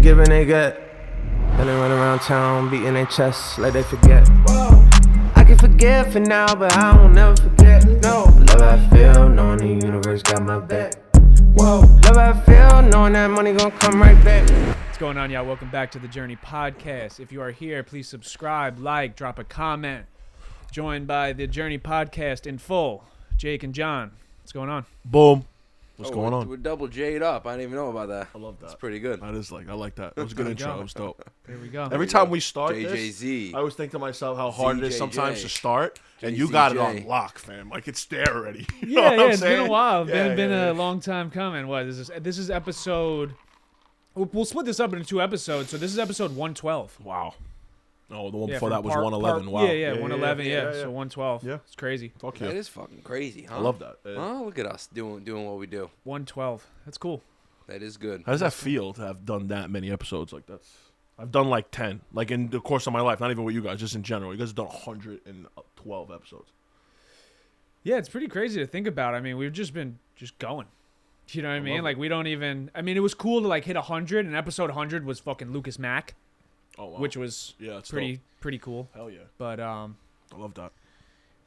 give and they get. Then they run around town beating their chests like they forget. I can forget for now, but I won't never forget. No, love how I feel, knowing the universe got my back. Whoa, love how I feel, knowing that money gon' come right back. What's going on, y'all? Welcome back to the Journey Podcast. If you are here, please subscribe, like, drop a comment. Joined by the Journey Podcast in full, Jake and John. What's going on? Boom. What's going on? We're double J'd up. I didn't even know about that. I love that. That's pretty good. That is like, I like that. It was a good intro. It was dope. There we go. Every time we start JJZ. this, I always think to myself how hard it is ZJJ. sometimes to start, and you got it on lock, fam. Like, it's there already. You know what I'm It's saying? been a while. Yeah, Been yeah. a long time coming. What is this? This is episode... We'll split this up into 2 episodes. So this is episode 112. Wow. No, the one Yeah, before from that was part- 111. part- Wow. Yeah, 111. Yeah, yeah. so 112. Yeah. It's crazy. Fuck That yeah. is fucking crazy, huh? I love that. Yeah. Oh, look at us doing what we do. 112. That's cool. That is good. How does that feel to have done that many episodes? Like, I've done like 10, like in the course of my life. Not even with you guys, just in general. You guys have done 112 episodes. Yeah, it's pretty crazy to think about. I mean, we've just been going. You know what I mean? love Like, we don't even... I mean, it was cool to, like, hit 100, and episode 100 was fucking Lucas Mack, Oh wow. which was yeah, it's pretty dope. cool. Hell yeah. But, I love that.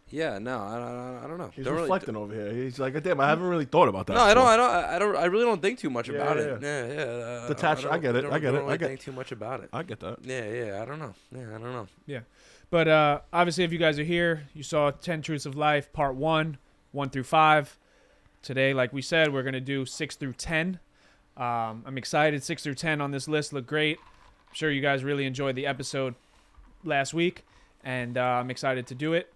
Yeah, no, I don't know. He's Don't really- reflecting over here. He's like, damn, I haven't really thought about that. No, I before. don't. I really don't think too much about Yeah. it. Yeah. Detached. I get it. I get it. Don't really think too much about it. I get that. Yeah. I don't know. Yeah, I don't know. but obviously, if you guys are here, you saw 10 Truths of Life, Part 1, 1 through 5. Today, like we said, we're going to do 6 through 10. I'm excited. 6 through 10 on this list look great. I'm sure you guys really enjoyed the episode last week, and I'm excited to do it.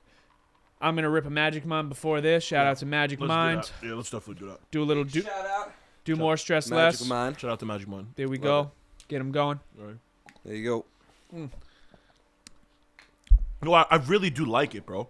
I'm going to rip a Magic Mind before this. Shout out to Magic Let's Mind. do that. Yeah, let's definitely do that. Do a little Shout out. do more stress Magic less. Mind. Shout out to Magic Mind. There we Love go. Get them going. All right. There you go. No, I really do like it, bro.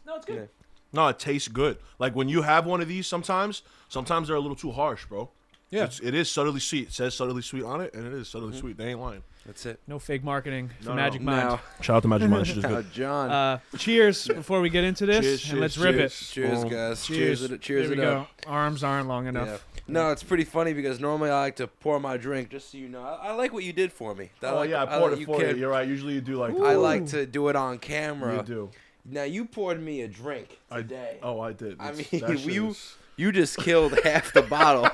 No, it's good. Yeah. No, it tastes good. Like when you have one of these, sometimes they're a little too harsh, bro. Yeah. It is subtly sweet. It says subtly sweet on it, and it is subtly Mm-hmm. sweet. They ain't lying. That's it. No fake marketing for No, Magic no. Mind. Now, Shout out to Magic Mind. She's good. John. Cheers before we get into this, Cheers, and let's cheers, rip cheers. it. cheers, Boom. guys. Cheers. Cheers There it we up. go. Arms aren't long enough. Yeah. No, it's pretty funny because normally I like to pour my drink, just so you know. I like what you did for me. Oh yeah, I poured it for you. You're right. Usually you do like. I like to do it on camera. You do. Now you poured me a drink today. I did. I It's- mean, that shit you is- you just killed half the bottle.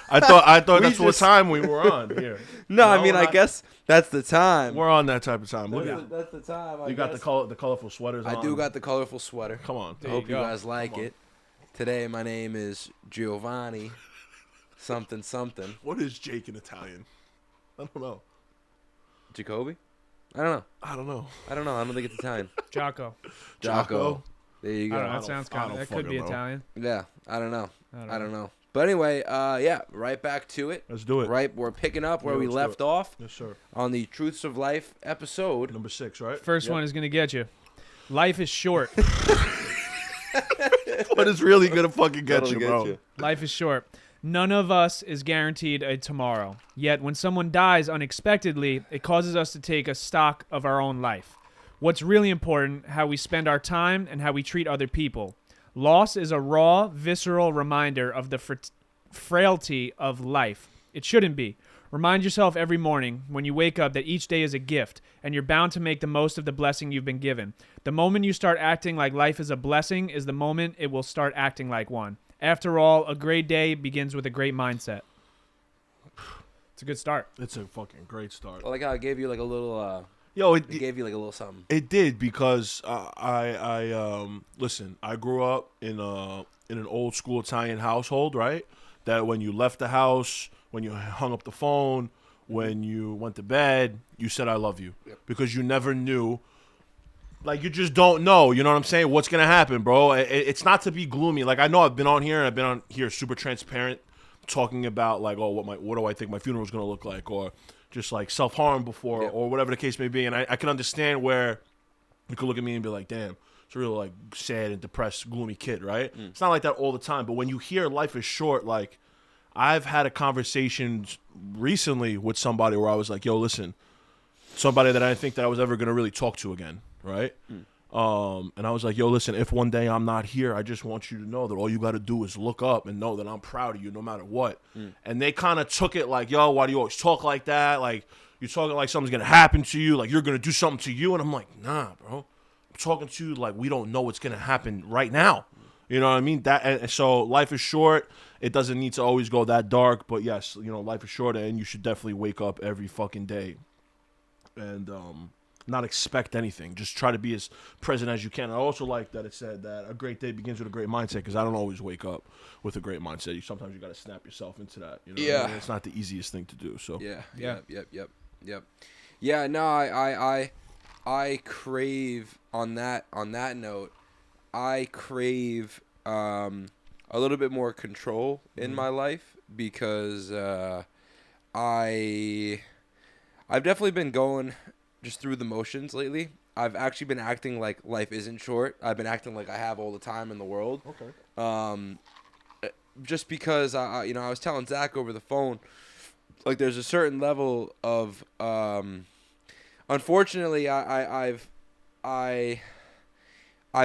I thought We that's what just- time we were on here. No, I mean we're I not. guess that's the time. We're on that type of time. Look That's at the, that's the time. I you got guess. the colorful sweaters on. I do got the colorful sweater. Come on. I There hope you you go. guys like Come on. it. Today my name is Giovanni. Something. What is Jake in Italian? I don't know. Jacoby? I don't know. I don't know. I don't think it's Italian. Jocko. Jocko. There you I don't know. go. That sounds I kind don't of. That could be fucking know. Italian. Yeah, I don't know. I don't know. But anyway, yeah, right back to it. Let's do it. Right, we're picking up where Yeah, we let's do left it. off Yes, sir. on the Truths of Life episode. Number 6, right? First Yep. one is gonna get you. Life is short. What is really gonna fucking get That'll you, get bro? you. Life is short. None of us is guaranteed a tomorrow. Yet when someone dies unexpectedly, it causes us to take a stock of our own life. What's really important, how we spend our time and how we treat other people. Loss is a raw, visceral reminder of the frailty of life. It shouldn't be. Remind yourself every morning when you wake up that each day is a gift, and you're bound to make the most of the blessing you've been given. The moment you start acting like life is a blessing is the moment it will start acting like one. After all, a great day begins with a great mindset. It's a good start. It's a fucking great start. I like how I gave you like a little. Yo, It gave you like a little something. It did because I listen. I grew up in an old school Italian household, right? That when you left the house, when you hung up the phone, when you went to bed, you said "I love you" because you never knew. Like you just don't know. You know what I'm saying? What's gonna happen, bro? It's not to be gloomy. Like I know I've been on here super transparent, talking about like, oh, what do I think my funeral is gonna look like, or just like self-harm before or whatever the case may be. And I can understand where you could look at me and be like, damn, it's a real like sad and depressed, gloomy kid, right? It's not like that all the time. But when you hear life is short, like I've had a conversation recently with somebody where I was like, yo, listen, somebody that I didn't think that I was ever going to really talk to again, right? And I was like, yo, listen, if one day I'm not here, I just want you to know that all you got to do is look up and know that I'm proud of you no matter what. And they kind of took it like, yo, why do you always talk like that? Like, you're talking like something's going to happen to you, like you're going to do something to you. And I'm like, nah, bro. I'm talking to you like we don't know what's going to happen right now. You know what I mean? And so life is short. It doesn't need to always go that dark. But, yes, you know, life is short, and you should definitely wake up every fucking day and not expect anything. Just try to be as present as you can. I also like that it said that a great day begins with a great mindset, because I don't always wake up with a great mindset. Sometimes you got to snap yourself into that. You know what I mean? It's not the easiest thing to do. So Yep. Yeah, no, I crave on that note, I crave a little bit more control in my life, because I've definitely been going just through the motions lately. I've actually been acting like life isn't short. I've been acting like I have all the time in the world. Okay. Just because I was telling Zach over the phone, like there's a certain level of unfortunately I've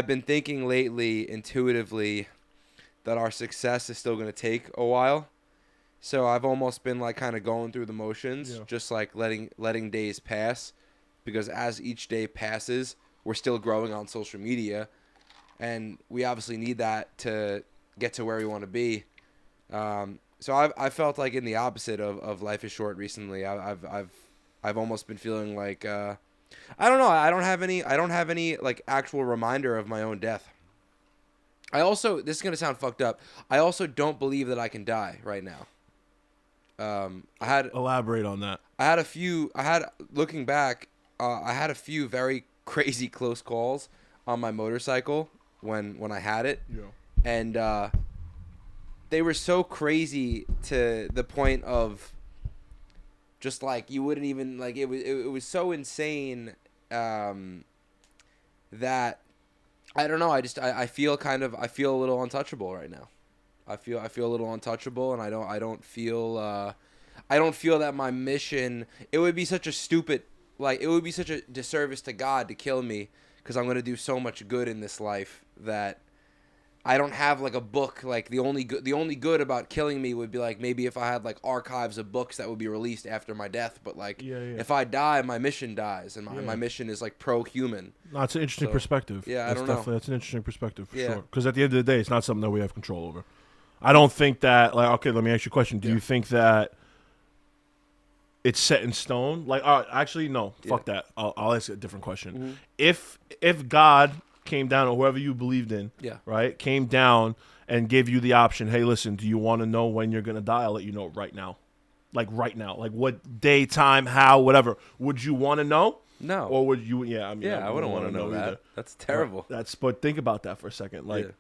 been thinking lately intuitively that our success is still going to take a while. So I've almost been like kind of going through the motions, just like letting days pass, because as each day passes, we're still growing on social media, and we obviously need that to get to where we want to be. So I felt like in the opposite of life is short recently. I've almost been feeling like I don't know. I don't have any like actual reminder of my own death. I also, this is gonna sound fucked up, I also don't believe that I can die right now. Elaborate on that. Looking back, I had a few very crazy close calls on my motorcycle when I had it. Yeah. And they were so crazy to the point of just like you wouldn't even like it was so insane that I don't know, I feel a little untouchable right now. I feel a little untouchable, and I don't feel that my mission, it would be such a disservice to God to kill me, because I'm going to do so much good in this life that I don't have like a book. Like the only good about killing me would be like maybe if I had like archives of books that would be released after my death. But like if I die, my mission dies, and my mission is like pro-human. No, it's an interesting perspective. Yeah, I don't know. That's an interesting perspective for sure. Because at the end of the day, it's not something that we have control over. I don't think that, like, okay, let me ask you a question. Do you think that it's set in stone? Like, actually, no. Fuck that. I'll ask a different question. Mm-hmm. If God came down, or whoever you believed in, right, came down and gave you the option, hey, listen, do you want to know when you're going to die? I'll let you know right now. Like, right now. Like, what day, time, how, whatever. Would you want to know? No. Or would you, I wouldn't want to know that. Either. That's terrible. But think about that for a second. Like,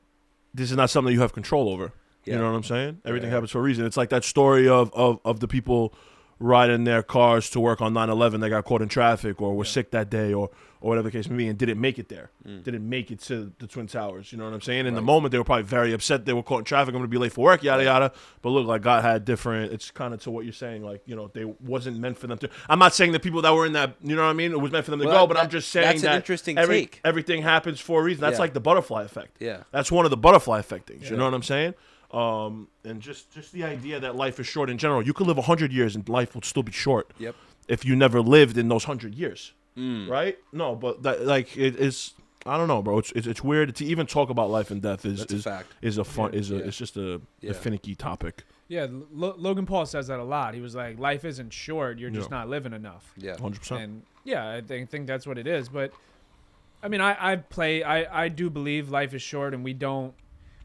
this is not something you have control over. You know what I'm saying? Everything happens for a reason. It's like that story of the people riding their cars to work on 9/11. They got caught in traffic or were sick that day or whatever the case may be, and didn't make it there. Didn't make it to the Twin Towers. You know what I'm saying? In the moment, they were probably very upset. They were caught in traffic. I'm going to be late for work, yada, yada. But look, like God had different. It's kind of to what you're saying. Like, you know, they wasn't meant for them to. I'm not saying the people that were in that, you know what I mean? It was meant for them to go, but I'm just saying that's an interesting take. Everything happens for a reason. That's like the butterfly effect. Yeah. That's one of the butterfly effect things. You know what I'm saying? And just the idea that life is short in general. You could live 100 years and life will still be short. Yep. If you never lived in those 100 years, right? No, but that, like, it is. I don't know, bro. It's weird to even talk about life and death. It's just a finicky topic. Yeah, Logan Paul says that a lot. He was like, life isn't short. You're just not living enough. Yeah, 100%. And yeah, I think that's what it is. But I mean, I do believe life is short, and we don't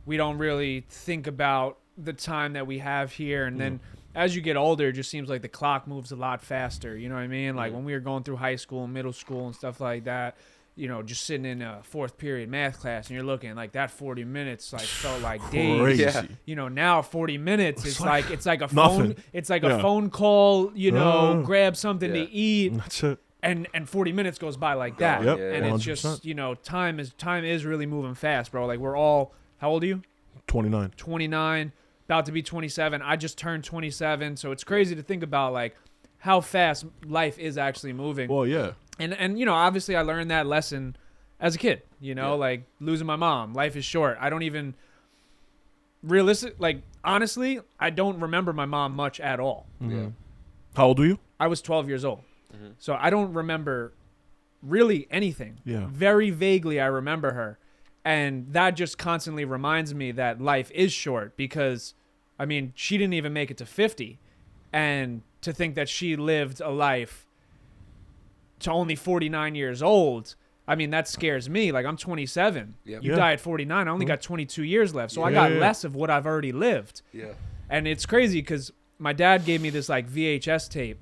really think about the time that we have here. And then as you get older, it just seems like the clock moves a lot faster. You know what I mean? Like when we were going through high school and middle school and stuff like that, you know, just sitting in a fourth period math class and you're looking like that 40 minutes like felt like days. Crazy. Yeah. You know, now 40 minutes it's like a nothing. phone. It's like a phone call, you know, grab something to eat. That's it. And 40 minutes goes by like that. Yep. And it's just, you know, time is really moving fast, bro. Like we're all, how old are you? 29, about to be 27. I just turned 27, so it's crazy to think about like how fast life is actually moving. Well, yeah. And you know, obviously I learned that lesson as a kid, like losing my mom. Life is short. I don't even honestly, I don't remember my mom much at all. Yeah. How old were you? I was 12 years old. So I don't remember really anything. Yeah. Very vaguely, I remember her. And that just constantly reminds me that life is short because, I mean, she didn't even make it to 50. And to think that she lived a life to only 49 years old, I mean, that scares me. Like, I'm 27. Yep. You Yeah. die at 49. I only got 22 years left. So I Yeah, got yeah. less of what I've already lived. Yeah. And it's crazy because my dad gave me this, like, VHS tape.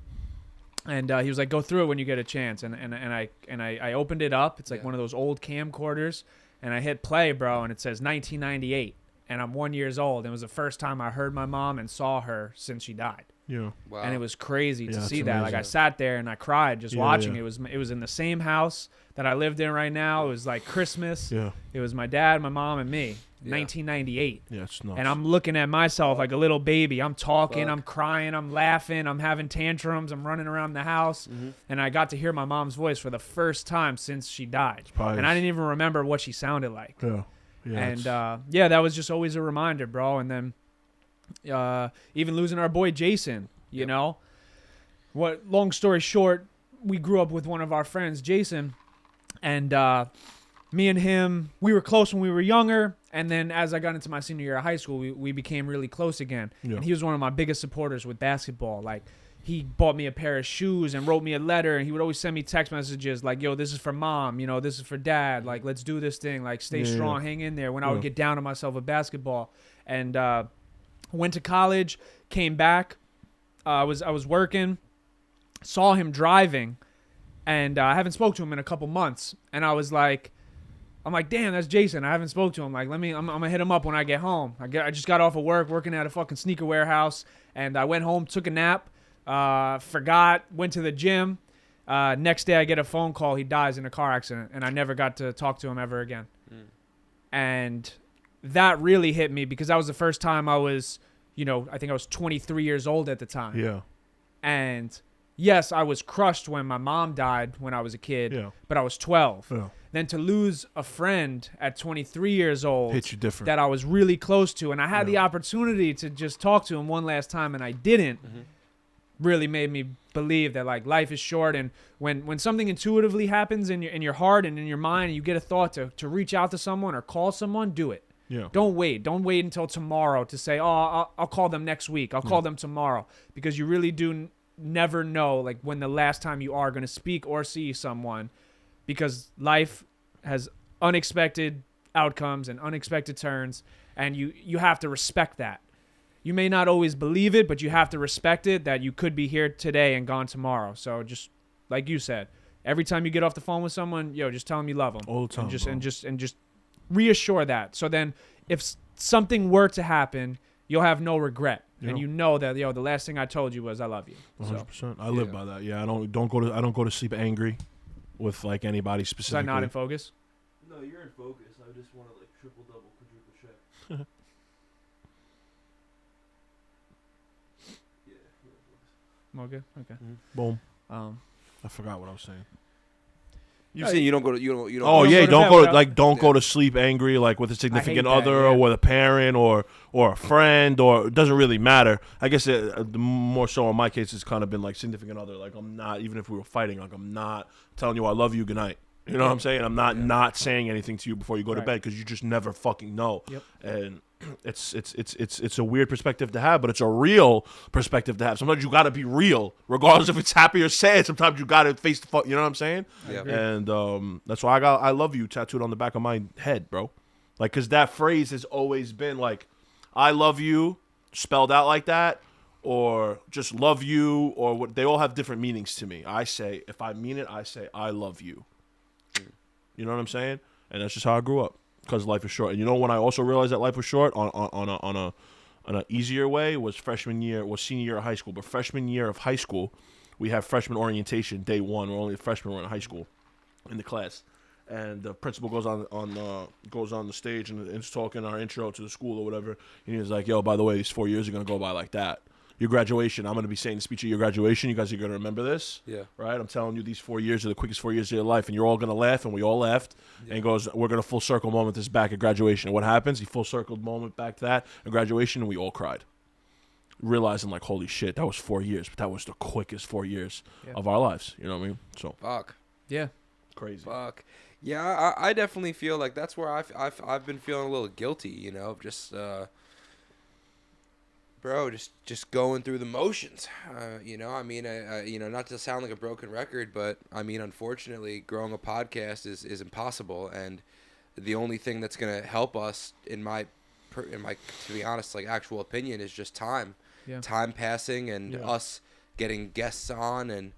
And he was like, go through it when you get a chance. And I opened it up. It's like one of those old camcorders. And I hit play, bro, and it says 1998. And I'm 1 year old. And it was the first time I heard my mom and saw her since she died. Yeah. Wow. And it was crazy to Yeah, see it's that. Like, amazing. I sat there and I cried just Yeah, watching yeah. it. It was in the same house that I lived in right now. It was like Christmas. Yeah. It was my dad, my mom, and me. Yeah. 1998. Yeah, it's nuts. And I'm looking at myself like a little baby. I'm talking, Fuck. I'm crying, I'm laughing, I'm having tantrums, I'm running around the house. And I got to hear my mom's voice for the first time since she died. probably- And I didn't even remember what she sounded like. Yeah. Yeah. And it's- that was just always a reminder, bro. And then even losing our boy Jason, you know. What? Long story short, we grew up with one of our friends, Jason, and me and him, we were close when we were younger. And then as I got into my senior year of high school, we became really close again. Yeah. And he was one of my biggest supporters with basketball. Like, he bought me a pair of shoes and wrote me a letter, and he would always send me text messages like, yo, this is for mom, this is for dad, like, let's do this thing, like, stay strong, hang in there, when I would get down on myself with basketball. And went to college, came back, I was working, saw him driving, and I haven't spoke to him in a couple months, and I'm like, damn, that's Jason. I haven't spoke to him. Like, I'm gonna hit him up when I get home. I just got off of work, working at a fucking sneaker warehouse, and I went home, took a nap, forgot, went to the gym. Next day, I get a phone call. He dies in a car accident, and I never got to talk to him ever again. And that really hit me because that was the first time I was, I think I was 23 years old at the time. Yeah. And yes, I was crushed when my mom died when I was a kid, Yeah. but I was 12. Yeah. Then to lose a friend at 23 years old Hits you different. that I was really close to, and I had the opportunity to just talk to him one last time, and I didn't, really made me believe that, like, life is short. And when something intuitively happens in your heart and in your mind, and you get a thought to reach out to someone or call someone, do it. Yeah. Don't wait until tomorrow to say, oh, I'll call them next week, I'll call them tomorrow, because you really do never know, like, when the last time you are going to speak or see someone, because life has unexpected outcomes and unexpected turns, and you have to respect that. You may not always believe it, but you have to respect it, that you could be here today and gone tomorrow. So just like you said, every time you get off the phone with someone, just tell them you love them. All the time, And bro. just reassure that. So then if something were to happen, you'll have no regret. Yeah. And you know that, the last thing I told you was I love you. 100%. I live by that. Yeah. I don't go to sleep angry with, like, anybody Was I specifically. not in focus? No, you're in focus. I just want to, like, triple, double, quadruple check. Yeah, you're in focus. Okay. Okay. Boom. Um, I forgot what I was saying. You saying you don't go to you don't Oh don't yeah, go to don't bed go without- like don't go to sleep angry, like with a significant that, other yeah. or with a parent or a friend, or it doesn't really matter. I guess more so in my case, it's kind of been like significant other. Like, I'm not, even if we were fighting, like, I'm not telling you I love you, good night. You know what I'm saying? I'm not saying anything to you before you go to Right. bed, because you just never fucking know. Yep. And it's a weird perspective to have, but it's a real perspective to have. Sometimes you gotta be real, regardless if it's happy or sad. Sometimes you gotta face the fuck. You know what I'm saying? Yeah. And that's why I got "I love you" tattooed on the back of my head, bro. Like, cause that phrase has always been like, "I love you," spelled out like that, or just "love you," or what. They all have different meanings to me. I say, if I mean it, I say "I love you." You know what I'm saying? And that's just how I grew up. Because life is short. And you know when I also realized that life was short on an easier way was senior year of high school. But freshman year of high school, we have freshman orientation day one. We're only a freshman. We're in high school in the class. And the principal goes on the stage and is talking our intro to the school or whatever. And he's like, "Yo, by the way, these 4 years are gonna go by like that." your graduation. I'm going to be saying the speech at your graduation. You guys are going to remember this. Yeah. Right? I'm telling you, these 4 years are the quickest 4 years of your life, and you're all going to laugh, and we all laughed. And he goes, we're going to full circle moment this back at graduation. And what happens? He full circled moment back to that at graduation, and we all cried. Realizing, like, holy shit, that was 4 years, but that was the quickest 4 years of our lives. You know what I mean? So Fuck. Yeah. crazy. Fuck. Yeah, I definitely feel like that's where I've been feeling a little guilty, you know, just bro, just going through the motions. You know, I mean, you know, not to sound like a broken record, but I mean, unfortunately, growing a podcast is impossible, and the only thing that's gonna help us, in my to be honest, like actual opinion, is just time. Yeah. Time passing and us getting guests on and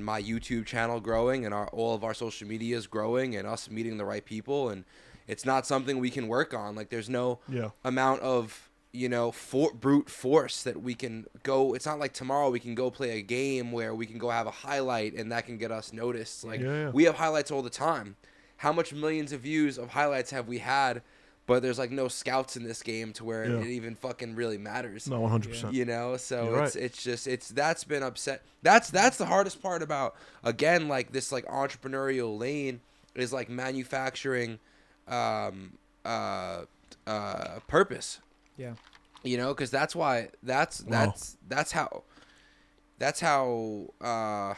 my YouTube channel growing and all of our social medias growing and us meeting the right people, and it's not something we can work on. Like there's no amount of, you know, brute force that we can go. It's not like tomorrow we can go play a game where we can go have a highlight and that can get us noticed. Like we have highlights all the time. How much millions of views of highlights have we had? But there's like no scouts in this game to where it even fucking really matters. No, 100%. You know, so You're that's been upset. That's the hardest part about, again, like this like entrepreneurial lane is like manufacturing purpose. Yeah. You know, because that's why that's how I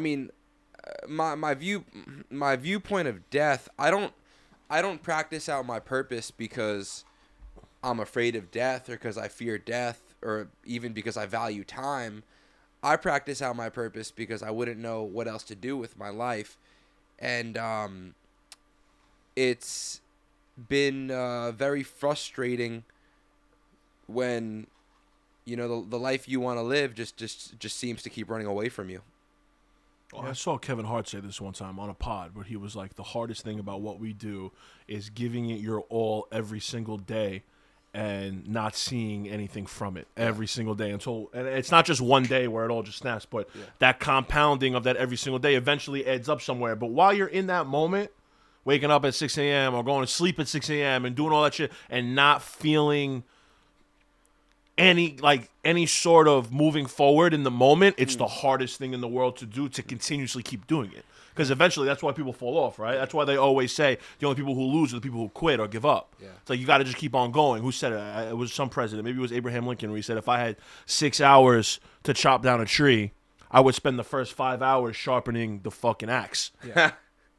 mean, my viewpoint of death, I don't practice out my purpose because I'm afraid of death or because I fear death or even because I value time. I practice out my purpose because I wouldn't know what else to do with my life. And it's been very frustrating when, you know, the life you want to live just seems to keep running away from you. I saw Kevin Hart say this one time on a pod where he was like, the hardest thing about what we do is giving it your all every single day and not seeing anything from it every single day and it's not just one day where it all just snaps, but that compounding of that every single day eventually adds up somewhere. But while you're in that moment, waking up at 6 a.m. or going to sleep at 6 a.m. and doing all that shit and not feeling any sort of moving forward in the moment, it's the hardest thing in the world to do, to continuously keep doing it. Because eventually that's why people fall off, right? That's why they always say the only people who lose are the people who quit or give up. Yeah. It's like you got to just keep on going. Who said it? It was some president. Maybe it was Abraham Lincoln, where he said, if I had 6 hours to chop down a tree, I would spend the first 5 hours sharpening the fucking axe. Yeah.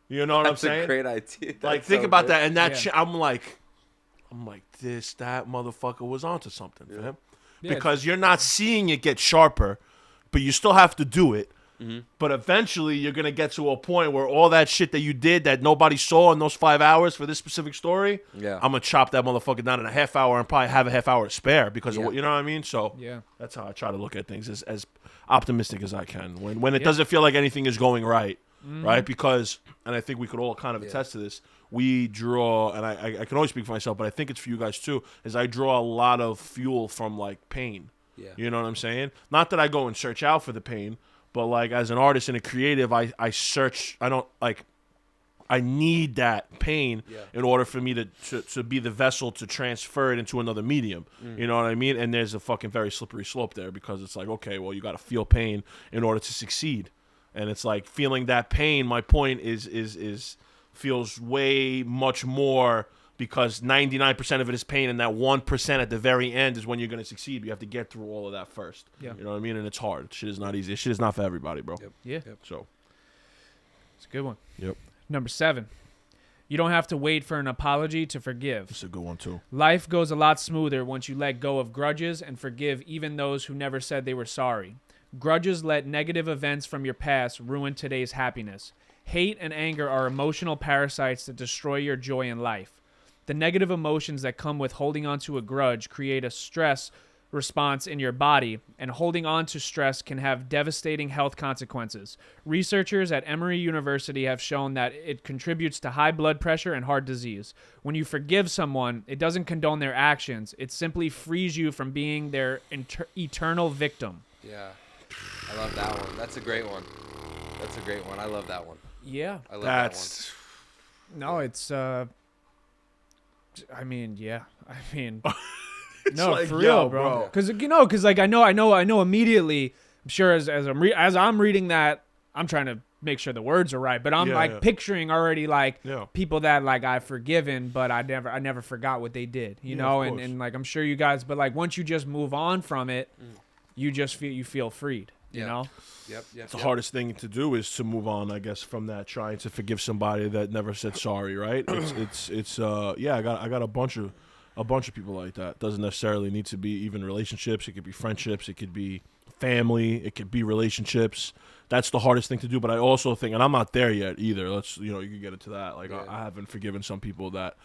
You know what I'm saying? That's a great idea. Like, think about that. And that shit, I'm like, that motherfucker was onto something for him. Because you're not seeing it get sharper, but you still have to do it. Mm-hmm. But eventually you're going to get to a point where all that shit that you did that nobody saw in those 5 hours for this specific story, I'm going to chop that motherfucker down in a half hour and probably have a half hour to spare because of what, you know what I mean? So that's how I try to look at things, as optimistic as I can. When it doesn't feel like anything is going right, right? Because, and I think we could all kind of attest to this, we draw, and I can always speak for myself, but I think it's for you guys too, is I draw a lot of fuel from like pain. Yeah. You know what I'm saying? Not that I go and search out for the pain, but like as an artist and a creative, I search, I need that pain in order for me to be the vessel to transfer it into another medium. You know what I mean? And there's a fucking very slippery slope there, because it's like, okay, well, you got to feel pain in order to succeed. And it's like feeling that pain, my point is feels way much more, because 99% of it is pain, and that 1% at the very end is when you're going to succeed. You have to get through all of that first. Yeah. You know what I mean? And it's hard. Shit is not easy. Shit is not for everybody, bro. Yep. So it's a good one. Yep. Number 7. You don't have to wait for an apology to forgive. It's a good one too. Life goes a lot smoother once you let go of grudges and forgive even those who never said they were sorry. Grudges let negative events from your past ruin today's happiness. Hate and anger are emotional parasites that destroy your joy in life. The negative emotions that come with holding on to a grudge create a stress response in your body, and holding on to stress can have devastating health consequences. Researchers at Emory University have shown that it contributes to high blood pressure and heart disease. When you forgive someone, it doesn't condone their actions. It simply frees you from being their eternal victim. Yeah. I love that one. That's a great one. That's a great one. I love that one. Yeah. I love that one. No, it's I mean, No, like, for yo, real, bro. bro. Because like I know immediately. I'm sure as I'm reading that, I'm trying to make sure the words are right, but I'm picturing already like people that like I've forgiven, but I never forgot what they did, you know, and like I'm sure you guys, but like once you just move on from it, you just feel freed, you know. Yep. The hardest thing to do is to move on, I guess, from that, trying to forgive somebody that never said sorry, right? It's I got a bunch of people like that. Doesn't necessarily need to be even relationships. It could be friendships. It could be family. It could be relationships. That's the hardest thing to do. But I also think, and I'm not there yet either. You can get into that. Like I haven't forgiven some people that,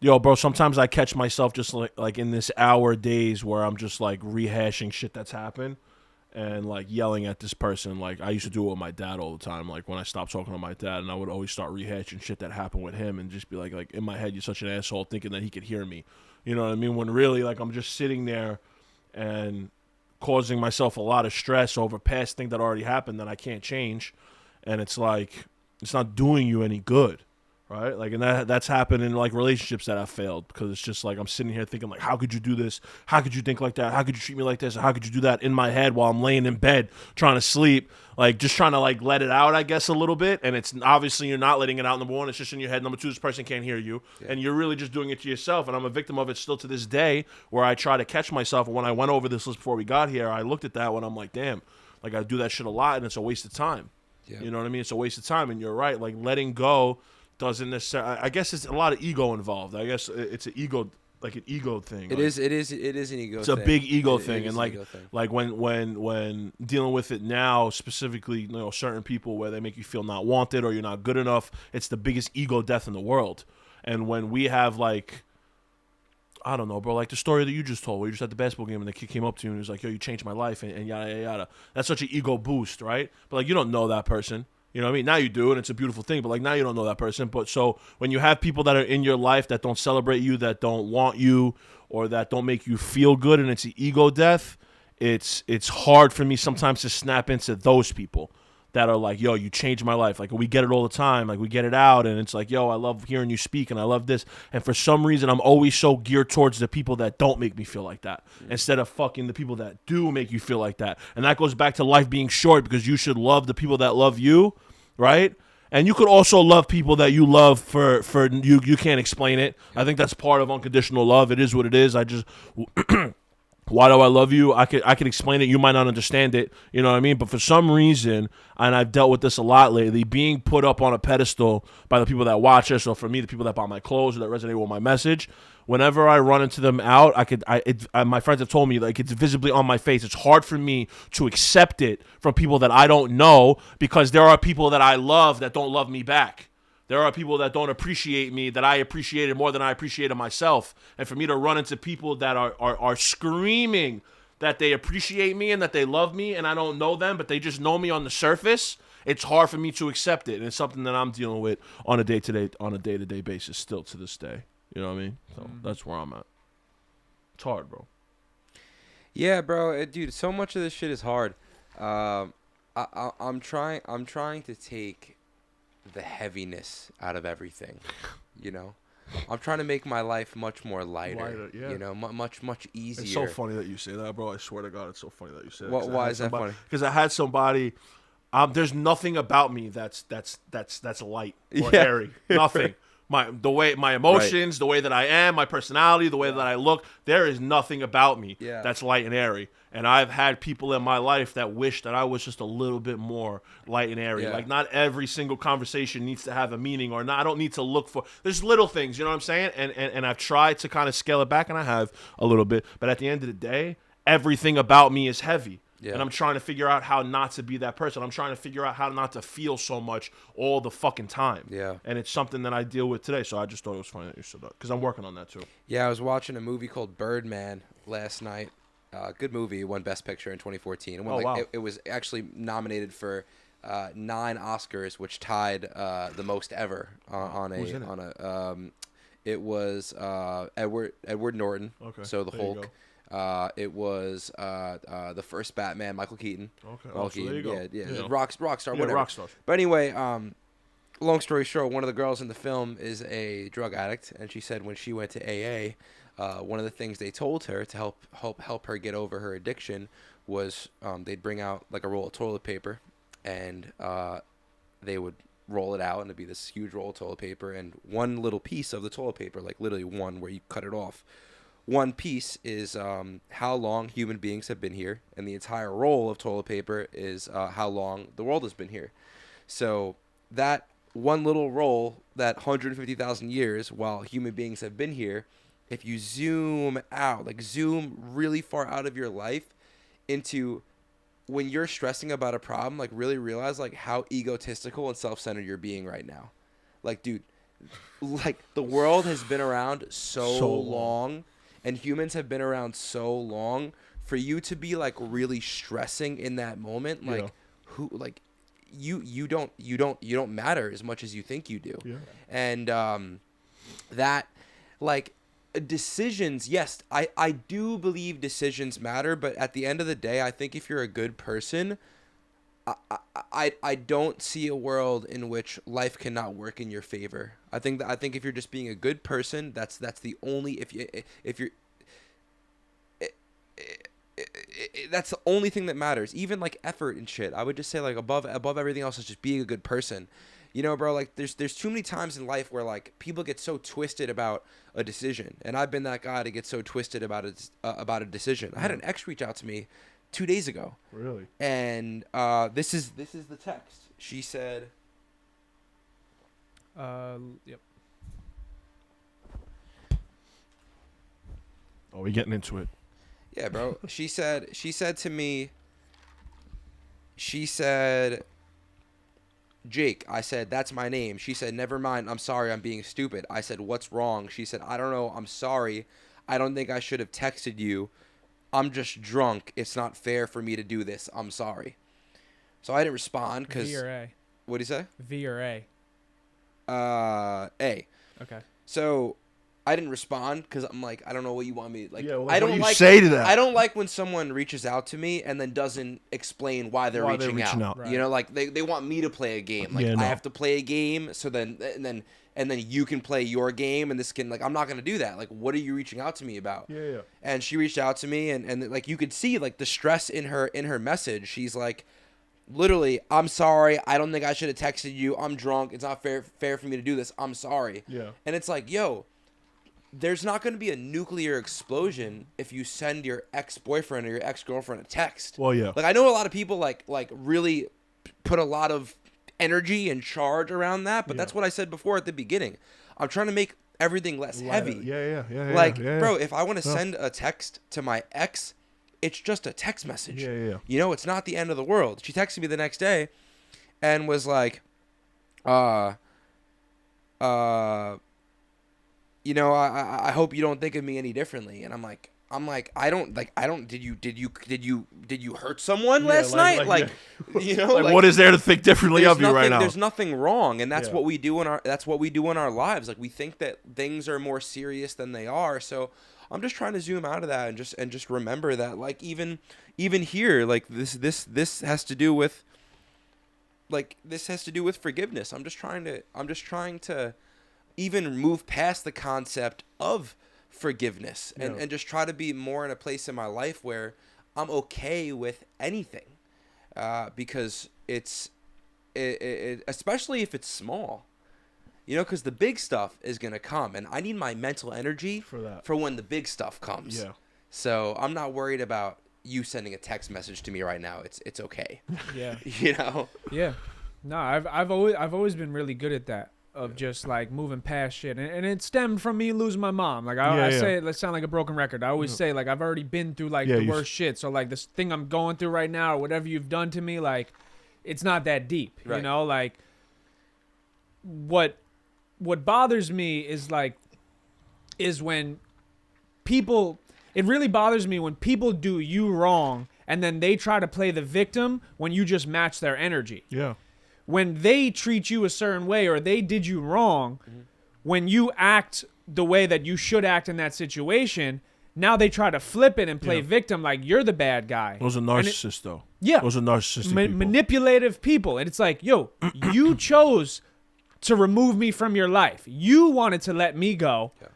bro. Sometimes I catch myself just like in this hour days where I'm just like rehashing shit that's happened. And like yelling at this person, like I used to do it with my dad all the time. Like when I stopped talking to my dad, and I would always start rehashing shit that happened with him, and just be like in my head, you're such an asshole, thinking that he could hear me. You know what I mean? When really, like I'm just sitting there and causing myself a lot of stress over past thing that already happened that I can't change, and it's like it's not doing you any good. Right, like, and that's happened in like relationships that have failed, because it's just like I'm sitting here thinking like, how could you do this? How could you think like that? How could you treat me like this? How could you do that in my head while I'm laying in bed trying to sleep? Like just trying to like let it out, I guess, a little bit. And it's obviously you're not letting it out. Number one, it's just in your head. Number two, this person can't hear you, and you're really just doing it to yourself. And I'm a victim of it still to this day, where I try to catch myself. And when I went over this list before we got here, I looked at that when I'm like, damn, like I do that shit a lot, and it's a waste of time. You know what I mean? It's a waste of time. And you're right, like letting go doesn't necessarily. I guess it's a lot of ego involved. I guess it's an ego, like an ego thing. It is an ego. It's thing. a big ego thing, It and like when dealing with it now, specifically, certain people where they make you feel not wanted or you're not good enough. It's the biggest ego death in the world. And when we have like, I don't know, bro, like the story that you just told, where you just at the basketball game and the kid came up to you and was like, yo, you changed my life, and yada yada yada. That's such an ego boost, right? But like you don't know that person. You know what I mean? Now you do, and it's a beautiful thing, but like now you don't know that person. But so when you have people that are in your life that don't celebrate you, that don't want you, or that don't make you feel good, and it's an ego death, it's hard for me sometimes to snap into those people that are like, yo, you changed my life. Like we get it all the time. Like we get it out, and it's like, yo, I love hearing you speak, and I love this. And for some reason, I'm always so geared towards the people that don't make me feel like that, instead of fucking the people that do make you feel like that. And that goes back to life being short, because you should love the people that love you, right? And you could also love people that you love for you can't explain it. I think that's part of unconditional love. It is what it is. I just why do I love you? I could explain it. You might not understand it. You know what I mean? But for some reason, and I've dealt with this a lot lately, being put up on a pedestal by the people that watch us, or for me, the people that buy my clothes or that resonate with my message, whenever I run into them out, my friends have told me, like, it's visibly on my face. It's hard for me to accept it from people that I don't know, because there are people that I love that don't love me back. There are people that don't appreciate me that I appreciated more than I appreciated myself. And for me to run into people that are screaming that they appreciate me and that they love me, and I don't know them, but they just know me on the surface, it's hard for me to accept it. And it's something that I'm dealing with on a day-to-day basis still to this day. You know what I mean? So that's where I'm at. It's hard, bro. Yeah, bro. Dude, so much of this shit is hard. I'm trying to take the heaviness out of everything, I'm trying to make my life much more lighter, much easier. It's so funny that you say that, bro. I swear to God, it's so funny that you say that. Why is that funny? Because I had somebody, there's nothing about me that's light or airy. Nothing. My emotions, the way that I am, my personality, the way that I look, there is nothing about me that's light and airy. And I've had people in my life that wish that I was just a little bit more light and airy. Like, not every single conversation needs to have a meaning, or not. I don't need to look for. There's little things, you know what I'm saying? And I've tried to kind of scale it back, and I have a little bit. But at the end of the day, everything about me is heavy. Yeah. And I'm trying to figure out how not to be that person. I'm trying to figure out how not to feel so much all the fucking time. Yeah. And it's something that I deal with today. So I just thought it was funny that you said that, because I'm working on that too. Yeah, I was watching a movie called Birdman last night. Good movie. It won Best Picture in 2014. It was actually nominated for 9 Oscars, which tied the most ever it was Edward Norton. Okay. So the Hulk. It was the first Batman, Michael Keaton. Okay. So there you go. Yeah. Rockstar, whatever. Rockstar. But anyway, long story short, one of the girls in the film is a drug addict, and she said when she went to AA, one of the things they told her to help her get over her addiction was they'd bring out like a roll of toilet paper, and they would roll it out, and it'd be this huge roll of toilet paper, and one little piece of the toilet paper, like literally one where you cut it off, one piece is how long human beings have been here, and the entire roll of toilet paper is how long the world has been here. So that one little roll, that 150,000 years while human beings have been here, if you zoom out, like zoom really far out of your life into when you're stressing about a problem, like really realize like how egotistical and self-centered you're being right now. Like, dude, like the world has been around so long, and humans have been around so long, for you to be like really stressing in that moment, like who, like you don't matter as much as you think you do. Yeah. And that, like, decisions, yes, I do believe decisions matter, but at the end of the day, I think if you're a good person, I don't see a world in which life cannot work in your favor. I think if you're just being a good person, that's the only, if you're that's the only thing that matters. Even like effort and shit, I would just say like above everything else is just being a good person. You know, bro, like there's too many times in life where like people get so twisted about a decision, and I've been that guy to get so twisted about a decision. I had an ex reach out to me 2 days ago. Really? And this is the text. She said, yep. Oh, we getting into it. Yeah, bro. She said to me, Jake. I said, that's my name. She said, never mind. I'm sorry. I'm being stupid. I said, what's wrong? She said, I don't know. I'm sorry. I don't think I should have texted you. I'm just drunk. It's not fair for me to do this. I'm sorry. So I didn't respond because. V or A? What'd he say? V or A? A. Okay. So I didn't respond because I'm like, I don't know what you want me like. Yeah, well, I don't what do you like say to that? I don't like when someone reaches out to me and then doesn't explain why they're reaching out. Right. You know, like they want me to play a game. Like Yeah, no. I have to play a game, so then you can play your game, and this can, like, I'm not gonna do that. Like, what are you reaching out to me about? Yeah. And she reached out to me, and like you could see like the stress in her message. She's like, literally, I'm sorry. I don't think I should have texted you. I'm drunk. It's not fair for me to do this. I'm sorry. Yeah. And it's like, yo, there's not going to be a nuclear explosion if you send your ex-boyfriend or your ex-girlfriend a text. Well, yeah. Like, I know a lot of people like really put a lot of energy and charge around that, but that's what I said before at the beginning. I'm trying to make everything less heavy. Yeah. Like, bro, if I want to send a text to my ex, it's just a text message. Yeah. You know, it's not the end of the world. She texted me the next day and was like, you know, I hope you don't think of me any differently. And I'm like, did you hurt someone last night? Like, you know, like, what is there to think differently of you right now? There's nothing wrong. And that's what we do in our lives. Like, we think that things are more serious than they are. So I'm just trying to zoom out of that and just remember that, like, even here, like this has to do with forgiveness. I'm just trying to even move past the concept of forgiveness and just try to be more in a place in my life where I'm okay with anything, because it's especially if it's small, you know, because the big stuff is gonna come, and I need my mental energy for when the big stuff comes. Yeah. So I'm not worried about you sending a text message to me right now. It's okay. Yeah. You know. Yeah. No, I've always been really good at that. Of just like moving past shit, and it stemmed from me losing my mom. Like I say, let's sound like a broken record. I always say, like, I've already been through like the worst shit. So like this thing I'm going through right now, or whatever you've done to me, like it's not that deep. Right. You know, like what bothers me is when people. It really bothers me when people do you wrong, and then they try to play the victim when you just match their energy. Yeah. When they treat you a certain way or they did you wrong, when you act the way that you should act in that situation, now they try to flip it and play victim like you're the bad guy. Those are narcissists, though. Yeah. Those are narcissistic people. Manipulative people. And it's like, yo, you chose to remove me from your life. You wanted to let me go. Yeah.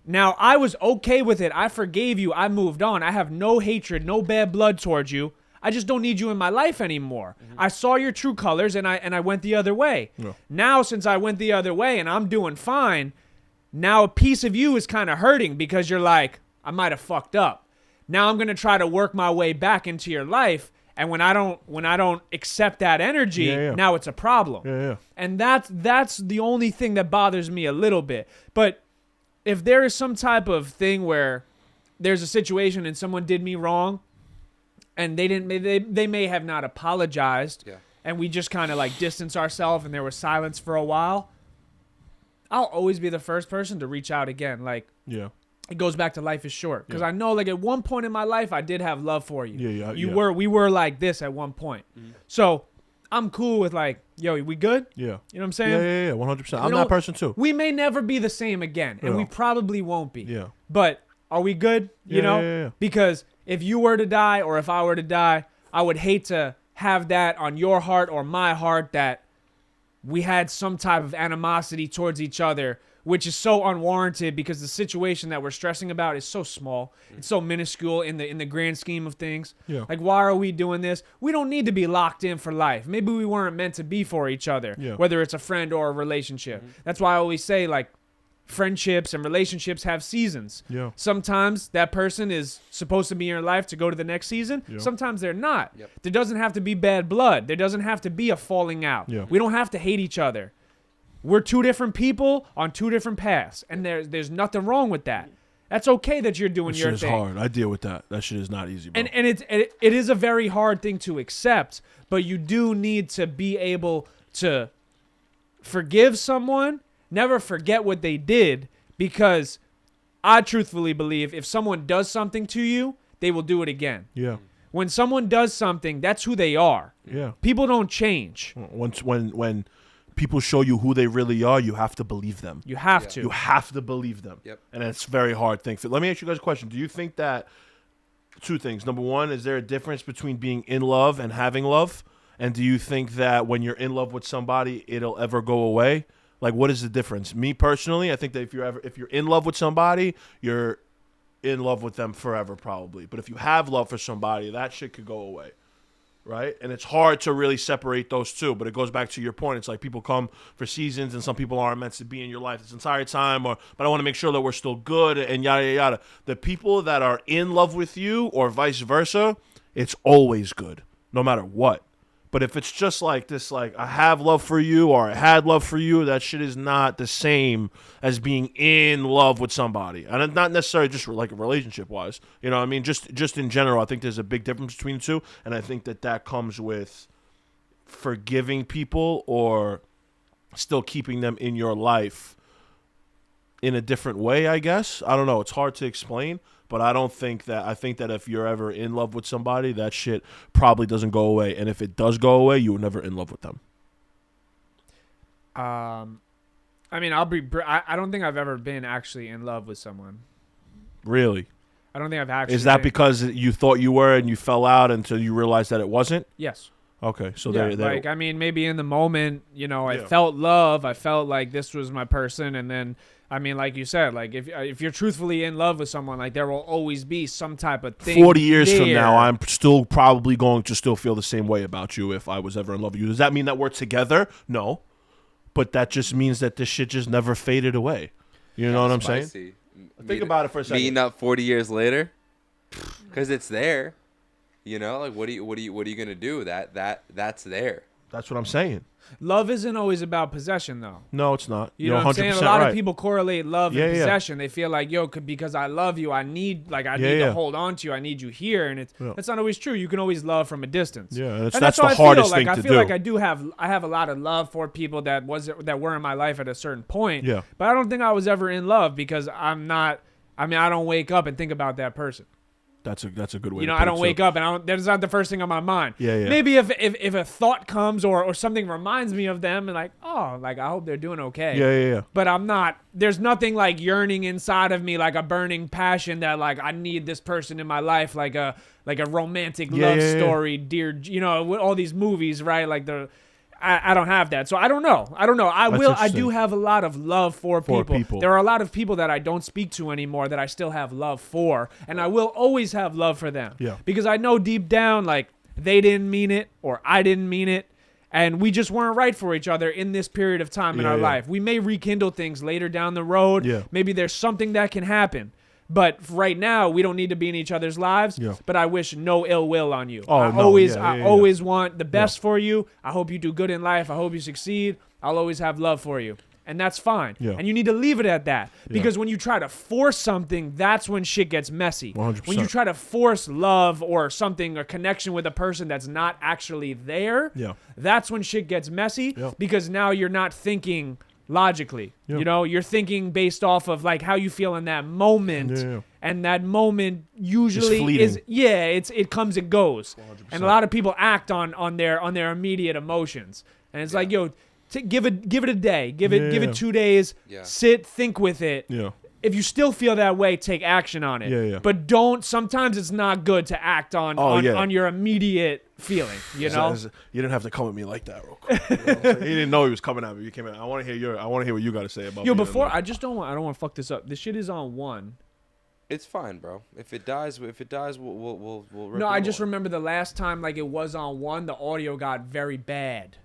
Now, I was okay with it. I forgave you. I moved on. I have no hatred, no bad blood towards you. I just don't need you in my life anymore. I saw your true colors and I went the other way. Yeah. Now, since I went the other way and I'm doing fine, now a piece of you is kind of hurting because you're like, I might have fucked up. Now I'm going to try to work my way back into your life. And when I don't accept that energy, now it's a problem. Yeah. And that's the only thing that bothers me a little bit. But if there is some type of thing where there's a situation and someone did me wrong and they may have not apologized and we just kind of like distance ourselves and there was silence for a while, I'll always be the first person to reach out again. Like, it goes back to life is short. Because I know, like, at one point in my life, I did have love for you. We were like this at one point. So I'm cool with, like, yo, we good? Yeah. You know what I'm saying? Yeah, 100%. I'm that person too. We may never be the same again, and we probably won't be. Yeah. But are we good? You know? Yeah. Because if you were to die or if I were to die, I would hate to have that on your heart or my heart that we had some type of animosity towards each other, which is so unwarranted because the situation that we're stressing about is so small. It's so minuscule in the grand scheme of things. Yeah. Like, why are we doing this? We don't need to be locked in for life. Maybe we weren't meant to be for each other, whether it's a friend or a relationship. That's why I always say, like, friendships and relationships have seasons. Yeah. Sometimes that person is supposed to be in your life to go to the next season. Sometimes they're not. There doesn't have to be bad blood. There doesn't have to be a falling out. We don't have to hate each other. We're two different people on two different paths, and there's nothing wrong with that. That's okay that you're doing your thing. That shit is hard. I deal with that. That shit is not easy, bro. And it is a very hard thing to accept, but you do need to be able to forgive someone, never forget what they did, because I truthfully believe if someone does something to you, they will do it again. Yeah. When someone does something, that's who they are. Yeah. People don't change. When people show you who they really are, you have to believe them. You have to. You have to believe them. Yep. And it's a very hard thing. Let me ask you guys a question. Do you think that two things? Number one, is there a difference between being in love and having love? And do you think that when you're in love with somebody, it'll ever go away? Like, what is the difference? Me personally, I think that if you're in love with somebody, you're in love with them forever, probably. But if you have love for somebody, that shit could go away. Right? And it's hard to really separate those two, but it goes back to your point. It's like people come for seasons and some people aren't meant to be in your life this entire time, but I want to make sure that we're still good and yada, yada, yada. The people that are in love with you or vice versa, it's always good, no matter what. But if it's just like this, like I have love for you or I had love for you, that shit is not the same as being in love with somebody. And not necessarily just like relationship wise. You know what I mean? Just in general, I think there's a big difference between the two. And I think that comes with forgiving people or still keeping them in your life in a different way, I guess. I don't know. It's hard to explain. But I think that if you're ever in love with somebody, that shit probably doesn't go away. And if it does go away, you were never in love with them. I mean, I don't think I've ever been actually in love with someone. Really? I don't think I've actually. Is that been. because you thought you were and you fell out until you realized that it wasn't? Yes. Okay, so yeah, there. Like, I mean, maybe in the moment, you know, I felt love. I felt like this was my person, and then, I mean, like you said, like if you're truthfully in love with someone, like there will always be some type of thing. 40 years there. from now, I'm still probably going to still feel the same way about you if I was ever in love with you. Does that mean that we're together? No, but that just means that this shit just never faded away. You know what I'm saying? Think about it for a second. Meeting up 40 years later, because it's there. You know, like what are you gonna do? That's there. That's what I'm saying. Love isn't always about possession, though. No, it's not. You know what I'm saying? A lot of people correlate love and Yeah. possession. They feel like, yo, because I love you, I need to hold on to you. I need you here, and that's not always true. You can always love from a distance. Yeah, that's the hardest thing to do. I feel like I have a lot of love for people that were in my life at a certain point. Yeah. But I don't think I was ever in love because I'm not. I mean, I don't wake up and think about that person. That's a good way. You know, to put I don't it wake too. up and that's not the first thing on my mind. Yeah. Maybe if a thought comes or something reminds me of them and like, oh, like I hope they're doing okay. Yeah. But I'm not. There's nothing like yearning inside of me, like a burning passion that like I need this person in my life, like a romantic love story, dear. You know, with all these movies, right? Like I don't have that. So I don't know. I That's do interesting. have a lot of love for people. There are a lot of people that I don't speak to anymore that I still have love for. And I will always have love for them. Yeah. Because I know deep down, like, they didn't mean it or I didn't mean it. And we just weren't right for each other in this period of time in our life. We may rekindle things later down the road. Yeah. Maybe there's something that can happen. But right now, we don't need to be in each other's lives. Yeah. But I wish no ill will on you. Oh, I no, always want the best for you. I hope you do good in life. I hope you succeed. I'll always have love for you. And that's fine. Yeah. And you need to leave it at that. Because when you try to force something, that's when shit gets messy. 100%. When you try to force love or something or connection with a person that's not actually there, that's when shit gets messy. Yeah. Because now you're not thinking logically. Yeah. You know, you're thinking based off of like how you feel in that moment. Yeah. And that moment usually fleeting. it comes and goes. 100%. And a lot of people act on their immediate emotions. And it's like, yo, give it a day. Give it 2 days. Yeah. Sit, think with it. Yeah. If you still feel that way, take action on it. Yeah. But sometimes it's not good to act on your immediate feeling, you know? You didn't have to come at me like that real quick. You know what I'm saying? He didn't know he was coming at me. You came in. I want to hear what you got to say about Yo, being in before love. I don't want to fuck this up. This shit is on 1. It's fine, bro. If it dies, we'll rip No, it I just off. remember the last time like it was on 1, the audio got very bad.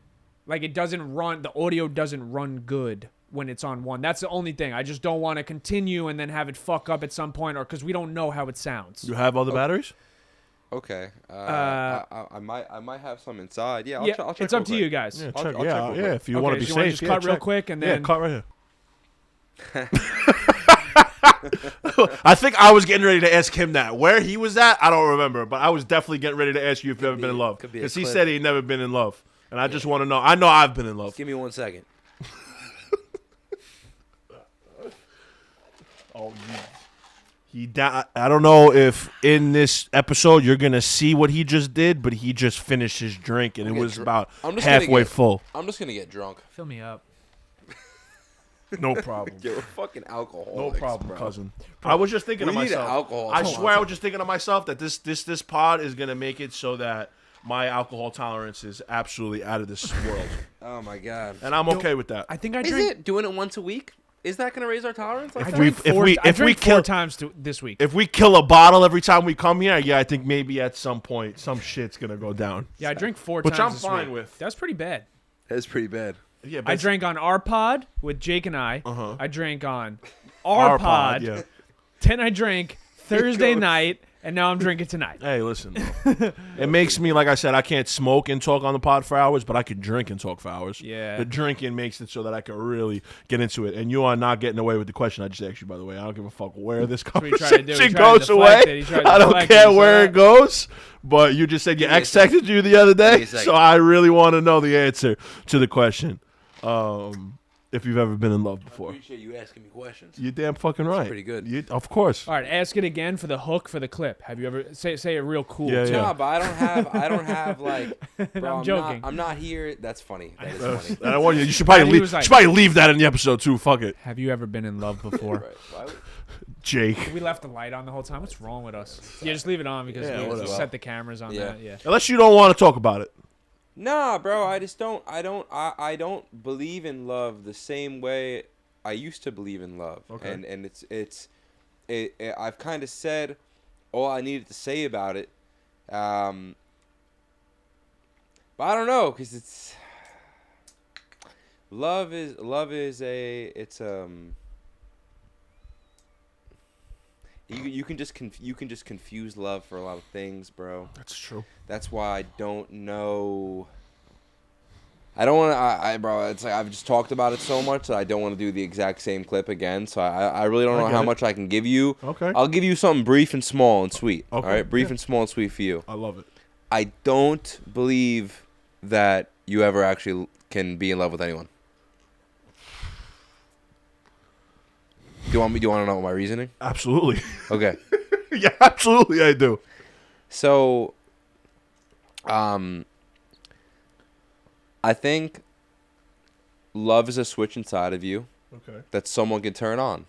Like the audio doesn't run good when it's on 1. That's the only thing. I just don't want to continue and then have it fuck up at some point, or because we don't know how it sounds. You have all the batteries? Okay. I might have some inside. Yeah, I'll check it's up real to you quick. guys. Yeah, I'll check. check real quick. If you want to be so safe, just cut real quick and then cut right here. I think I was getting ready to ask him that. Where he was at, I don't remember, but I was definitely getting ready to ask you if you've ever been in love. Could be a Because he clip. said he'd never been in love. And I just want to know. I know I've been in love. Give me 1 second. Oh, I don't know if in this episode you're going to see what he just did, but he just finished his drink, and it was about halfway full. I'm just going to get drunk. fill me up. No problem. Yo, we're fucking alcoholics, No problem, bro. cousin. I was just thinking We to need myself. alcohol. I swear I was just thinking to myself that this pod is going to make it so that my alcohol tolerance is absolutely out of this world. Oh, my God. And I'm okay with that. I think I Is drank. it doing it once a week? Is that going to raise our tolerance? Like I that? drank If four, we- I if we drank kill- 4 times this week. If we kill a bottle every time we come here, yeah, I think maybe at some point some shit's going to go down. Yeah, I drank 4 Which times I'm this fine week. with. That's pretty bad. That's pretty bad. Yeah, I drank on our pod with Jake and I. Uh-huh. I drank on our pod. yeah. Then I drank Thursday night, and now I'm drinking tonight. Hey, listen. Bro. It makes me, like I said, I can't smoke and talk on the pod for hours, but I can drink and talk for hours. Yeah. The drinking makes it so that I can really get into it. And you are not getting away with the question I just asked you, by the way. I don't give a fuck where this what he tried to do. He conversation tried to goes deflect away. it. He tried to I don't deflect it. care You where saw it goes. But you just said your me a ex texted you the other Give me day, a second. so I really want to know the answer to the question. If you've ever been in love before. Appreciate you asking me questions. You're damn fucking right. pretty good. Of course. All right, ask it again for the hook for the clip. Have you ever say it real cool? Yeah, too. yeah. No, but I don't have like. Bro, I'm joking. I'm not here. That's funny. That is funny. I don't want you. You should probably And he leave. was like- you should probably leave that in the episode too. Fuck it, Have you ever been in love before? Right. Why would- Jake. We left the light on the whole time. What's wrong with us? Yeah, just leave it on because Yeah, we whatever. set the cameras on Yeah. that. Yeah. Unless you don't want to talk about it. Nah, bro. I just don't. I don't believe in love the same way I used to believe in love. Okay. And I've kind of said all I needed to say about it. But I don't know, cause it's love is you can just confuse love for a lot of things, bro. That's true. That's why I don't know. I don't want to, bro. It's like I've just talked about it so much that I don't want to do the exact same clip again. So I really don't I know get how it. much I can give you. Okay. I'll give you something brief and small and sweet. Okay, All right, brief yeah. and small and sweet for you. I love it. I don't believe that you ever actually can be in love with anyone. Do you want to know my reasoning? Absolutely. Okay. Yeah, absolutely, I do. So, I think love is a switch inside of you Okay. that someone can turn on.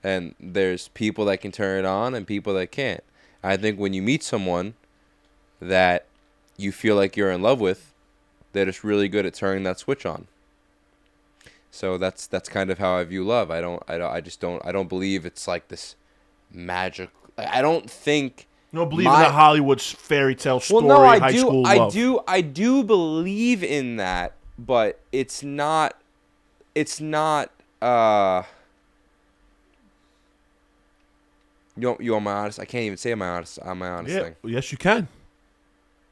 And there's people that can turn it on and people that can't. I think when you meet someone that you feel like you're in love with, They're just really good at turning that switch on. So that's kind of how I view love. I don't believe it's like this magic. I don't think. You don't believe in the Hollywood fairy tale story, well, no, high school love. I do believe in that, but it's not. You want my honest? I can't even say my honest thing. Yes, you can.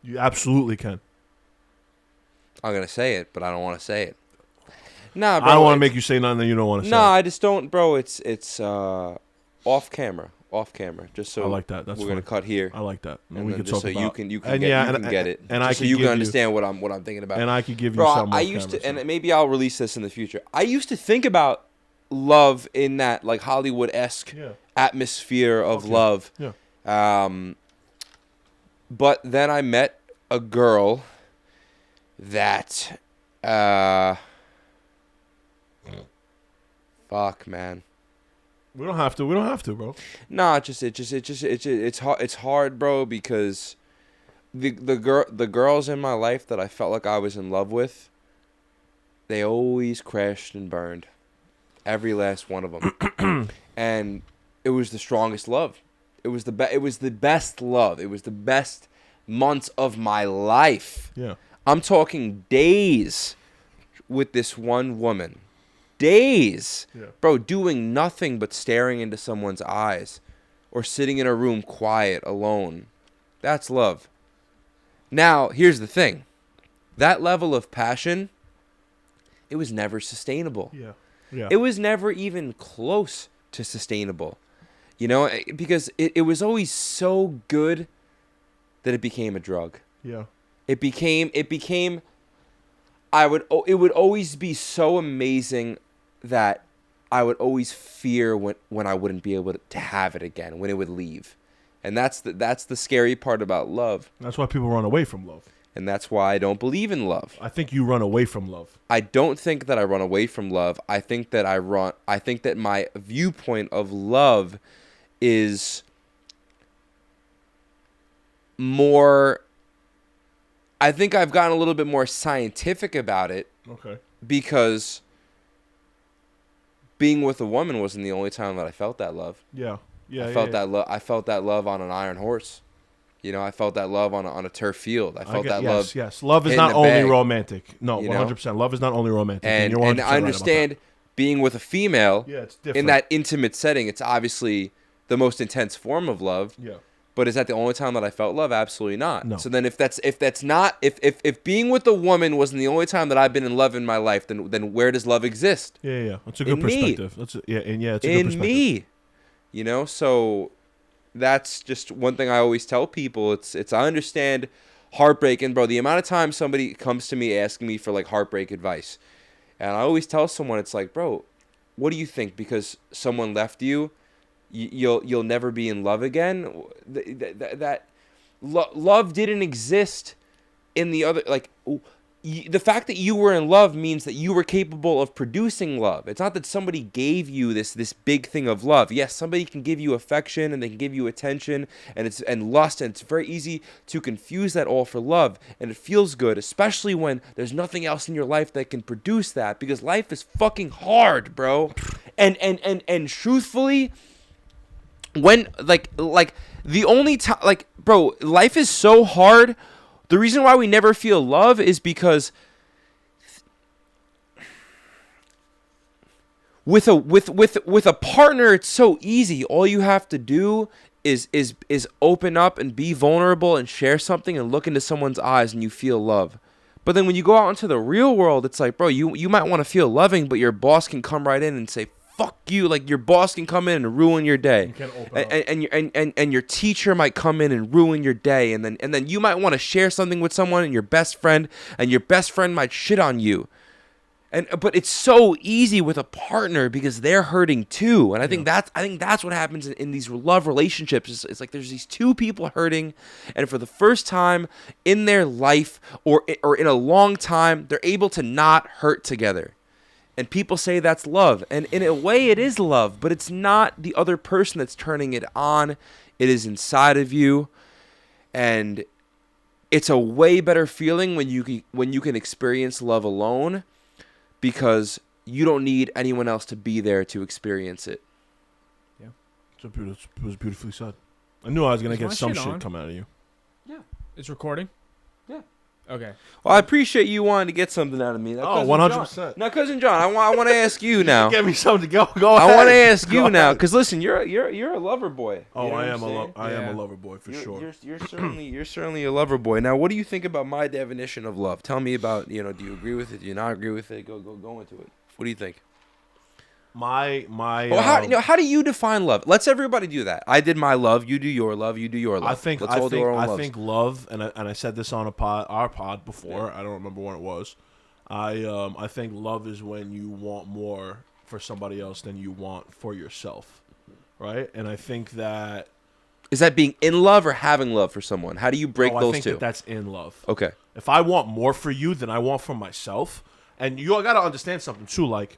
You absolutely can. I'm gonna say it, but I don't want to say it. Nah, bro. I don't want to make you say nothing that you don't want to say. Nah, I just don't, bro. It's off camera, just so I like that. That's we're gonna cut here. I like that. And we then can just talk so about. you can get it, and just I so can you give can understand what I'm thinking about. And I could give you bro, some. I used to, and maybe I'll release this in the future. I used to think about love in that like Hollywood-esque atmosphere of love. Yeah. But then I met a girl that fuck, man. We don't have to, bro. Nah, it's hard, bro, because the girls in my life that I felt like I was in love with, they always crashed and burned. Every last one of them. And it was the strongest love. It was the best love. It was the best months of my life. Yeah. I'm talking days with this one woman. Days. Yeah. Bro, doing nothing but staring into someone's eyes or sitting in a room quiet, alone. That's love. Now, here's the thing. That level of passion, it was never sustainable. Yeah. Yeah. It was never even close to sustainable. You know, because it was always so good that it became a drug. Yeah. It became it would always be so amazing that I would always fear when I wouldn't be able to have it again, when it would leave. And that's the scary part about love. That's why people run away from love. And that's why I don't believe in love. I think you run away from love. I don't think that I run away from love. I think that my viewpoint of love is more, I think I've gotten a little bit more scientific about it. Okay. Because being with a woman wasn't the only time that I felt that love. Yeah. Yeah. I felt that love on an iron horse. You know, I felt that love on a turf field. I felt that love. Yes. Love is hitting not the only bag, romantic. No, you know? 100%. Love is not only romantic. And you're 100% I understand right being with a female it's different. in that intimate setting. It's obviously the most intense form of love. Yeah. But is that the only time that I felt love? Absolutely not. No. So then if being with a woman wasn't the only time that I've been in love in my life, then where does love exist? Yeah. That's a good In me. perspective. It's a good In perspective. me. You know, so that's just one thing I always tell people. It's I understand heartbreak, and bro, the amount of time somebody comes to me asking me for like heartbreak advice, and I always tell someone, it's like, bro, what do you think? Because someone left you, you'll never be in love again. Love didn't exist in the other, like, the fact that you were in love means that you were capable of producing love. It's not that somebody gave you this big thing of love. Yes, somebody can give you affection and they can give you attention and lust, and it's very easy to confuse that all for love. And it feels good, especially when there's nothing else in your life that can produce that, because life is fucking hard, bro. And truthfully, when like the only time, like, bro, life is so hard. The reason why we never feel love is because with a partner, it's so easy. All you have to do is open up and be vulnerable and share something and look into someone's eyes, and you feel love. But then when you go out into the real world, it's like, bro, you might want to feel loving, but your boss can come right in and say, fuck you. Like, your boss can come in and ruin your day. You can't open up. And your teacher might come in and ruin your day, and then you might want to share something with someone and your best friend might shit on you. But it's so easy with a partner because they're hurting too. And I think that's what happens in these love relationships. It's like there's these two people hurting, and for the first time in their life or in a long time, they're able to not hurt together. And people say that's love. And in a way, it is love. But it's not the other person that's turning it on. It is inside of you. And it's a way better feeling when you can experience love alone, because you don't need anyone else to be there to experience it. It was beautifully said. I knew I was gonna Is get my some shit shit on? come out of you. It's recording? Yeah. Okay. Well, I appreciate you wanting to get something out of me. Oh, 100%. Now, Cousin John, I want to ask you now. Get me something to go. Go ahead. I want to ask you Go now, ahead. because listen, you're a lover boy. Oh, You know I what am I'm a saying? I am Yeah. a lover boy for sure. You're certainly a lover boy. Now, what do you think about my definition of love? Tell me about, do you agree with it? Do you not agree with it? Go into it. What do you think? My Well, how do you define love? Let's everybody do that. I did my love. You do your love. You do your love. Let's all do our own I loves. think love, and I said this on our pod before. I don't remember when it was. I think love is when you want more for somebody else than you want for yourself, right? And I think that Is that being in love or having love for someone? How do you break I those think two? that's in love. Okay. If I want more for you than I want for myself, and you all gotta understand something too, like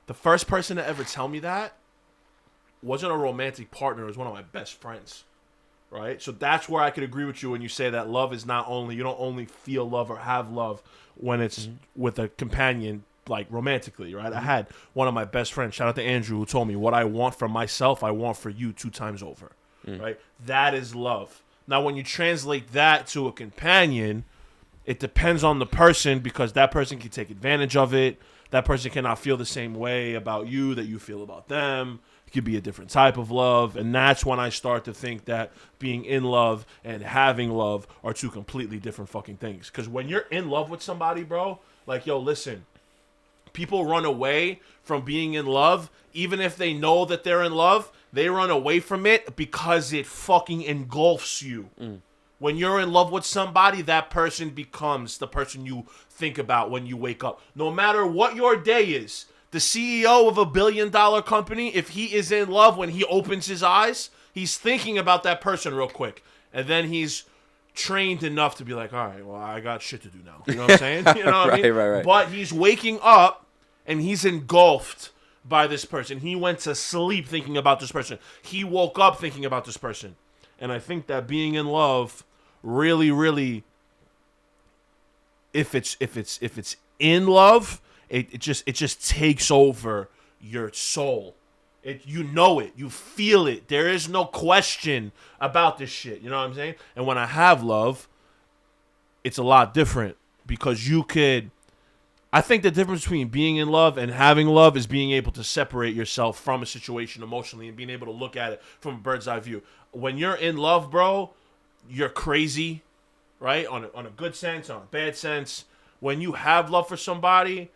the first person to ever tell me that wasn't a romantic partner, it was one of my best friends. Right? So that's where I could agree with you when you say that love is not only, you don't only feel love or have love when it's with a companion, like romantically, right? I had one of my best friends, shout out to Andrew, who told me what I want for myself, I want for you 2 times over. Right? That is love. Now, when you translate that to a companion, it depends on the person, because that person can take advantage of it. That person cannot feel the same way about you that you feel about them. It could be a different type of love. And that's when I start to think that being in love and having love are 2 completely different fucking things. Because when you're in love with somebody, bro, like, yo, listen, people run away from being in love. Even if they know that they're in love, they run away from it because it fucking engulfs you. When you're in love with somebody, that person becomes the person you think about when you wake up. No matter what your day is, the CEO of a $1 billion company, if he is in love, when he opens his eyes, he's thinking about that person real quick. And then he's trained enough to be like, all right, well, I got shit to do now. You know what I'm saying? You know what I mean? Right. But he's waking up and he's engulfed by this person. He went to sleep thinking about this person. He woke up thinking about this person. And I think that being in love really, really, if it's in love, it just takes over your soul. You know it. You feel it. There is no question about this shit. You know what I'm saying? And when I have love, it's a lot different, because you could. I think the difference between being in love and having love is being able to separate yourself from a situation emotionally and being able to look at it from a bird's eye view. When you're in love, bro, you're crazy, right? On a good sense, on a bad sense. When you have love for somebody,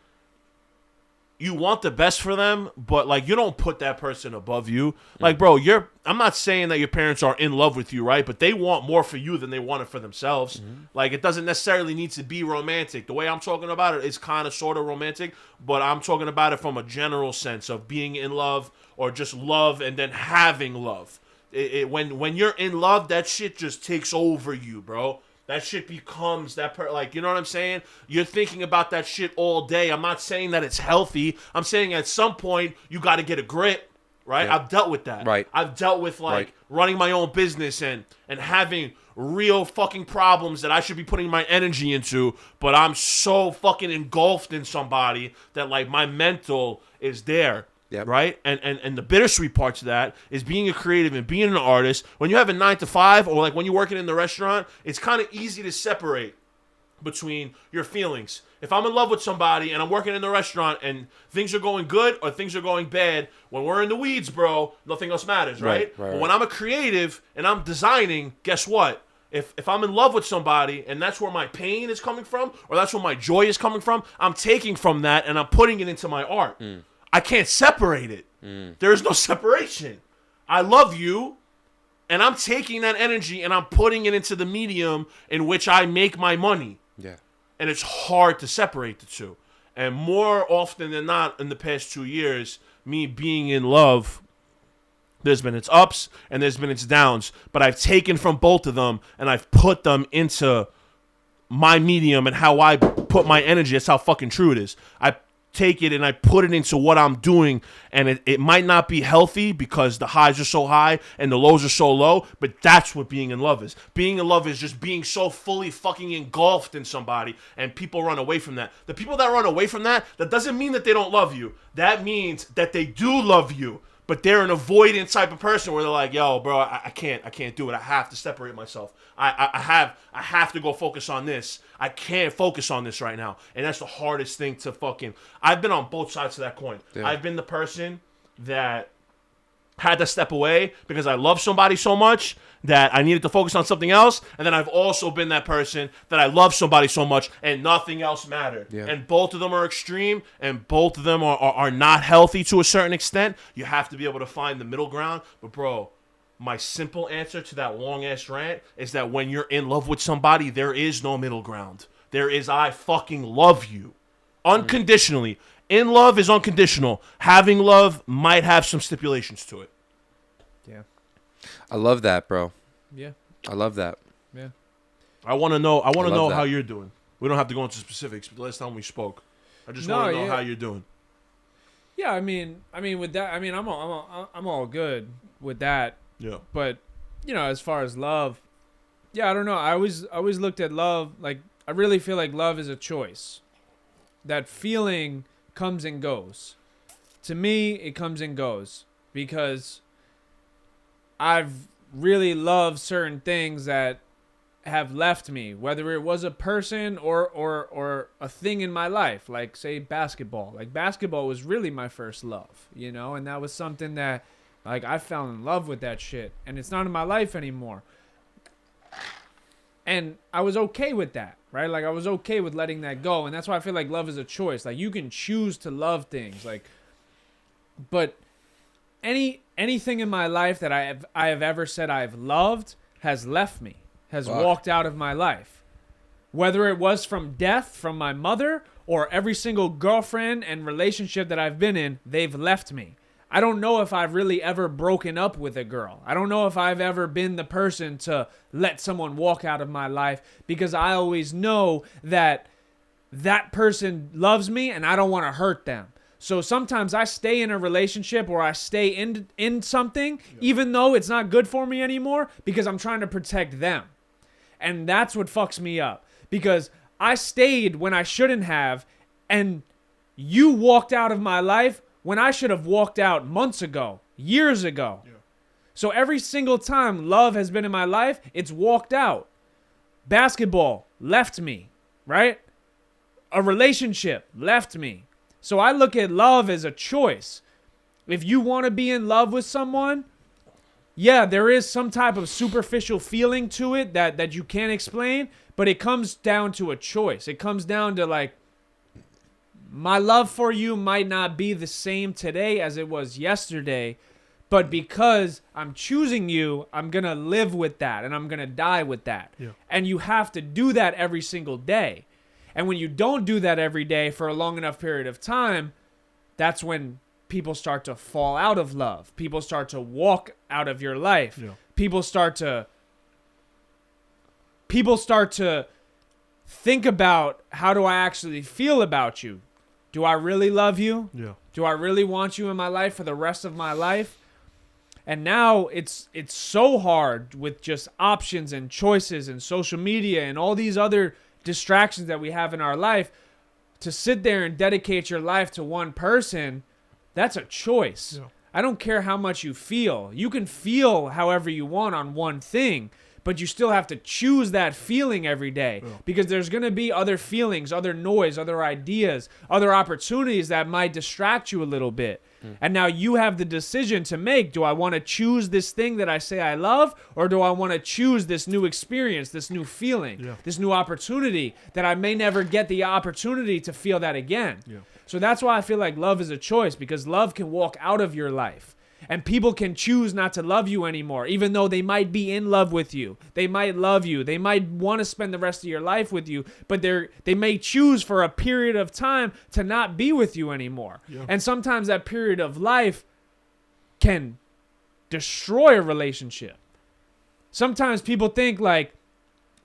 you want the best for them, but like, you don't put that person above you. Like, bro, I'm not saying that your parents are in love with you, right? But they want more for you than they want it for themselves. Like, it doesn't necessarily need to be romantic. The way I'm talking about it is kind of sort of romantic, but I'm talking about it from a general sense of being in love, or just love and then having love. When you're in love, that shit just takes over you, bro. That shit becomes like, you know what I'm saying? You're thinking about that shit all day. I'm not saying that it's healthy. I'm saying at some point you got to get a grip, right? Yeah. I've dealt with that. Right. I've dealt with running my own business and having real fucking problems that I should be putting my energy into, but I'm so fucking engulfed in somebody that like my mental is there. Yep. Right? And the bittersweet part to that is being a creative and being an artist. When you have a 9 to 5, or like when you're working in the restaurant, it's kind of easy to separate between your feelings. If I'm in love with somebody and I'm working in the restaurant and things are going good or things are going bad, when we're in the weeds, bro, nothing else matters, right? But when I'm a creative and I'm designing, guess what? If I'm in love with somebody and that's where my pain is coming from, or that's where my joy is coming from, I'm taking from that and I'm putting it into my art. I can't separate it. There is no separation. I love you, and I'm taking that energy and I'm putting it into the medium in which I make my money. Yeah. And it's hard to separate the two. And more often than not, in the past 2 years, me being in love, there's been its ups and there's been its downs. But I've taken from both of them and I've put them into my medium and how I put my energy. That's how fucking true it is. I take it and I put it into what I'm doing, and it might not be healthy because the highs are so high and the lows are so low, but that's what being in love is. Being in love is just being so fully fucking engulfed in somebody, and people run away from that. The people that run away from that doesn't mean that they don't love you. That means that they do love you, but they're an avoidant type of person where they're like, yo, bro, I can't do it. I have to separate myself. I have to go focus on this. I can't focus on this right now. And that's the hardest thing to fucking... I've been on both sides of that coin. Yeah. I've been the person that had to step away because I love somebody so much that I needed to focus on something else. And then I've also been that person that I love somebody so much and nothing else mattered. Yeah. And both of them are extreme, and both of them are not healthy to a certain extent. You have to be able to find the middle ground. But bro, my simple answer to that long-ass rant is that when you're in love with somebody, there is no middle ground. There is I fucking love you. Unconditionally. In love is unconditional. Having love might have some stipulations to it. Yeah. I love that, bro. Yeah. I love that. Yeah. I want to know that. how you're doing. We don't have to go into specifics, but the last time we spoke, I just want to know how you're doing. Yeah, I mean with that, I'm all good with that. Yeah. But, as far as love, yeah, I don't know. I always looked at love like I really feel like love is a choice. That feeling comes and goes. To me, it comes and goes because I've really loved certain things that have left me, whether it was a person or a thing in my life, like say basketball. Like basketball was really my first love, and that was something that like I fell in love with that shit, and it's not in my life anymore. And I was okay with that, right? Like I was okay with letting that go, and that's why I feel like love is a choice. Like you can choose to love things, but anything in my life that I have ever said I've loved has left me, has walked out of my life. Whether it was from death, from my mother, or every single girlfriend and relationship that I've been in, they've left me. I don't know if I've really ever broken up with a girl. I don't know if I've ever been the person to let someone walk out of my life because I always know that that person loves me and I don't want to hurt them. So sometimes I stay in a relationship or I stay in something even though it's not good for me anymore because I'm trying to protect them. And that's what fucks me up because I stayed when I shouldn't have, and you walked out of my life when I should have walked out months ago, years ago. Yeah. So every single time love has been in my life, it's walked out. Basketball left me, right? A relationship left me. So I look at love as a choice. If you want to be in love with someone, yeah, there is some type of superficial feeling to it that you can't explain, but it comes down to a choice. It comes down to like, my love for you might not be the same today as it was yesterday, but because I'm choosing you, I'm going to live with that and I'm going to die with that. Yeah. And you have to do that every single day. And when you don't do that every day for a long enough period of time, that's when people start to fall out of love. People start to walk out of your life. Yeah. People start to think about, how do I actually feel about you? Do I really love you? Yeah. Do I really want you in my life for the rest of my life? And now it's so hard with just options and choices and social media and all these other distractions that we have in our life to sit there and dedicate your life to one person. That's a choice. Yeah. I don't care how much you feel. You can feel however you want on one thing, but you still have to choose that feeling every day because there's going to be other feelings, other noise, other ideas, other opportunities that might distract you a little bit. And now you have the decision to make. Do I want to choose this thing that I say I love, or do I want to choose this new experience, this new feeling, this new opportunity that I may never get the opportunity to feel that again? Yeah. So that's why I feel like love is a choice, because love can walk out of your life. And people can choose not to love you anymore, even though they might be in love with you. They might love you. They might want to spend the rest of your life with you, but they may choose for a period of time to not be with you anymore. Yeah. And sometimes that period of life can destroy a relationship. Sometimes people think like,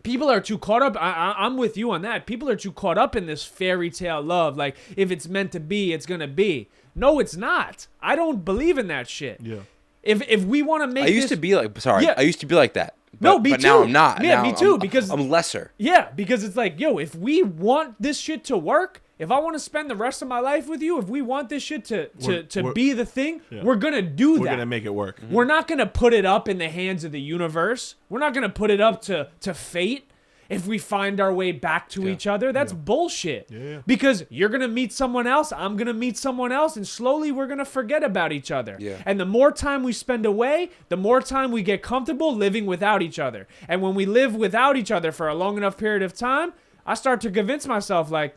People are too caught up. I'm with you on that. People are too caught up in this fairy tale love. Like, if it's meant to be, it's going to be. No, it's not. I don't believe in that shit. Yeah. If we want to make I used to be like, sorry, Yeah. I used to be like that. No, But, me but now too. I'm not. Yeah, Now me too, I'm- because- I'm lesser. Yeah, because it's like, yo, if we want this shit to work, if I want to spend the rest of my life with you, if we want this shit to We're- be the thing, Yeah. we're going to do We're that. going to make it work. We're not going to put it up in the hands of the universe. We're not going to put it up to fate. If we find our way back to each other, that's bullshit. Yeah. Because you're going to meet someone else, I'm going to meet someone else, and slowly we're going to forget about each other. Yeah. And the more time we spend away, the more time we get comfortable living without each other. And when we live without each other for a long enough period of time, I start to convince myself, like,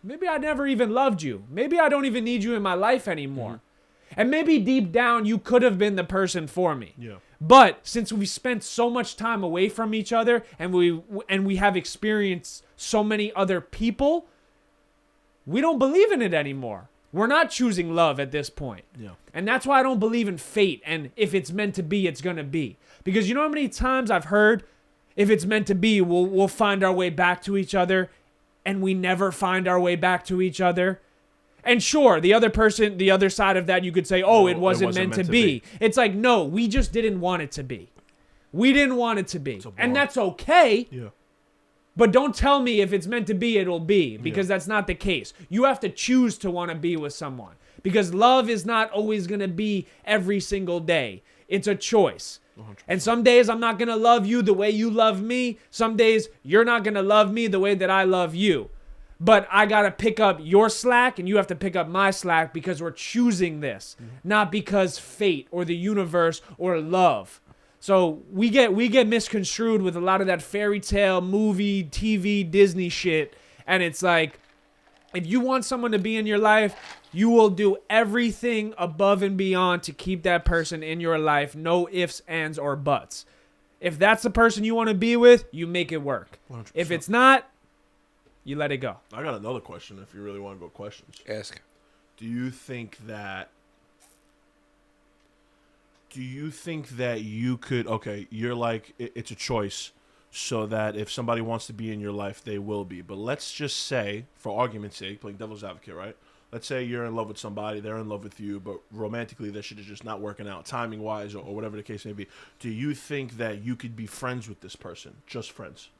maybe I never even loved you. Maybe I don't even need you in my life anymore. And maybe deep down, you could have been the person for me. Yeah. But since we spent so much time away from each other and we have experienced so many other people, we don't believe in it anymore. We're not choosing love at this point. Yeah. And that's why I don't believe in fate and if it's meant to be, it's going to be. Because you know how many times I've heard, if it's meant to be, we'll find our way back to each other, and we never find our way back to each other. And sure, the other side of that, you could say, oh, No, it wasn't meant to be. It's like, no, we just didn't want it to be. We didn't want it to be. a And bar. that's okay. Yeah. But don't tell me if it's meant to be, it'll be. Because that's not the case. You have to choose to want to be with someone. Because love is not always going to be every single day. It's a choice. 100%. And some days I'm not going to love you the way you love me. Some days you're not going to love me the way that I love you. But I got to pick up your slack and you have to pick up my slack because we're choosing this, not because fate or the universe or love. So we get misconstrued with a lot of that fairy tale movie, TV, Disney shit. And it's like, if you want someone to be in your life, you will do everything above and beyond to keep that person in your life. No ifs, ands, or buts. If that's the person you want to be with, you make it work. 100%. If it's not, you let it go. I got another question if you really want to go questions. Ask. Do you think that you could, okay, you're like, it's a choice, so that if somebody wants to be in your life, they will be. But let's just say, for argument's sake, playing devil's advocate, right? Let's say you're in love with somebody, they're in love with you, but romantically that shit is just not working out, timing-wise or whatever the case may be. Do you think that you could be friends with this person, just friends?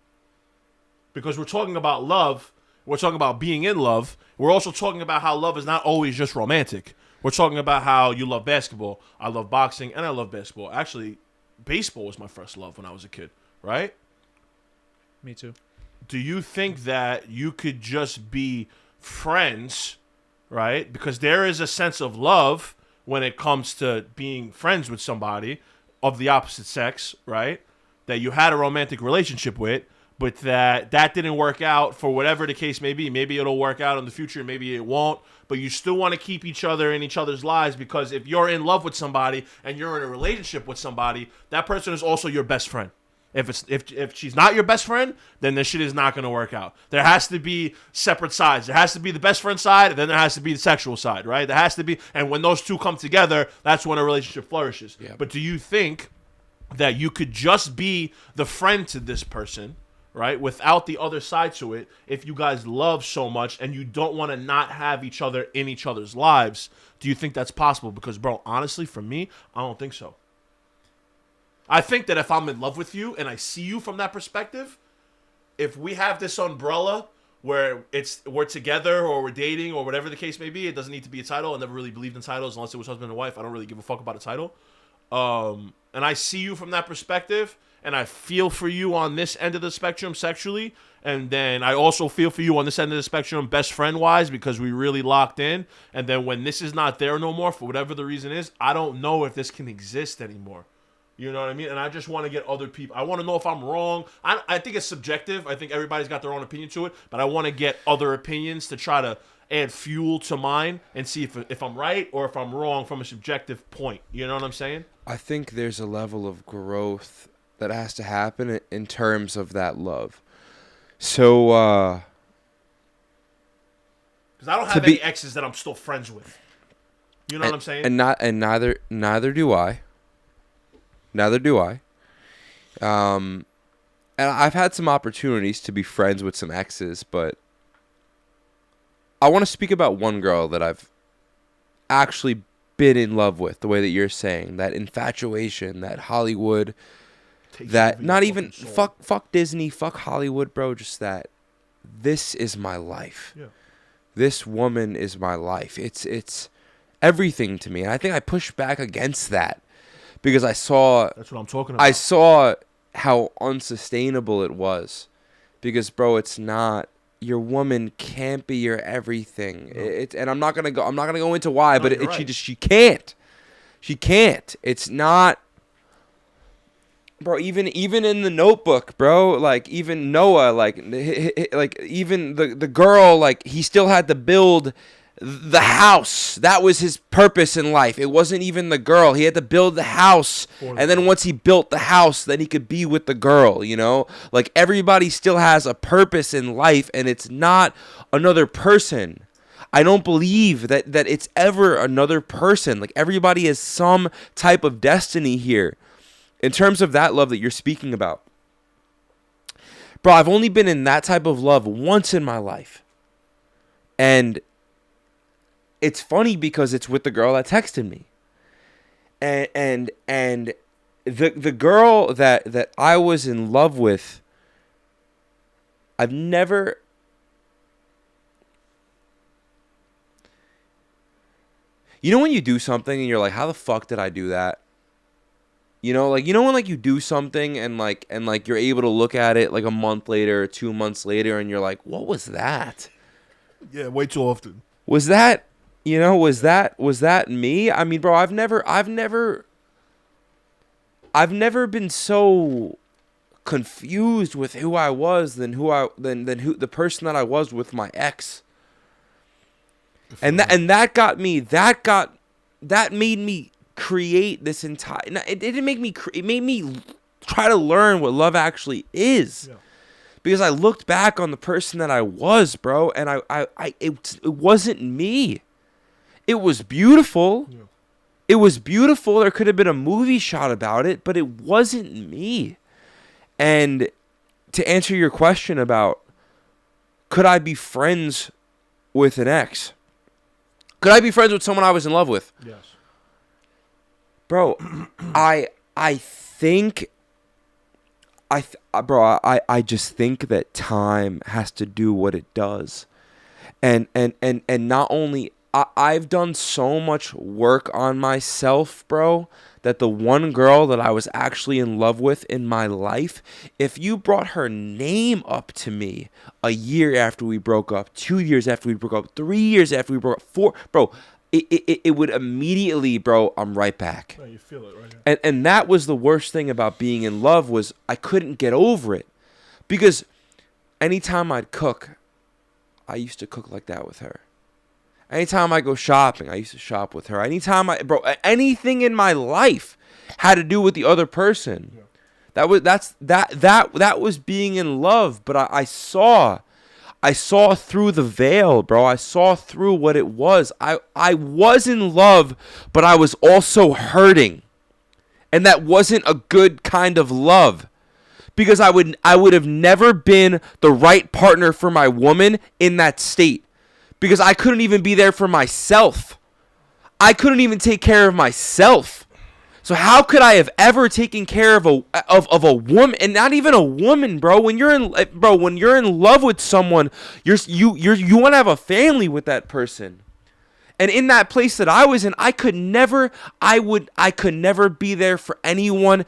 Because we're talking about love, we're talking about being in love, we're also talking about how love is not always just romantic. We're talking about how you love basketball, I love boxing, and I love basketball. Actually, baseball was my first love when I was a kid, right? Me too. Do you think that you could just be friends, right? Because there is a sense of love when it comes to being friends with somebody of the opposite sex, right? That you had a romantic relationship with, but that didn't work out for whatever the case may be. Maybe it'll work out in the future, maybe it won't. But you still want to keep each other in each other's lives, because if you're in love with somebody and you're in a relationship with somebody, that person is also your best friend. If she's not your best friend, then this shit is not going to work out. There has to be separate sides. There has to be the best friend side, and then there has to be the sexual side, right? There has to be, and when those two come together, that's when a relationship flourishes. Yeah. But do you think that you could just be the friend to this person, right, without the other side to it, if you guys love so much and you don't want to not have each other in each other's lives? Do you think that's possible? Because, bro, honestly, for me, I don't think so. I think that if I'm in love with you and I see you from that perspective, if we have this umbrella where we're together or we're dating or whatever the case may be, it doesn't need to be a title. I never really believed in titles unless it was husband and wife. I don't really give a fuck about a title. And I see you from that perspective, and I feel for you on this end of the spectrum sexually, and then I also feel for you on this end of the spectrum best friend-wise, because we really locked in. And then when this is not there no more, for whatever the reason is, I don't know if this can exist anymore. You know what I mean? And I just want to get other people. I want to know if I'm wrong. I think it's subjective. I think everybody's got their own opinion to it. But I want to get other opinions to try to add fuel to mine and see if I'm right or if I'm wrong from a subjective point. You know what I'm saying? I think there's a level of growth that has to happen in terms of that love. So, Because I don't have any exes that I'm still friends with. You know what I'm saying? And neither do I. Neither do I. and I've had some opportunities to be friends with some exes, but I want to speak about one girl that I've actually been in love with, the way that you're saying, that infatuation, that Hollywood, Takes that over not your even fucking soul. fuck Disney, fuck Hollywood, bro, just that this is my life. Yeah. This woman is my life. It's everything to me. And I think I pushed back against that because I saw That's what I'm talking about. I saw how unsustainable it was. Because bro, it's not. Your woman can't be your everything. No. And I'm not gonna go into why, No, but you're right. she can't. She can't. It's not. Bro, even in the Notebook, bro, like even Noah, like even the girl, like he still had to build the house. That was his purpose in life. It wasn't even the girl. He had to build the house, and then once he built the house, then he could be with the girl, you know? Like everybody still has a purpose in life, and it's not another person. I don't believe that it's ever another person. Like everybody has some type of destiny here. In terms of that love that you're speaking about. Bro, I've only been in that type of love once in my life. And it's funny because it's with the girl that texted me. And the girl that I was in love with, I've never... You know when you do something and you're like, how the fuck did I do that? You know, like, when like you do something and you're able to look at it like a month later or 2 months later and you're like, what was that? Yeah, way too often. Was that, was that me? I mean, bro, I've never been so confused with who I was than the person that I was with my ex. And that made me create this entire... It didn't make me... It made me try to learn what love actually is. Yeah. Because I looked back on the person that I was, bro, and it wasn't me. It was beautiful. Yeah. It was beautiful. There could have been a movie shot about it, but it wasn't me. And to answer your question about could I be friends with an ex? Could I be friends with someone I was in love with? Yes. Bro, I just think that time has to do what it does. And not only... I've done so much work on myself, bro, that the one girl that I was actually in love with in my life, if you brought her name up to me a year after we broke up, 2 years after we broke up, 3 years after we broke up, 4... Bro, it would immediately, bro, I'm right back. Oh, you feel it right now. And that was the worst thing about being in love was I couldn't get over it. Because anytime I'd cook, I used to cook like that with her. Anytime I go shopping, I used to shop with her. Anytime anything in my life had to do with the other person. Yeah. That was being in love. But I saw through the veil, bro. I saw through what it was. I was in love, but I was also hurting. And that wasn't a good kind of love. Because I would have never been the right partner for my woman in that state. Because I couldn't even be there for myself. I couldn't even take care of myself. So how could I have ever taken care of a woman, and not even a woman, bro? When you're in love with someone, you want to have a family with that person. And in that place that I was in, I could never be there for anyone.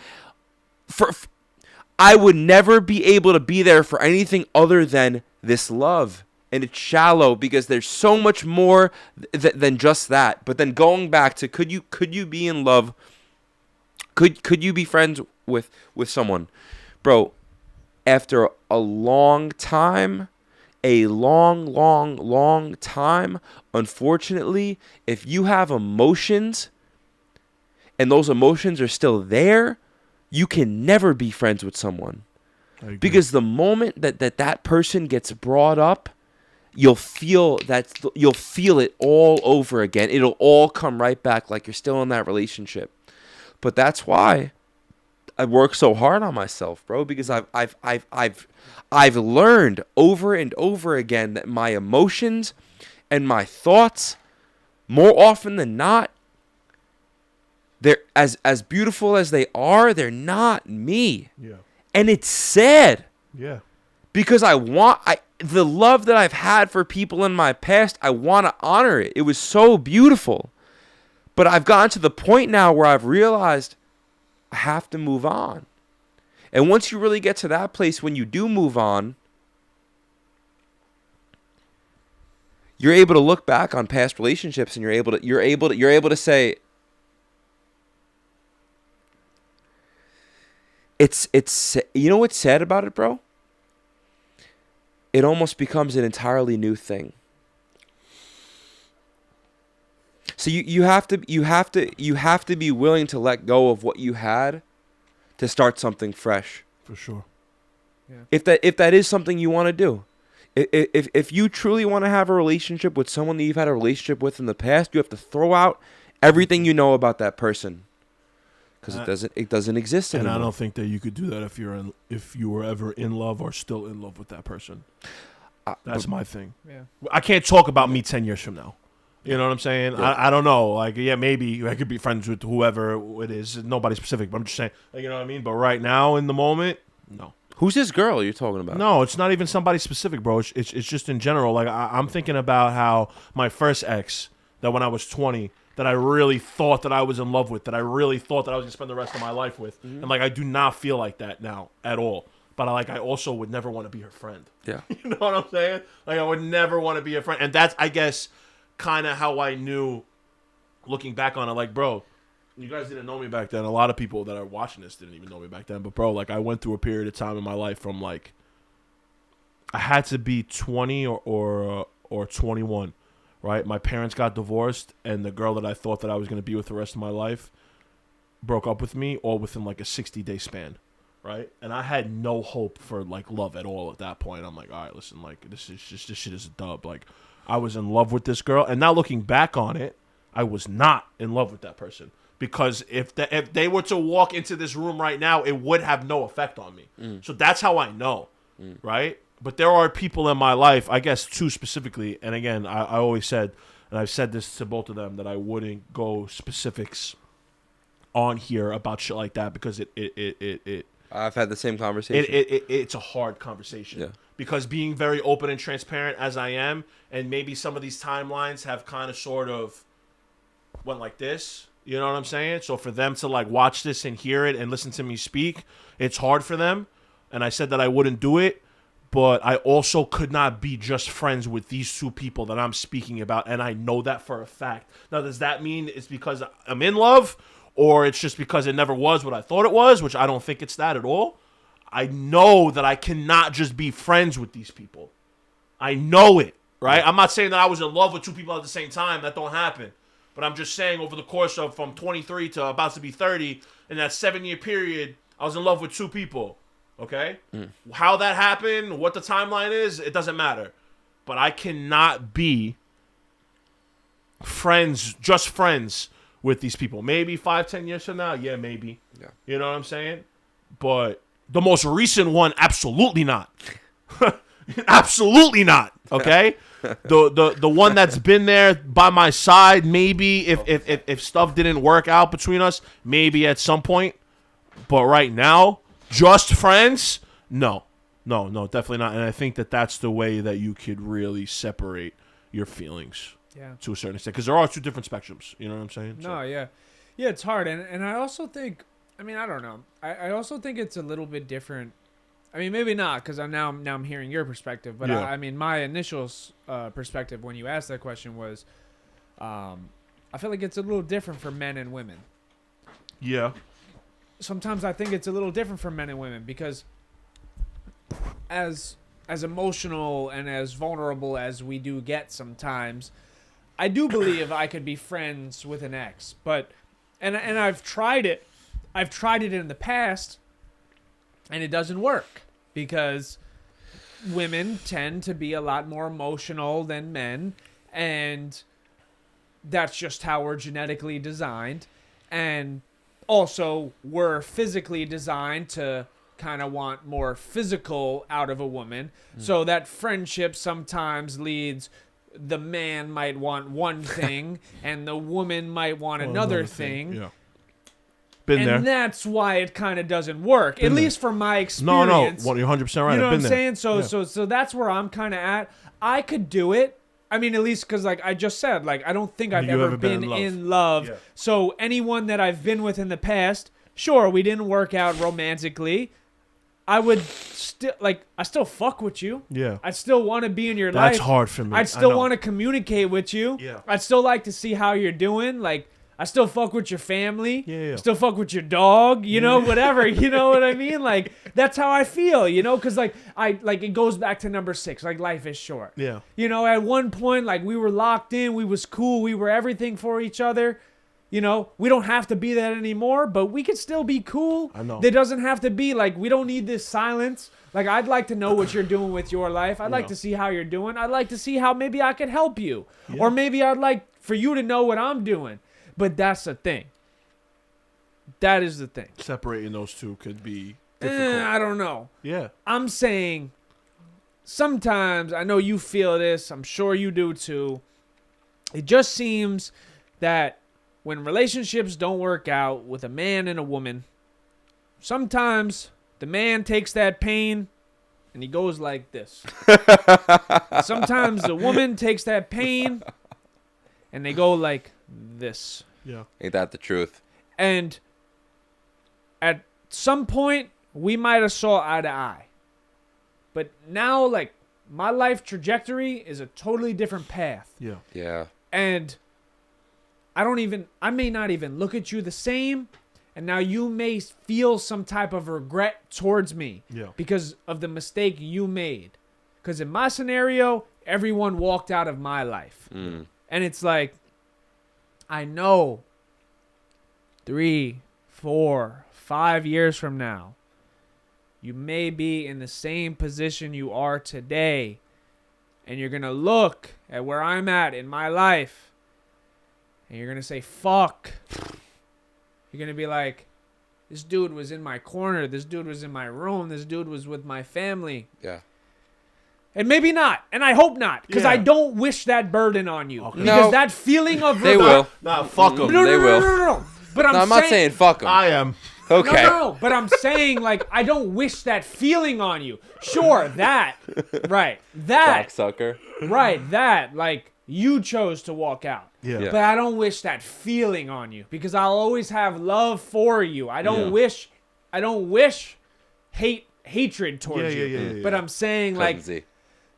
I would never be able to be there for anything other than this love. And it's shallow because there's so much more than just that. But then going back to could you be in love? Could you be friends with someone? Bro, after a long time, long time, unfortunately, if you have emotions and those emotions are still there, you can never be friends with someone. Because the moment that person gets brought up, you'll feel it all over again. It'll all come right back like you're still in that relationship. But that's why work so hard on myself, bro, because I've learned over and over again that my emotions and my thoughts, more often than not, they're as beautiful as they are, they're not me. Yeah. And it's sad. Yeah. Because the love that I've had for people in my past, I want to honor it. It was so beautiful. But I've gotten to the point now where I've realized I have to move on. And once you really get to that place, when you do move on, you're able to look back on past relationships, and you're able to say, it's you know what's sad about it, bro? It almost becomes an entirely new thing. So you have to be willing to let go of what you had to start something fresh. For sure. Yeah. If that is something you want to do. If you truly want to have a relationship with someone that you've had a relationship with in the past, you have to throw out everything you know about that person. Because it doesn't exist anymore. And I don't think that you could do that if you were ever in love or still in love with that person. That's my thing. Yeah. I can't talk about me 10 years from now. You know what I'm saying? Yeah. I don't know. Like, yeah, maybe I could be friends with whoever it is. Nobody specific, but I'm just saying. Like, you know what I mean? But right now, in the moment, no. Who's this girl you're talking about? No, it's not even somebody specific, bro. It's just in general. Like, I'm thinking about how my first ex, that when I was 20, that I really thought that I was in love with, that I really thought that I was going to spend the rest of my life with. Mm-hmm. And, like, I do not feel like that now at all. But, I also would never want to be her friend. Yeah. You know what I'm saying? Like, I would never want to be a friend. And that's, I guess, kind of how I knew, looking back on it. Like, bro, you guys didn't know me back then. A lot of people that are watching this didn't even know me back then. But, bro, like, I went through a period of time in my life from, like, I had to be 20 or 21, right? My parents got divorced, and the girl that I thought that I was going to be with the rest of my life broke up with me all within, like, a 60-day span. Right, and I had no hope for like love at all at that point. I'm like, all right, listen, like this shit is a dub. Like, I was in love with this girl, and now looking back on it, I was not in love with that person, because if they were to walk into this room right now, it would have no effect on me. So that's how I know, right? But there are people in my life, I guess two specifically, and again, I always said, and I've said this to both of them, that I wouldn't go specifics on here about shit like that, because it I've had the same conversation. It's a hard conversation. Yeah. Because being very open and transparent as I am, and maybe some of these timelines have kind of sort of went like this, you know what I'm saying? So for them to like watch this and hear it and listen to me speak, it's hard for them. And I said that I wouldn't do it, but I also could not be just friends with these two people that I'm speaking about, and I know that for a fact. Now, does that mean it's because I'm in love? Or it's just because it never was what I thought it was, which I don't think it's that at all. I know that I cannot just be friends with these people. I know it, right? I'm not saying that I was in love with two people at the same time. That don't happen. But I'm just saying over the course of from 23 to about to be 30, in that 7-year period, I was in love with two people, okay? How that happened, what the timeline is, it doesn't matter. But I cannot be friends, just friends, with these people. Maybe 5-10 years from now, yeah, maybe. Yeah. You know what I'm saying? But the most recent one, absolutely not. Absolutely not. Okay? The one that's been there by my side, maybe if stuff didn't work out between us, maybe at some point. But right now, just friends? No, definitely not. And I think that that's the way that you could really separate your feelings. Yeah. To a certain extent, because there are two different spectrums. You know what I'm saying? No, yeah, it's hard, and I also think, I mean, I don't know, I also think it's a little bit different. I mean, maybe not, because I'm now I'm hearing your perspective, but Yeah. I mean, my initial perspective when you asked that question was, I feel like it's a little different for men and women. Yeah. Sometimes I think it's a little different for men and women, because as emotional and as vulnerable as we do get sometimes, I do believe I could be friends with an ex, but and I've tried it. I've tried it in the past, and it doesn't work, because women tend to be a lot more emotional than men, and that's just how we're genetically designed. And also we're physically designed to kind of want more physical out of a woman. So that friendship sometimes leads, the man might want one thing and the woman might want another thing. Yeah. Been And there. that's why it kind of doesn't work, at there. least from my experience. No, you're 100% right. You know I've what I'm been saying? there. So that's where I'm kind of at. I could do it. I mean, at least because, like I just said, like I don't think I've You've ever been in love. in love. Yeah. So anyone that I've been with in the past, sure, we didn't work out romantically. I would still I still fuck with you. Yeah. I still want to be in your life. That's hard for me. I'd I still know. want to communicate with you. Yeah. I'd still like to see how you're doing. Like, I still fuck with your family. Yeah. I still fuck with your dog, you know, whatever. You know what I mean? Like, that's how I feel, you know? Because, it goes back to number 6. Like, life is short. Yeah. You know, at one point, like, we were locked in. We was cool. We were everything for each other. You know, we don't have to be that anymore, but we could still be cool. I know. There doesn't have to be, like, we don't need this silence. Like, I'd like to know what you're doing with your life. I'd like to see how you're doing. I'd like to see how maybe I could help you. Yeah. Or maybe I'd like for you to know what I'm doing. But that's the thing. That is the thing. Separating those two could be difficult. I don't know. Yeah. I'm saying sometimes, I know you feel this. I'm sure you do too. It just seems that when relationships don't work out with a man and a woman, sometimes the man takes that pain and he goes like this. Sometimes the woman takes that pain and they go like this. Yeah. Ain't that the truth? And at some point, we might have saw eye to eye. But now, like, my life trajectory is a totally different path. Yeah. Yeah. And I may not even look at you the same. And now you may feel some type of regret towards me because of the mistake you made. Because in my scenario, everyone walked out of my life. Mm. And it's like, I know 3, 4, 5 years from now, you may be in the same position you are today. And you're going to look at where I'm at in my life. And you're going to say, fuck. You're going to be like, this dude was in my corner. This dude was in my room. This dude was with my family. Yeah. And maybe not. And I hope not. Because I don't wish that burden on you. Okay. Because No. that feeling of... They will. Nah, fuck them. No, They will. No. But I'm not saying fuck them. I am. Okay. No. But I'm saying, like, I don't wish that feeling on you. Sure, that. Right. That. Cocksucker. Right. That. Like, you chose to walk out. Yeah. Yeah. But I don't wish that feeling on you because I'll always have love for you. I don't wish hatred towards you. Yeah. But I'm saying Cousin like, Z.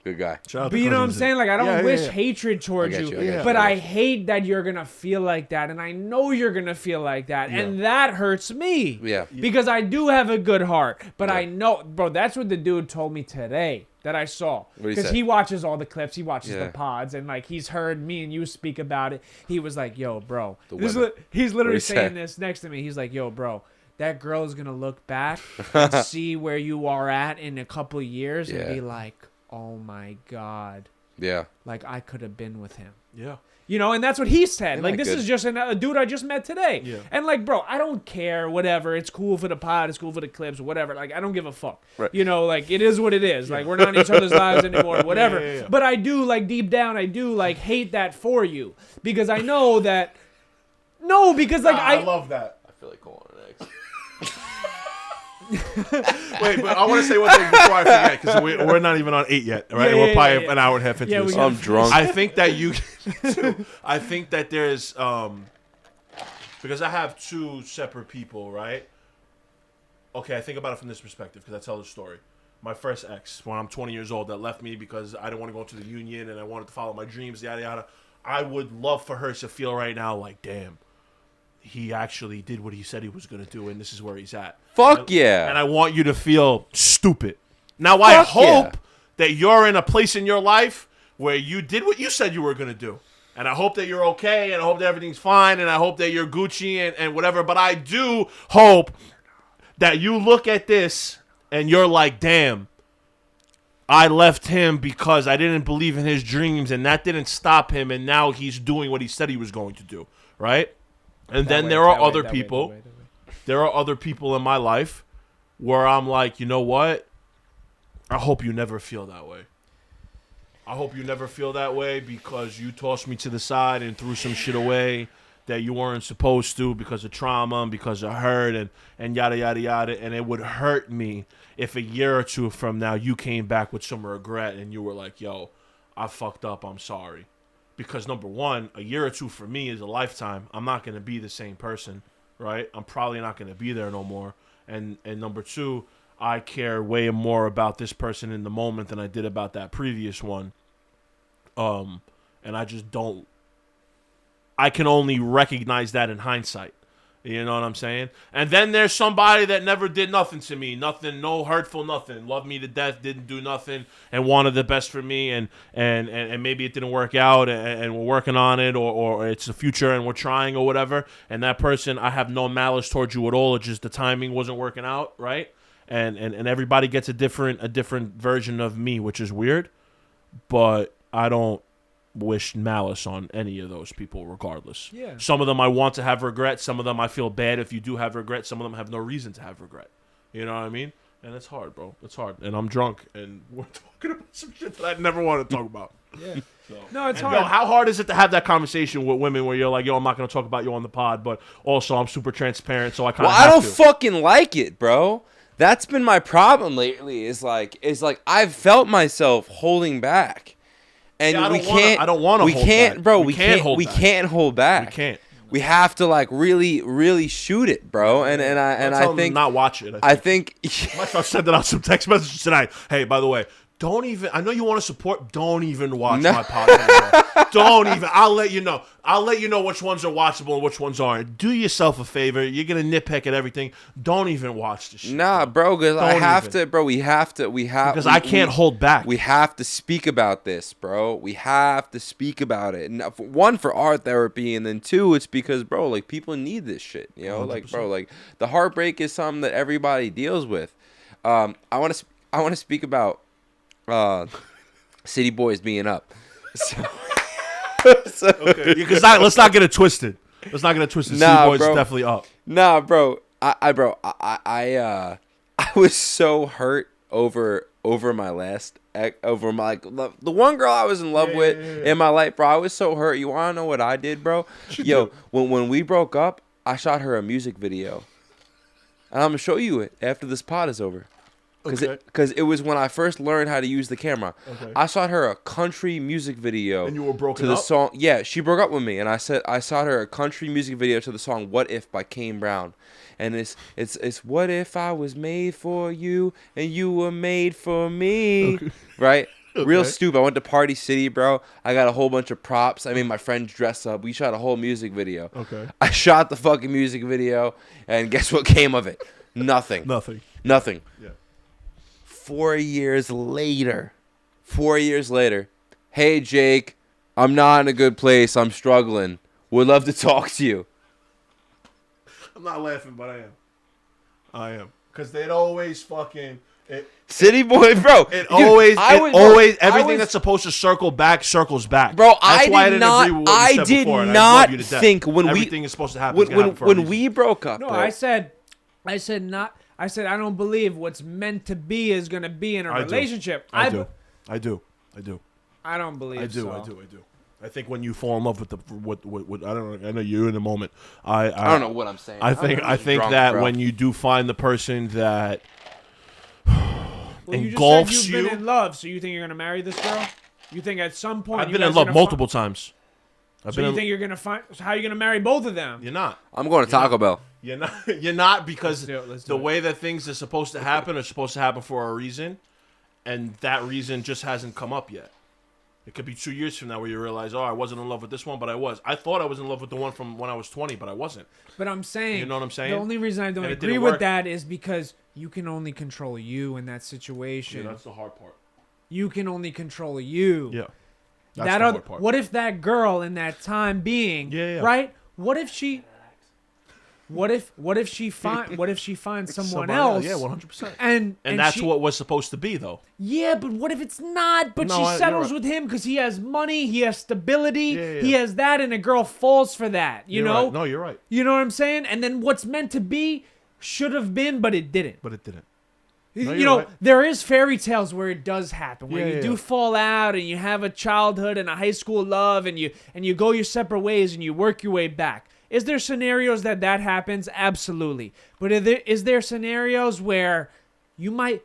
Good guy. Shout out but to you know what I'm Cousin Z. saying? Like I don't Yeah, wish yeah. hatred towards I get you. you, I get But you. I hate that you're gonna feel like that, and I know you're gonna feel like that, and that hurts me. Yeah. Because I do have a good heart, but Yeah. I know, bro. That's what the dude told me today that I saw. What'd he Because say? he watches all the clips, he watches Yeah. the pods, and like he's heard me and you speak about it. He was like, "Yo, bro," The this is women. he's literally What'd he saying say? this next to me. He's like, "Yo, bro." That girl is gonna look back and see where you are at in a couple of years and Yeah. be like, "Oh my god, Yeah. like I could have been with him." Yeah. You know, and that's what he said. Ain't Like, that this good? is just a dude I just met today. Yeah. And, like, bro, I don't care, whatever. It's cool for the pod. It's cool for the clips, whatever. Like, I don't give a fuck. Right. You know, like, it is what it is. Like, we're not in each other's lives anymore, whatever. Yeah. But I do, like, deep down, I do, like, hate that for you. Because I know that... No, because, like, I love that. I feel like calling an ex. Wait, but I want to say one thing before I forget because we're not even on 8 yet, right? Yeah, We're yeah, probably yeah. an hour and a half into Yeah, this. we I'm drunk. I think that I think that there's because I have 2 separate people, right? Okay, I think about it from this perspective because I tell the story. My first ex, when I'm 20 years old, that left me because I didn't want to go to the union and I wanted to follow my dreams, yada yada. I would love for her to feel right now like, damn, he actually did what he said he was going to do, and this is where he's at. Fuck yeah. And I want you to feel stupid. Now, I Fuck hope yeah. that you're in a place in your life where you did what you said you were going to do. And I hope that you're okay, and I hope that everything's fine, and I hope that you're Gucci and whatever. But I do hope that you look at this and you're like, damn, I left him because I didn't believe in his dreams, and that didn't stop him, and now he's doing what he said he was going to do, right? And then there are other people. there are other people in my life where I'm like, you know what? I hope you never feel that way. I hope you never feel that way because you tossed me to the side and threw some shit away that you weren't supposed to because of trauma and because of hurt and yada, yada, yada. And it would hurt me if a year or two from now you came back with some regret and you were like, yo, I fucked up. I'm sorry. Because number one, a year or two for me is a lifetime. I'm not going to be the same person, right? I'm probably not going to be there no more. And number two, I care way more about this person in the moment than I did about that previous one. And I just don't. I can only recognize that in hindsight. You know what I'm saying? And then there's somebody that never did nothing to me. Nothing, no hurtful nothing. Loved me to death, didn't do nothing, and wanted the best for me. And maybe it didn't work out, and we're working on it, or it's the future, and we're trying, or whatever. And that person, I have no malice towards you at all. It's just the timing wasn't working out, right? And everybody gets a different version of me, which is weird. But I don't wish malice on any of those people regardless. Yeah. Some of them I want to have regret. Some of them I feel bad if you do have regret. Some of them have no reason to have regret. You know what I mean? And it's hard, bro. It's hard. And I'm drunk, and we're talking about some shit that I never want to talk about. Yeah. So. No, it's And, hard. yo, how hard is it to have that conversation with women where you're like, yo, I'm not going to talk about you on the pod, but also I'm super transparent, so I kind of I don't fucking like it, bro. That's been my problem lately. Is like I've felt myself holding back. And Yeah, we can't. I don't want to. We hold can't, back. bro. We can't hold We back. can't hold back. We can't. We have to like really shoot it, bro. And I think them not watch it. I think I start sending out some text messages tonight. Hey, by the way, don't even. I know you want to support. Don't even watch my podcast. Don't even. I'll let you know. I'll let you know which ones are watchable and which ones aren't. Do yourself a favor. You're gonna nitpick at everything. Don't even watch this shit. nah, bro. Because I have to, bro. We have. Because I can't hold back. We have to speak about this, bro. We have to speak about it. And one, for our therapy, and then two, it's because, bro, like people need this shit. You know, 100%. like, bro, like the heartbreak is something that everybody deals with. I want to speak about City Boys being up. So, Okay. Because let's not get it twisted. Let's not get it twisted. Nah, City Boys bro. is definitely up. nah, bro. I was so hurt over my last over my the one girl I was in love with in my life, bro. I was so hurt. You wanna know what I did, bro? Yo, when we broke up, I shot her a music video, and I'm gonna show you it after this pod is over. Because it was when I first learned how to use the camera. Okay. I shot her a country music video. And you were broken to the up? song. Yeah, she broke up with me, and I shot her a country music video to the song "What If" by Kane Brown, and it's "What if I was made for you and you were made for me," right? Okay. Real stupid. I went to Party City, bro. I got a whole bunch of props. I made my friends dress up. We shot a whole music video. Okay. I shot the fucking music video, and guess what came of it? Nothing. Nothing. Yeah. 4 years later, hey Jake, I'm not in a good place. I'm struggling. Would love to talk to you. I'm not laughing, but I am. Because they'd always fucking... City Boy, bro. Everything that's supposed to circle back circles back. Bro, I did not think when everything is supposed to happen. When we broke up. No, bro. I said I don't believe what's meant to be is gonna be in a relationship. I do. I don't believe so. I do. I think when you fall in love with I don't know. I know you in a moment. I don't know what I'm saying. I think drunk, that bro. when you do find the person that Well, engulfs you just said you've been in love, so you think you're gonna marry this girl? You think at some point I've been in love multiple times. So you think you're gonna find? So how are you gonna marry both of them? You're not. I'm going to Taco Bell. You're not. You're not because Let's do the it. way that things are supposed to happen for a reason, and that reason just hasn't come up yet. It could be 2 years from now where you realize, oh, I wasn't in love with this one, but I was. I thought I was in love with the one from when I was 20, but I wasn't. But I'm saying, you know what I'm saying? The only reason I don't And it agree didn't with work. that is because you can only control you in that situation. Yeah, that's the hard part. You can only control you. Yeah. That's the hard part. What if that girl in that time being, right? What if she What if she finds someone Somebody else? Yeah, 100%. And that's she, what was supposed to be, though. Yeah, but what if it's not? But No, she you're settles right. with him because he has money, he has stability, Yeah. he has that, and a girl falls for that. You You're know? right. No, you're right. You know what I'm saying? And then what's meant to be should have been, but it didn't. But it didn't. You you're know, right. there is fairy tales where it does happen, where Yeah, you do fall out and you have a childhood and a high school love and you go your separate ways and you work your way back. Is there scenarios that happens? Absolutely. But is there scenarios where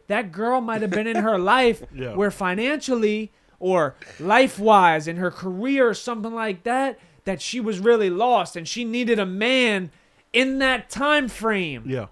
that girl might have been in her life Yeah. where financially or life-wise in her career or something like that she was really lost and she needed a man in that time frame. Yeah.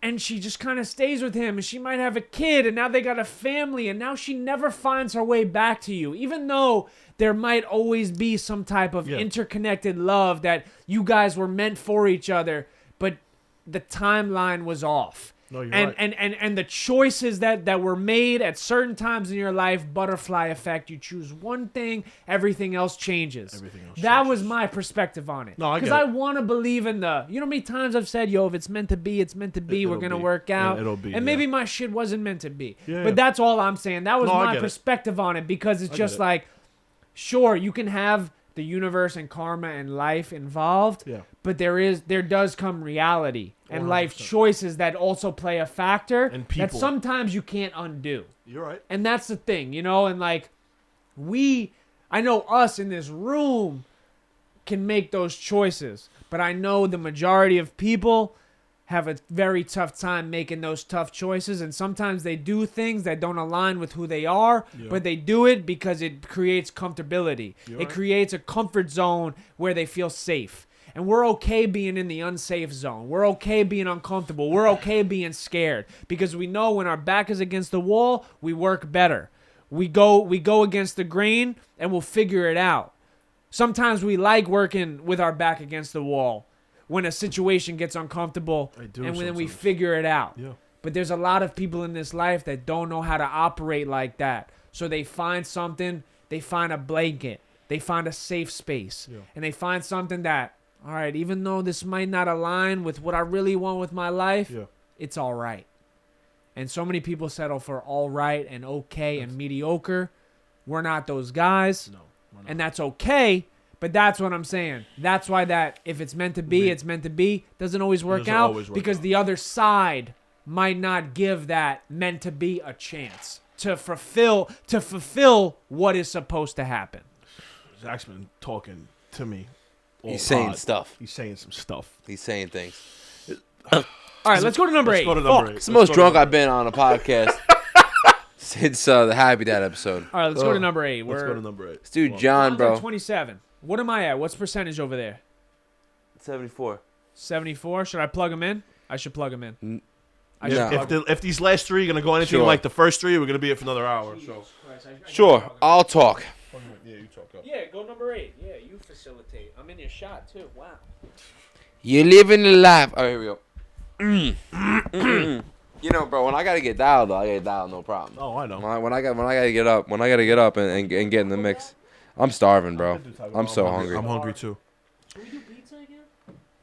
And she just kind of stays with him, and she might have a kid, and now they got a family, and now she never finds her way back to you, even though there might always be some type of interconnected love that you guys were meant for each other, but the timeline was off. No, you're and, right. and the choices that were made at certain times in your life, butterfly effect, you choose one thing, everything else changes. Everything else That changes. was my perspective on it. No, I get Because I it. want to believe in you know how many times I've said, yo, if it's meant to be, it's meant to be. We're It'll going to be. work out. It'll be, and maybe my shit wasn't meant to be. Yeah, but yeah. that's all I'm saying. That was No, I my get it. perspective on it because it's I just get it. like, sure, you can have the universe and karma and life involved, Yeah. but there does come reality and life 100%. choices that also play a factor And that people. sometimes you can't undo. You're right. And that's the thing, you know, and like I know us in this room can make those choices, but I know the majority of people have a very tough time making those tough choices, and sometimes they do things that don't align with who they are, but they do it because it creates comfortability. It creates a comfort zone where they feel safe. And we're okay being in the unsafe zone. We're okay being uncomfortable. We're okay being scared because we know when our back is against the wall, we work better. We go against the grain and we'll figure it out. Sometimes we like working with our back against the wall when a situation gets uncomfortable I do and then we sometimes. figure it out. Yeah. But there's a lot of people in this life that don't know how to operate like that. So they find something, they find a blanket, they find a safe space, and they find something that, all right, even though this might not align with what I really want with my life, it's all right. And so many people settle for all right and okay and mediocre. We're not those guys. No. We're not. And that's okay, but that's what I'm saying. That's why that if it's meant to be, it's meant to be. Doesn't always work Doesn't out always work because out. the other side might not give that meant to be a chance to fulfill what is supposed to happen. Zach's been talking to me. all He's saying pod. stuff. He's saying some stuff. He's saying things. All right, let's go to number Let's 8. go to number Fuck. 8. It's the most drunk I've been on a podcast since the Happy Dad episode. All right, let's go to number 8. Let's go to number 8. This dude, John, John's at bro. 27. What am I at? What's percentage over there? 74. 74. Should I plug him in? I should plug him in. I No. should plug him. If these last 3 are gonna go anything Sure. like the first 3, we're gonna be here for another hour. So Sure, I'll talk. yeah, you talk up. Yeah, go number 8. Yeah, you facilitate. I'm in your shot too. Wow. You living the life. All right, here we go. You know, bro, when I gotta get dialed, though, I get dialed, no problem. Oh, I know. When I gotta get up and get in the mix, I'm starving, bro. I'm so hungry. I'm hungry too. Should we do pizza again?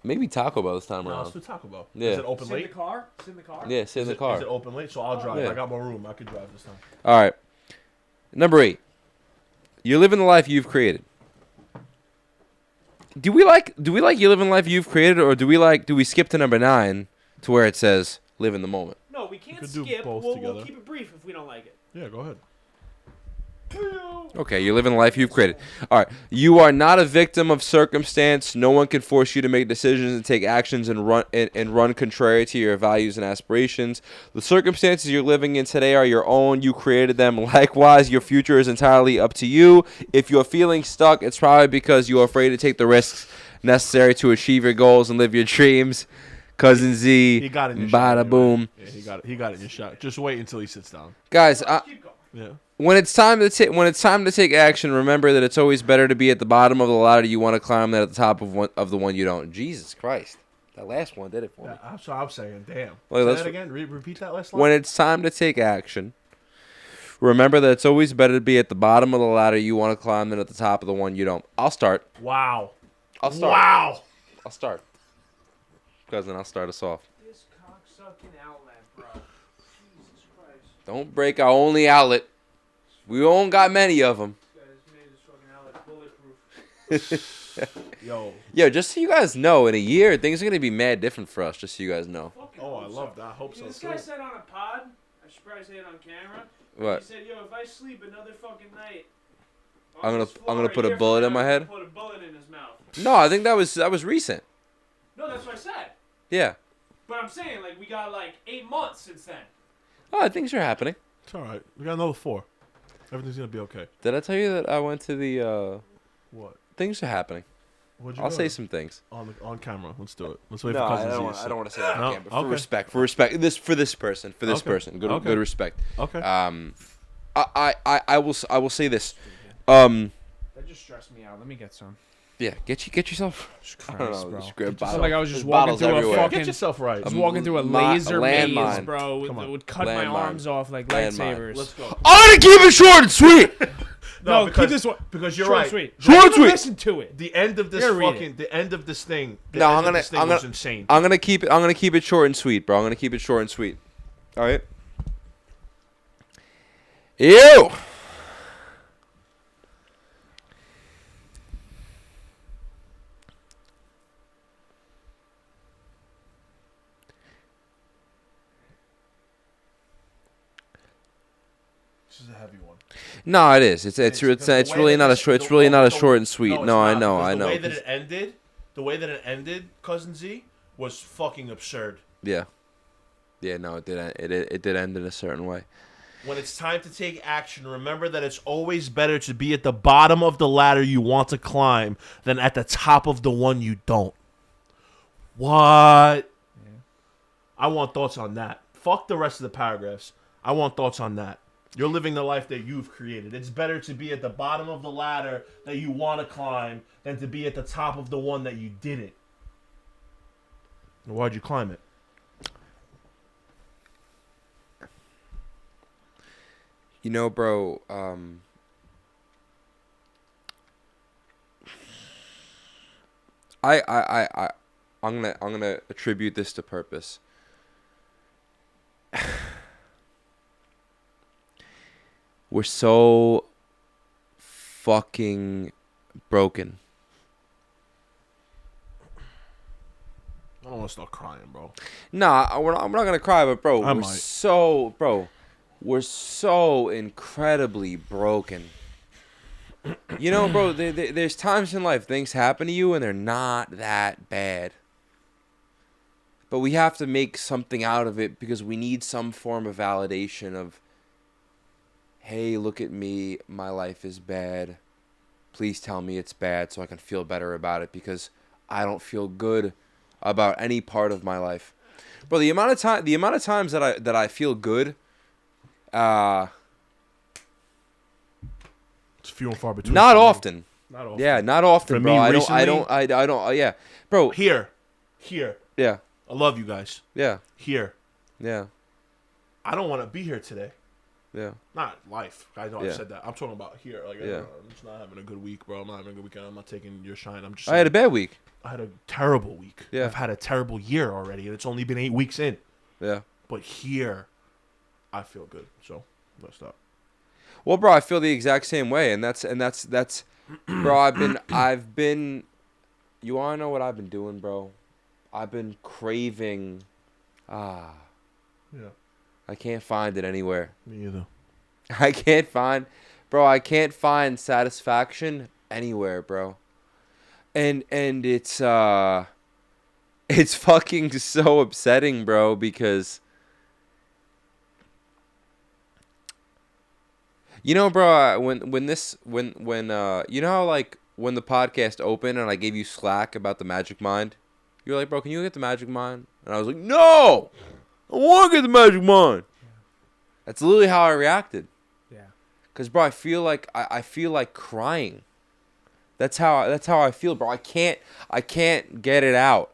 Maybe Taco Bell this time No, let's around. do Taco Bell. Yeah. Is it open Sit in the late? car. Sit in the car. Yeah, sit in the Is car. it open late? So I'll drive. Yeah. I got more room. I could drive this time. All right. Number 8. You're living the life you've created. Do we like you living the life you've created, or do we skip to number 9 to where it says live in the moment? No, we can't could do skip. both We'll together. keep it brief if we don't like it. Yeah, go ahead. Okay, you're living the life you've created. All right. You are not a victim of circumstance. No one can force you to make decisions and take actions and run contrary to your values and aspirations. The circumstances you're living in today are your own. You created them. Likewise, your future is entirely up to you. If you're feeling stuck, it's probably because you're afraid to take the risks necessary to achieve your goals and live your dreams. Cousin Z, He got it in your shot. bada anyway. boom. Yeah, he got it in your shot. Just wait until he sits down. Guys, Yeah. when it's time to take action, remember that it's always better to be at the bottom of the ladder you want to climb than at the top of the one you don't. Jesus Christ, that last one did it for me. That's what I'm saying. Damn. Wait, Say let's- that again. Repeat that last line. When it's time to take action, remember that it's always better to be at the bottom of the ladder you want to climb than at the top of the one you don't. I'll start. Wow. I'll start. Wow. I'll start. Cousin, I'll start us off. This cocksucking outlet, bro. Jesus Christ. Don't break our only outlet. We don't got many of them. This guy made this fucking outlet bulletproof. Yo. Just so you guys know, in a year, things are going to be mad different for us, just so you guys know. Fucking Oh, I hope love so. that. I hope so. This too. guy said on a pod, I should probably say it on camera. What? He said, yo, if I sleep another fucking night, I'm on gonna- this I'm floor gonna a put a year bullet from in my now, head? I'm gonna Put a bullet in his mouth. No, I think that was recent. No, that's what I said. Yeah. But I'm saying, like, we got like 8 months since then. Oh, things are happening. It's all right. We got another 4. Everything's gonna be okay. Did I tell you that I went to the? What? Things are happening. What'd you I'll go say to? some things. on camera. Let's do it. Let's wait No, for I Cousin don't, Z. want, I don't want to say that on No? camera. For Okay. respect. For respect. For this person. For this Okay. person. Good. Okay. Good respect. Okay. I will say this. That just stressed me out. Let me get some. Yeah. Get yourself. I don't Christ, know. bro. Just grab It felt bottles. like I was just There's walking bottles through a everywhere. fucking- Get yourself right. I was walking through a Ma- laser maze, landmine. bro. Come on. It would cut my Landmine. arms off like Landmine. lightsabers. Let's go. I'm gonna keep it short and sweet. No, because, keep this one. because you're Short right. and sweet. Short and Don't even sweet. Listen to it. The end of this You gotta read fucking it. the end of this thing. The No, end I'm of gonna- this thing I'm was gonna- insane. I'm gonna keep it short and sweet, bro. I'm gonna keep it short and sweet. All right. Ew. This is a heavy one. No, it is. It's because the way really that not a this- short. It's the- really not a the- short and sweet. it's No, I not, know. because I know. The way that it ended, Cousin Z, was fucking absurd. Yeah. Yeah. No, it did. It did end in a certain way. When it's time to take action, remember that it's always better to be at the bottom of the ladder you want to climb than at the top of the one you don't. What? I want thoughts on that. Fuck the rest of the paragraphs. I want thoughts on that. You're living the life that you've created. It's better to be at the bottom of the ladder that you want to climb than to be at the top of the one that you didn't. Why'd you climb it? You know, bro. I'm gonna attribute this to purpose. We're so fucking broken. I don't want to start crying, bro. Nah, I'm not gonna cry, but bro, I we're might. we're so incredibly broken. You know, bro, there's times in life things happen to you and they're not that bad. But we have to make something out of it because we need some form of validation of, hey, look at me, my life is bad. Please tell me it's bad so I can feel better about it because I don't feel good about any part of my life. Bro, the amount of times that I feel good, It's few and far between. not for me. often. Not often. Yeah, not often, For bro. me I recently- don't. Yeah, bro. Here. Yeah, I love you guys. yeah, Here. yeah, I don't want to be here today. yeah. Not life. I know Yeah. I said that. I'm talking about here. Like, Yeah. I'm just not having a good week, bro. I'm not having a good weekend. I'm not taking your shine. I'm just. I had a bad week. I had a terrible week. Yeah. I've had a terrible year already, and it's only been 8 weeks in. Yeah. But here, I feel good. So let's stop. Well, bro, I feel the exact same way, and that's, bro. I've been. You wanna know what I've been doing, bro? I've been craving. Yeah. I can't find it anywhere. Me either. I can't find satisfaction anywhere, bro. And it's fucking so upsetting, bro, because you know, bro, when you know how like when the podcast opened and I gave you slack about the Magic Mind, you were like, bro, can you get the Magic Mind? And I was like, no, I want to get the Magic Mind. That's literally how I reacted. Yeah. Cause bro, I feel like crying. That's how I feel, bro. I can't get it out.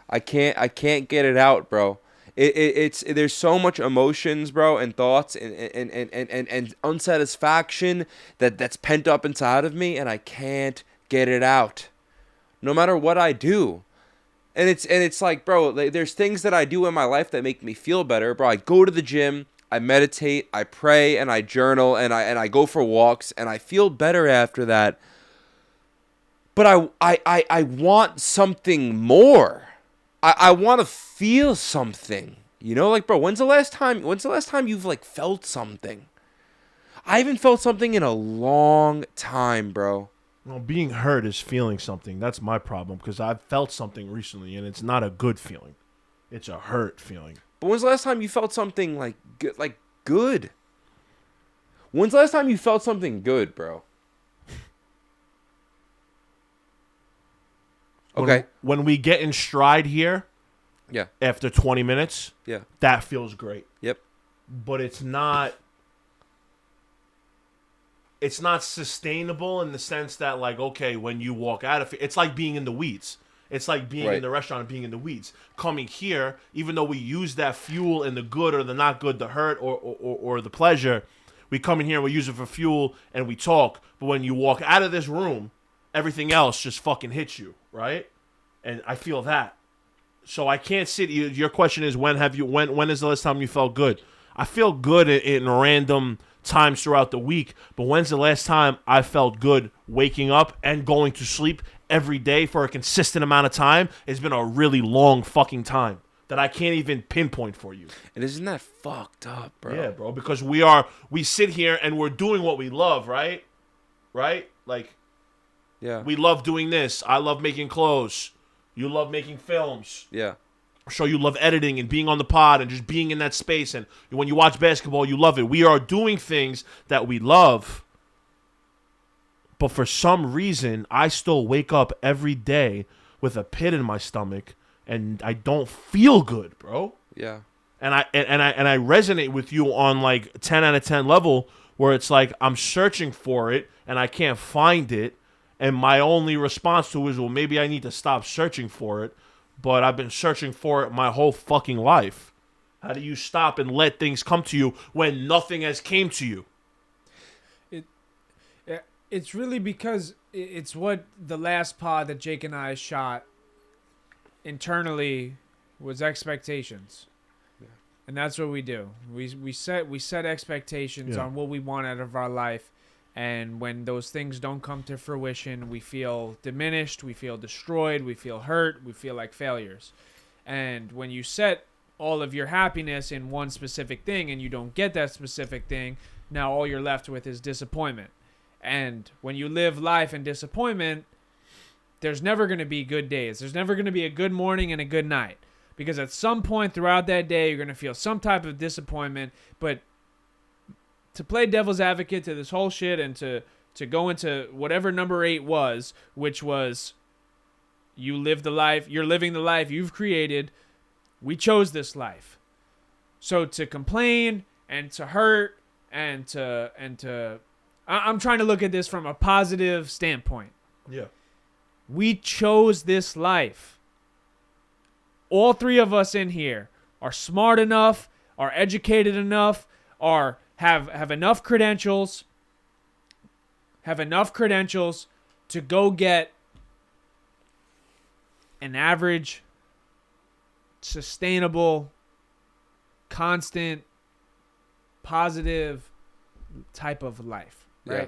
I can't get it out, bro. It's there's so much emotions, bro, and thoughts and unsatisfaction that's pent up inside of me, and I can't get it out. No matter what I do. And it's like, bro, like, there's things that I do in my life that make me feel better, bro. I go to the gym, I meditate, I pray, and I journal, and I go for walks, and I feel better after that. But I want something more. I want to feel something. You know, like, bro, when's the last time you've like felt something? I haven't felt something in a long time, bro. Well, being hurt is feeling something. That's my problem, because I've felt something recently, and it's not a good feeling. It's a hurt feeling. But when's the last time you felt something like good? When's the last time you felt something good, bro? Okay. When we get in stride here, Yeah. after 20 minutes, Yeah. that feels great. Yep. But it's not sustainable in the sense that, like, okay, when you walk out of it, it's like being in the weeds. It's like being in the restaurant and being in the weeds. Coming here, even though we use that fuel in the good or the not good, the hurt or the pleasure, we come in here and we use it for fuel and we talk. But when you walk out of this room, everything else just fucking hits you, right? And I feel that. So I can't sit. Your question is, when is the last time you felt good? I feel good in random times throughout the week, but when's the last time I felt good waking up and going to sleep every day for a consistent amount of time? It's been a really long fucking time that I can't even pinpoint for you. And isn't that fucked up, bro? Yeah, bro, because we sit here and we're doing what we love, right? Right? Like, Yeah. we love doing this. I love making clothes. You love making films. Yeah. I'm sure you love editing and being on the pod and just being in that space. And when you watch basketball, you love it. We are doing things that we love. But for some reason, I still wake up every day with a pit in my stomach, and I don't feel good, bro. Yeah. And I resonate with you on like 10 out of 10 level, where it's like I'm searching for it and I can't find it. And my only response to it is, well, maybe I need to stop searching for it. But I've been searching for it my whole fucking life. How do you stop and let things come to you when nothing has came to you? It's really because it's what the last pod that Jake and I shot internally was expectations. Yeah. And that's what we do. We set expectations on what we want out of our life. And when those things don't come to fruition, we feel diminished, we feel destroyed, we feel hurt, we feel like failures. And when you set all of your happiness in one specific thing and you don't get that specific thing, now all you're left with is disappointment. And when you live life in disappointment, there's never going to be good days. There's never going to be a good morning and a good night. Because at some point throughout that day, you're going to feel some type of disappointment. But to play devil's advocate to this whole shit and to go into whatever number 8 was, which was you're living the life you've created. We chose this life. So to complain and to hurt and to I'm trying to look at this from a positive standpoint. Yeah. We chose this life. All 3 of us in here are smart enough, are educated enough, have enough credentials to go get an average, sustainable, constant, positive type of life, right? Yeah.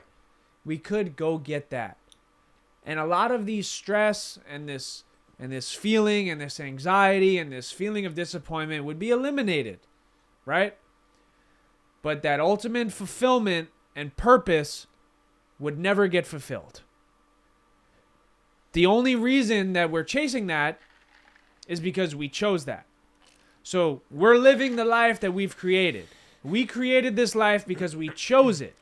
We could go get that. And a lot of these stress and this feeling and this anxiety and this feeling of disappointment would be eliminated, right? But that ultimate fulfillment and purpose would never get fulfilled. The only reason that we're chasing that is because we chose that. So we're living the life that we've created. We created this life because we chose it.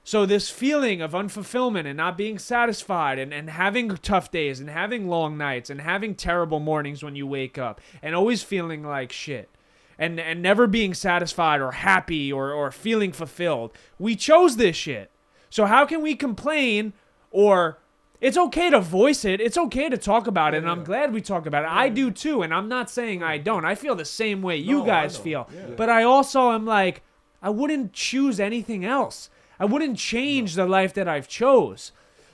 So this feeling of unfulfillment and not being satisfied and having tough days and having long nights and having terrible mornings when you wake up and always feeling like shit and never being satisfied or happy or feeling fulfilled. We chose this shit. So how can we complain? Or it's okay to voice it. It's okay to talk about it. And I'm glad we talk about it. I do too. And I'm not saying I don't. I feel the same way you guys feel. Yeah. But I also am like, I wouldn't choose anything else. I wouldn't change the life that I've chose.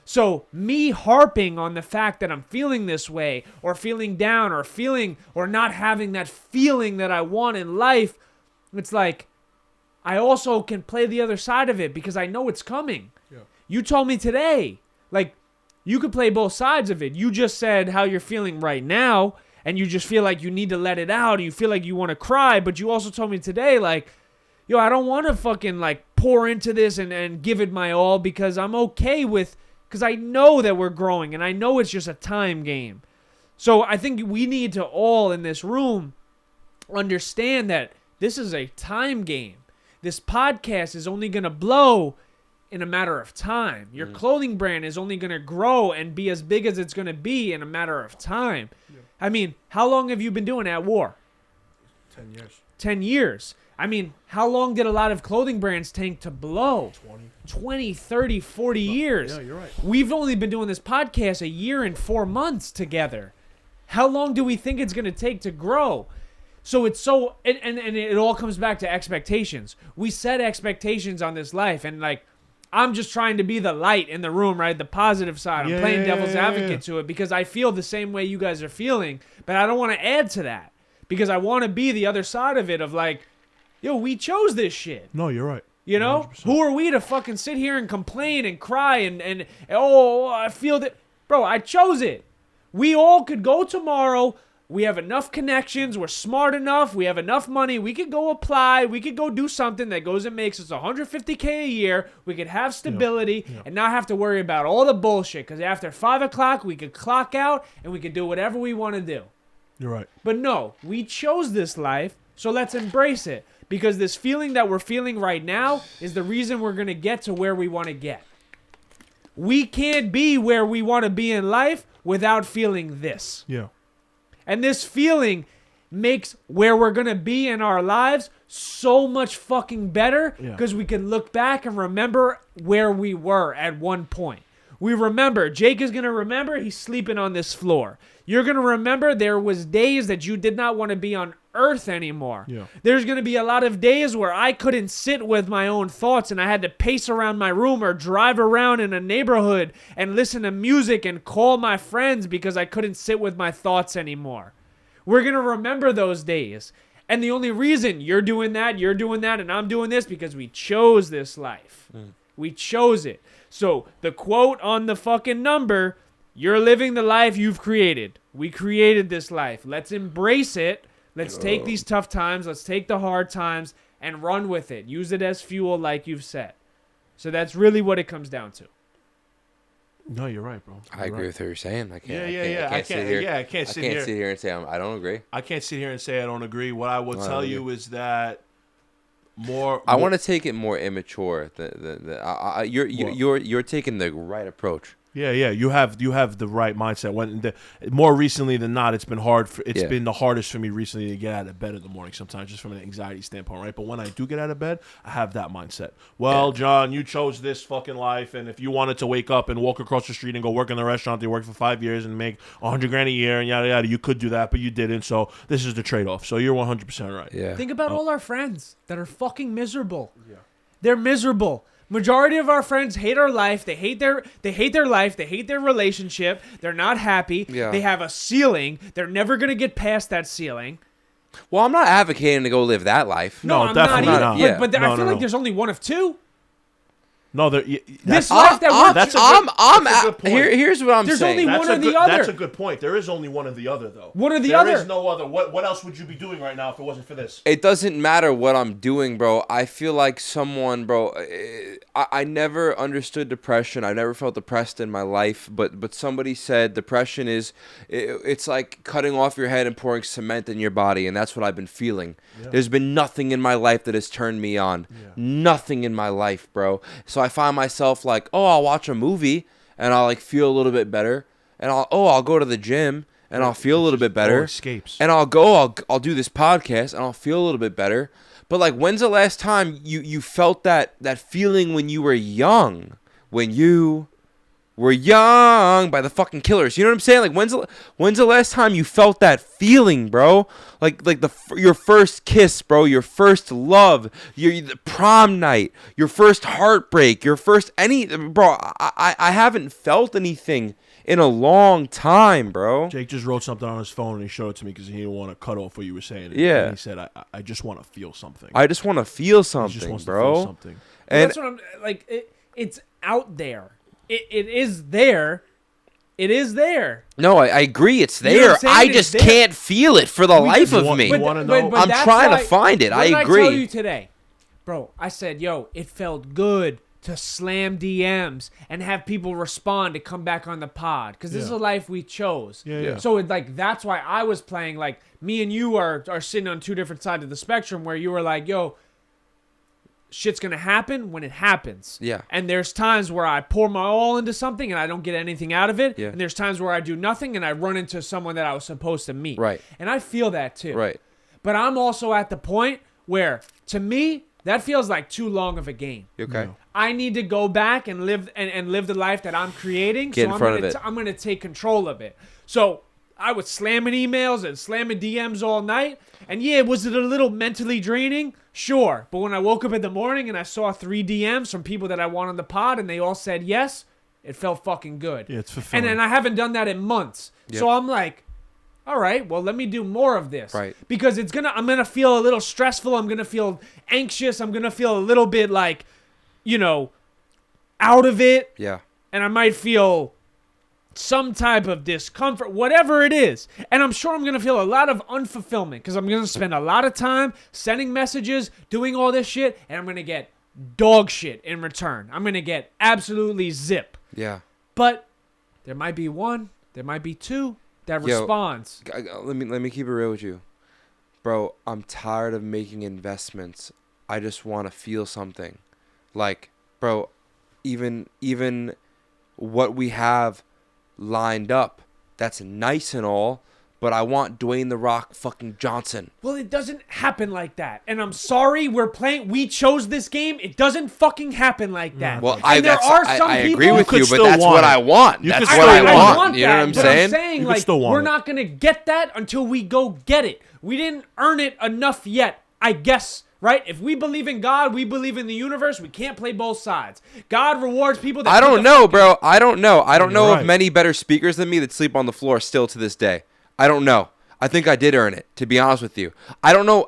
So me harping on the fact that I'm feeling this way or feeling down or feeling or not having that feeling that I want in life, it's like I also can play the other side of it because I know it's coming. Yeah. You told me today, like, you could play both sides of it. You just said how you're feeling right now and you just feel like you need to let it out. You feel like you want to cry, but you also told me today, like, yo, I don't want to fucking, like, pour into this and give it my all because I'm okay with... Because I know that we're growing, and I know it's just a time game. So I think we need to all in this room understand that this is a time game. This podcast is only going to blow in a matter of time. Your clothing brand is only going to grow and be as big as it's going to be in a matter of time. Yeah. I mean, how long have you been doing at war? 10 years. 10 years. I mean, how long did a lot of clothing brands take to blow? 20, 30, 40 years. Yeah, you're right. We've only been doing this podcast a year and 4 months together. How long do we think it's going to take to grow? So it's so, and it all comes back to expectations. We set expectations on this life, and like, I'm just trying to be the light in the room, right? The positive side. I'm playing devil's advocate to it because I feel the same way you guys are feeling, but I don't want to add to that because I want to be the other side of it of like, yo, we chose this shit. No, you're right. You know? 100%. Who are we to fucking sit here and complain and cry and oh, I feel that. Bro, I chose it. We all could go tomorrow. We have enough connections. We're smart enough. We have enough money. We could go apply. We could go do something that goes and makes us $150K a year. We could have stability and not have to worry about all the bullshit. Because after 5 o'clock, we could clock out and we could do whatever we want to do. You're right. But no, we chose this life, so let's embrace it. Because this feeling that we're feeling right now is the reason we're going to get to where we want to get. We can't be where we want to be in life without feeling this. Yeah. And this feeling makes where we're going to be in our lives so much fucking better because we can look back and remember where we were at one point. We remember, Jake is going to remember he's sleeping on this floor. You're going to remember there was days that you did not want to be on earth anymore. Yeah. There's going to be a lot of days where I couldn't sit with my own thoughts and I had to pace around my room or drive around in a neighborhood and listen to music and call my friends because I couldn't sit with my thoughts anymore. We're going to remember those days. And the only reason you're doing that, and I'm doing this because we chose this life. We chose it. So the quote on the fucking number, you're living the life you've created. We created this life. Let's embrace it. Let's take these tough times. Let's take the hard times and run with it. Use it as fuel like you've said. So that's really what it comes down to. No, you're right, bro. I agree with what you're saying. I can't sit here and say I don't agree. I can't sit here and say I don't agree. What I will tell you is that I want to take it more immature. You're taking the right approach. Yeah. You have the right mindset. More recently than not, it's been hard. It's been the hardest for me recently to get out of bed in the morning. Sometimes, just from an anxiety standpoint, right? But when I do get out of bed, I have that mindset. Well, John, you chose this fucking life, and if you wanted to wake up and walk across the street and go work in the restaurant, you worked for 5 years and make $100,000 a year and yada yada, you could do that, but you didn't. So this is the trade-off. So you're 100% right. Yeah. Think about all our friends that are fucking miserable. Yeah. They're miserable. Majority of our friends hate our life. They hate their life. They hate their relationship. They're not happy. Yeah. They have a ceiling. They're never going to get past that ceiling. Well, I'm not advocating to go live that life. No, I'm definitely not not. either. Yeah. But I feel like there's only one of two. No, this life that we're... That's a good point. Here's what I'm saying. There's only one or the other. That's a good point. There is only one or the other, though. One or the other. There is no other. What else would you be doing right now if it wasn't for this? It doesn't matter what I'm doing, bro. I feel like someone, bro... I never understood depression. I never felt depressed in my life. But somebody said depression is... It's like cutting off your head and pouring cement in your body. And that's what I've been feeling. Yeah. There's been nothing in my life that has turned me on. Yeah. Nothing in my life, bro. So I find myself like, I'll watch a movie and I'll like feel a little bit better, and I'll go to the gym and I'll feel a little bit better, escapes. And I'll do this podcast and I'll feel a little bit better. But like, when's the last time you felt that feeling when you were young, when you We're Young by the fucking Killers. You know what I'm saying? Like, when's the last time you felt that feeling, bro? Like your first kiss, bro, your first love, the prom night, your first heartbreak, your first bro, I haven't felt anything in a long time, bro. Jake just wrote something on his phone and he showed it to me because he didn't want to cut off what you were saying. Yeah. And he said, I just want to feel something. I just want to feel He just something, wants bro. to feel something. And that's what I'm like. It's out there. It is there. It is there. no, I agree. It's You know what there. I'm saying? I It's just there. can't feel it for the life you of want- me. you wanna know? I'm that's trying to why- find it. What I did agree. I tell you today, bro? I said, yo, it felt good to slam DMs and have people respond to come back on the pod because this is Yeah. a life we chose. Yeah. So that's why I was playing. Like, me and you are sitting on two different sides of the spectrum where you were like, yo, shit's gonna happen when it happens. Yeah. And there's times where I pour my all into something and I don't get anything out of it. Yeah. And there's times where I do nothing and I run into someone that I was supposed to meet. Right. And I feel that too. Right. But I'm also at the point where, to me, that feels like too long of a game. You okay? No. I need to go back and live and live the life that I'm creating. Get so in front of it. I'm gonna take control of it. So I was slamming emails and slamming DMs all night. And yeah, was it a little mentally draining? Sure. But when I woke up in the morning and I saw 3 DMs from people that I want on the pod and they all said yes, it felt fucking good. Yeah, it's fulfilling. And I haven't done that in months. Yep. So I'm like, all right, well, let me do more of this. Right. Because I'm going to feel a little stressful. I'm going to feel anxious. I'm going to feel a little bit like, out of it. Yeah. And I might feel some type of discomfort, whatever it is. And I'm sure I'm going to feel a lot of unfulfillment because I'm going to spend a lot of time sending messages, doing all this shit, and I'm going to get dog shit in return. I'm going to get absolutely zip. Yeah. But there might be one, there might be two that Yo, responds. Let me keep it real with you, bro. I'm tired of making investments. I just want to feel something, like, bro. Even what we have lined up, that's nice and all, but I want Dwayne The Rock fucking Johnson. Well, it doesn't happen like that. And I'm sorry, we chose this game. It doesn't fucking happen like that. Well, and I agree with could you, but still that's want what it. I want. You That's could what still I want want. it. You know what I'm but saying? I'm saying, You could like, still want we're it. not going to get that until we go get it. We didn't earn it enough yet, I guess. Right? If we believe in God, we believe in the universe, we can't play both sides. God rewards people that I don't know, bro. I don't know. I don't know right. of many better speakers than me that sleep on the floor still to this day. I don't know. I think I did earn it, to be honest with you. I don't know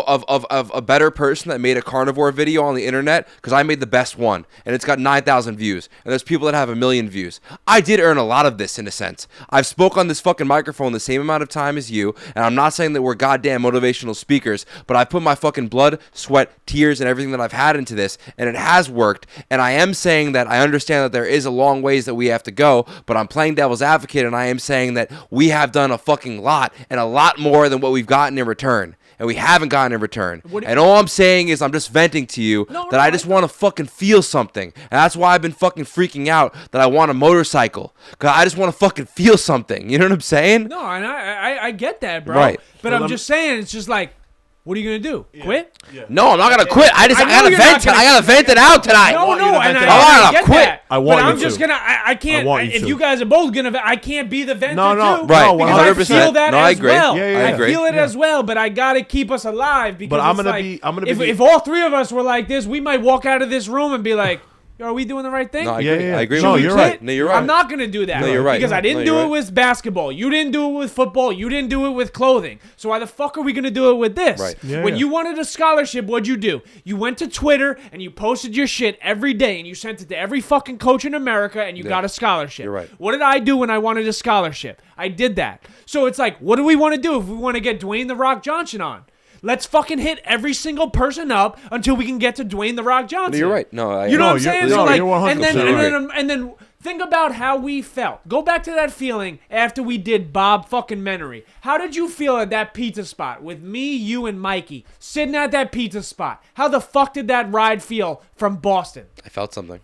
of a better person that made a carnivore video on the internet, because I made the best one, and it's got 9,000 views, and there's people that have 1 million views. I did earn a lot of this, in a sense. I've spoke on this fucking microphone the same amount of time as you, and I'm not saying that we're goddamn motivational speakers, but I put my fucking blood, sweat, tears, and everything that I've had into this, and it has worked, and I am saying that I understand that there is a long ways that we have to go, but I'm playing devil's advocate, and I am saying that we have done a fucking lot, and a lot more than what we've gotten in return. And we haven't gotten in return. And all I'm saying is I'm just venting to you that I just want to fucking feel something. And that's why I've been fucking freaking out that I want a motorcycle. Because I just want to fucking feel something. You know what I'm saying? No, and I get that, bro. Right. But I'm just saying, it's just like, what are you going to do? Quit? No, I'm not going to quit. I know gotta you're vent not it. I got to vent it out tonight. No, want you to no, vent and it I out. wanna get quit. that. I want but you I'm just to. gonna. I can't. I want you if to. you guys are both gonna, I can't be the venter No, too. Right, because I 100%. feel that No, I as agree. well. Yeah, I I agree. feel it as well. But I gotta keep us alive because But I'm it's gonna like, be- I'm gonna if, be- if all three of us were like this, we might walk out of this room and be like, "Yo, are we doing the right thing?" No, I Yeah, agree. yeah, I agree no, with you. you're right. No, you're right. I'm not gonna do that. No, you're right. Because I didn't No, do you're it right. with basketball. You didn't do it with football. You didn't do it with clothing. So why the fuck are we gonna do it with this? Right. Yeah, when yeah. you wanted a scholarship, what'd you do? You went to Twitter and you posted your shit every day and you sent it to every fucking coach in America and you got a scholarship. You're right. What did I do when I wanted a scholarship? I did that. So it's like, what do we want to do if we want to get Dwayne The Rock Johnson on? Let's fucking hit every single person up until we can get to Dwayne The Rock Johnson. No, you're right. No, You know No, what I'm saying? you're- So no, like, you're 100% and then think about how we felt. Go back to that feeling after we did Bob fucking Menery. How did you feel at that pizza spot with me, you, and Mikey sitting at that pizza spot? How the fuck did that ride feel from Boston? I felt something.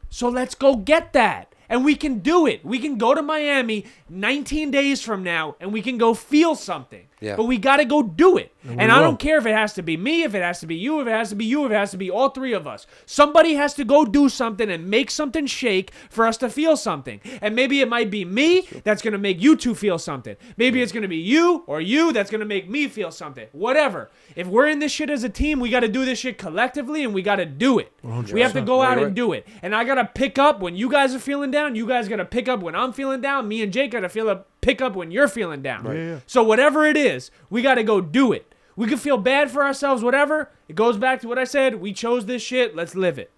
So let's go get that. And we can do it. We can go to Miami 19 days from now and we can go feel something. Yeah. But we got to go do it. And I will. don't care if it has to be me, if it has to be you, if it has to be you, if it has to be all three of us. Somebody has to go do something and make something shake for us to feel something. And maybe it might be me that's going to make you two feel something. Maybe it's going to be you or you that's going to make me feel something. Whatever. If we're in this shit as a team, we got to do this shit collectively and we got to do it. 100%. We have to go out Right. and do it. And I got to pick up when you guys are feeling down. You guys got to pick up when I'm feeling down. Me and Jake got to pick up when you're feeling down. Yeah. So whatever it is, we got to go do it. We can feel bad for ourselves, whatever. It goes back to what I said. We chose this shit. Let's live it.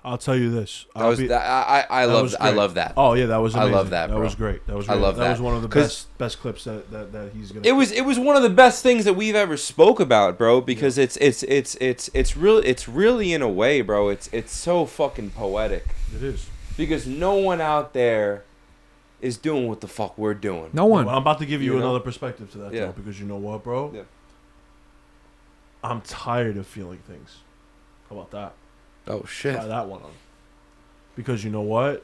I'll tell you this. I love that. Oh yeah, that was amazing. I love that, That bro. was great. That was I great. love That that. was one of the 'Cause best clips that he's gonna. It was one of the best things that we've ever spoke about, bro, because it's really in a way, bro. It's so fucking poetic. It is. Because no one out there is doing what the fuck we're doing. No one. Well, I'm about to give you You know? another perspective to that, Yeah. though, because you know what, bro? Yeah. I'm tired of feeling things. How about that? Oh shit. Try that one on. Because you know what?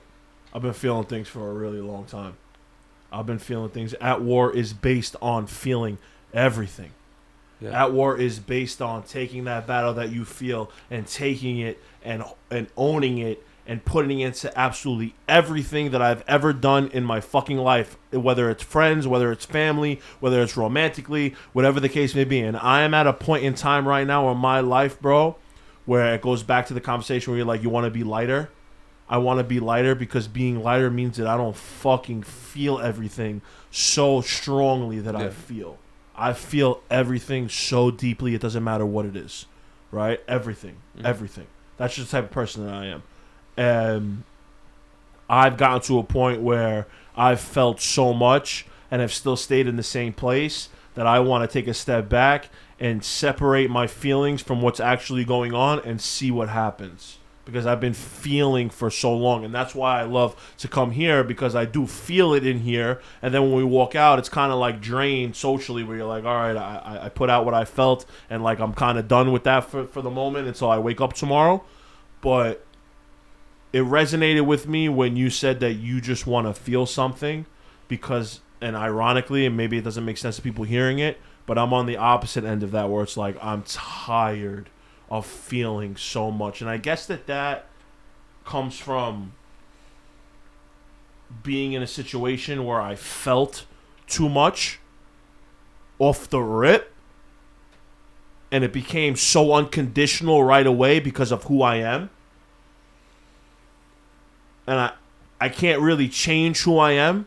I've been feeling things for a really long time. I've been feeling things. At War is based on feeling everything. Yeah. At War is based on taking that battle that you feel and taking it and owning it and putting it into absolutely everything that I've ever done in my fucking life, whether it's friends, whether it's family, whether it's romantically, whatever the case may be. And I am at a point in time right now in my life, bro, where it goes back to the conversation where you're like, you want to be lighter? I want to be lighter because being lighter means that I don't fucking feel everything so strongly that I Yeah. feel. I feel everything so deeply, it doesn't matter what it is, right? Everything, everything. That's just the type of person that I am. And I've gotten to a point where I've felt so much and have still stayed in the same place that I want to take a step back and separate my feelings from what's actually going on and see what happens. Because I've been feeling for so long. And that's why I love to come here, because I do feel it in here. And then when we walk out, it's kind of like drained socially, where you're like, all right, I put out what I felt. And like I'm kind of done with that for the moment until I wake up tomorrow. But it resonated with me when you said that you just want to feel something. Because, and ironically, and maybe it doesn't make sense to people hearing it, but I'm on the opposite end of that, where it's like I'm tired of feeling so much. And I guess that comes from being in a situation where I felt too much off the rip, and it became so unconditional right away because of who I am. And I can't really change who I am,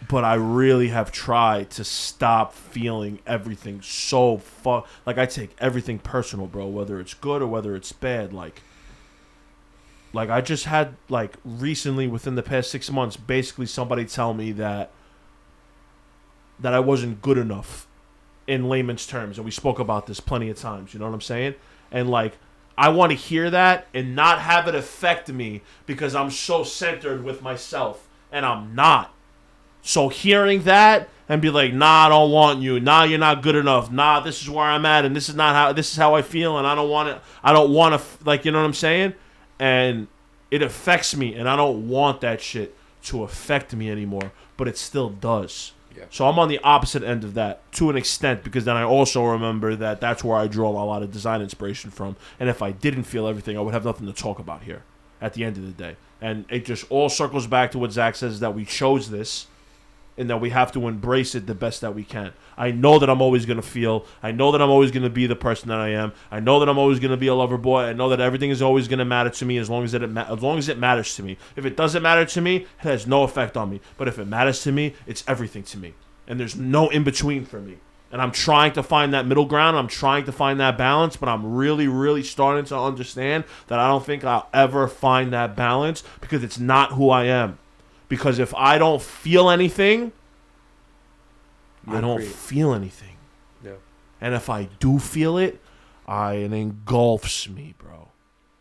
but I really have tried to stop feeling everything so like I take everything personal, bro, whether it's good or whether it's bad. Like I just had, like, recently within the past 6 months, basically somebody tell me that I wasn't good enough in layman's terms. And we spoke about this plenty of times, you know what I'm saying? And like, I want to hear that and not have it affect me because I'm so centered with myself, and I'm not. So hearing that and be like, nah, I don't want you. Nah, you're not good enough. Nah, this is where I'm at, and this is how I feel, and I don't want to, like, you know what I'm saying? And it affects me, and I don't want that shit to affect me anymore, but it still does. Yeah. So I'm on the opposite end of that to an extent, because then I also remember that that's where I draw a lot of design inspiration from. And if I didn't feel everything, I would have nothing to talk about here at the end of the day. And it just all circles back to what Zach says, that we chose this, and that we have to embrace it the best that we can. I know that I'm always going to feel. I know that I'm always going to be the person that I am. I know that I'm always going to be a lover boy. I know that everything is always going to matter to me as long as it matters to me. If it doesn't matter to me, it has no effect on me. But if it matters to me, it's everything to me. And there's no in-between for me. And I'm trying to find that middle ground. I'm trying to find that balance. But I'm really, really starting to understand that I don't think I'll ever find that balance, because it's not who I am. Because if I don't feel anything, I don't feel anything. Yeah. And if I do feel it, it engulfs me, bro.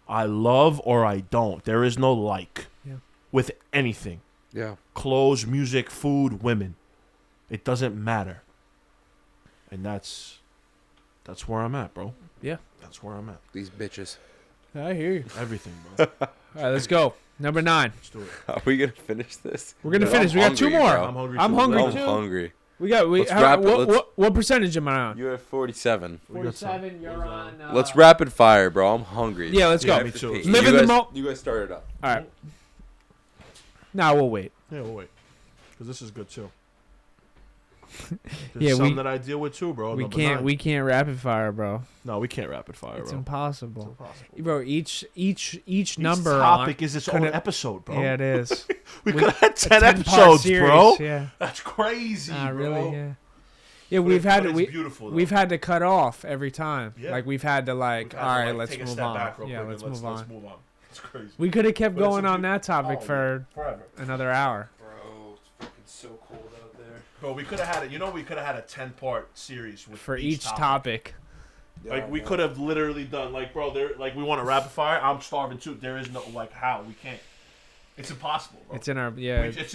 I love or I don't. There is no like. Yeah. With anything. Yeah. Clothes, music, food, women. It doesn't matter. And that's where I'm at, bro. Yeah. That's where I'm at. These bitches. I hear you. Everything, bro. All right, let's go. Number 9. Let's do it. Are we gonna finish this? We're gonna Dude, finish. I'm We got 2 hungry, more. bro. I'm hungry. I'm too. hungry I'm too. hungry. We got. Let's wrap it. What percentage am I on? You're at 47. 47. You're on. Let's rapid fire, bro. I'm hungry. Yeah, let's Yeah, go. me too. Live in the mo. You guys start it up. All right. Nah, we'll wait. Yeah, we'll wait. Because this is good too. Yeah, There's some we- that I deal with too, bro. We Number can't. 9. We can't rapid fire, bro. No, we can't rapid fire, It's bro. impossible. It's impossible. Bro, each Each number topic on, is its could've- own episode, bro. Yeah, it is. we we- could have had 10 10-part episodes, series, bro. Yeah. That's crazy, Nah, bro. really. Yeah. Yeah, But we've had it's we beautiful, though. we've had to cut off every time. Yeah. Like we've had to like, We've had all to, right, like, let's take a move step on. back real Yeah, quick let's and move let's on. move on. It's crazy. We could have kept But it's going a on beau- that topic Oh, for forever. another hour. Bro, it's fucking so cold out there. Bro, we could have had it. You know, we could have had a 10-part series with For each topic. Like we could have literally done like, bro, there like we want a rapid fire. I'm starving too. There is no like how we can't. It's impossible, bro. It's in our We- it's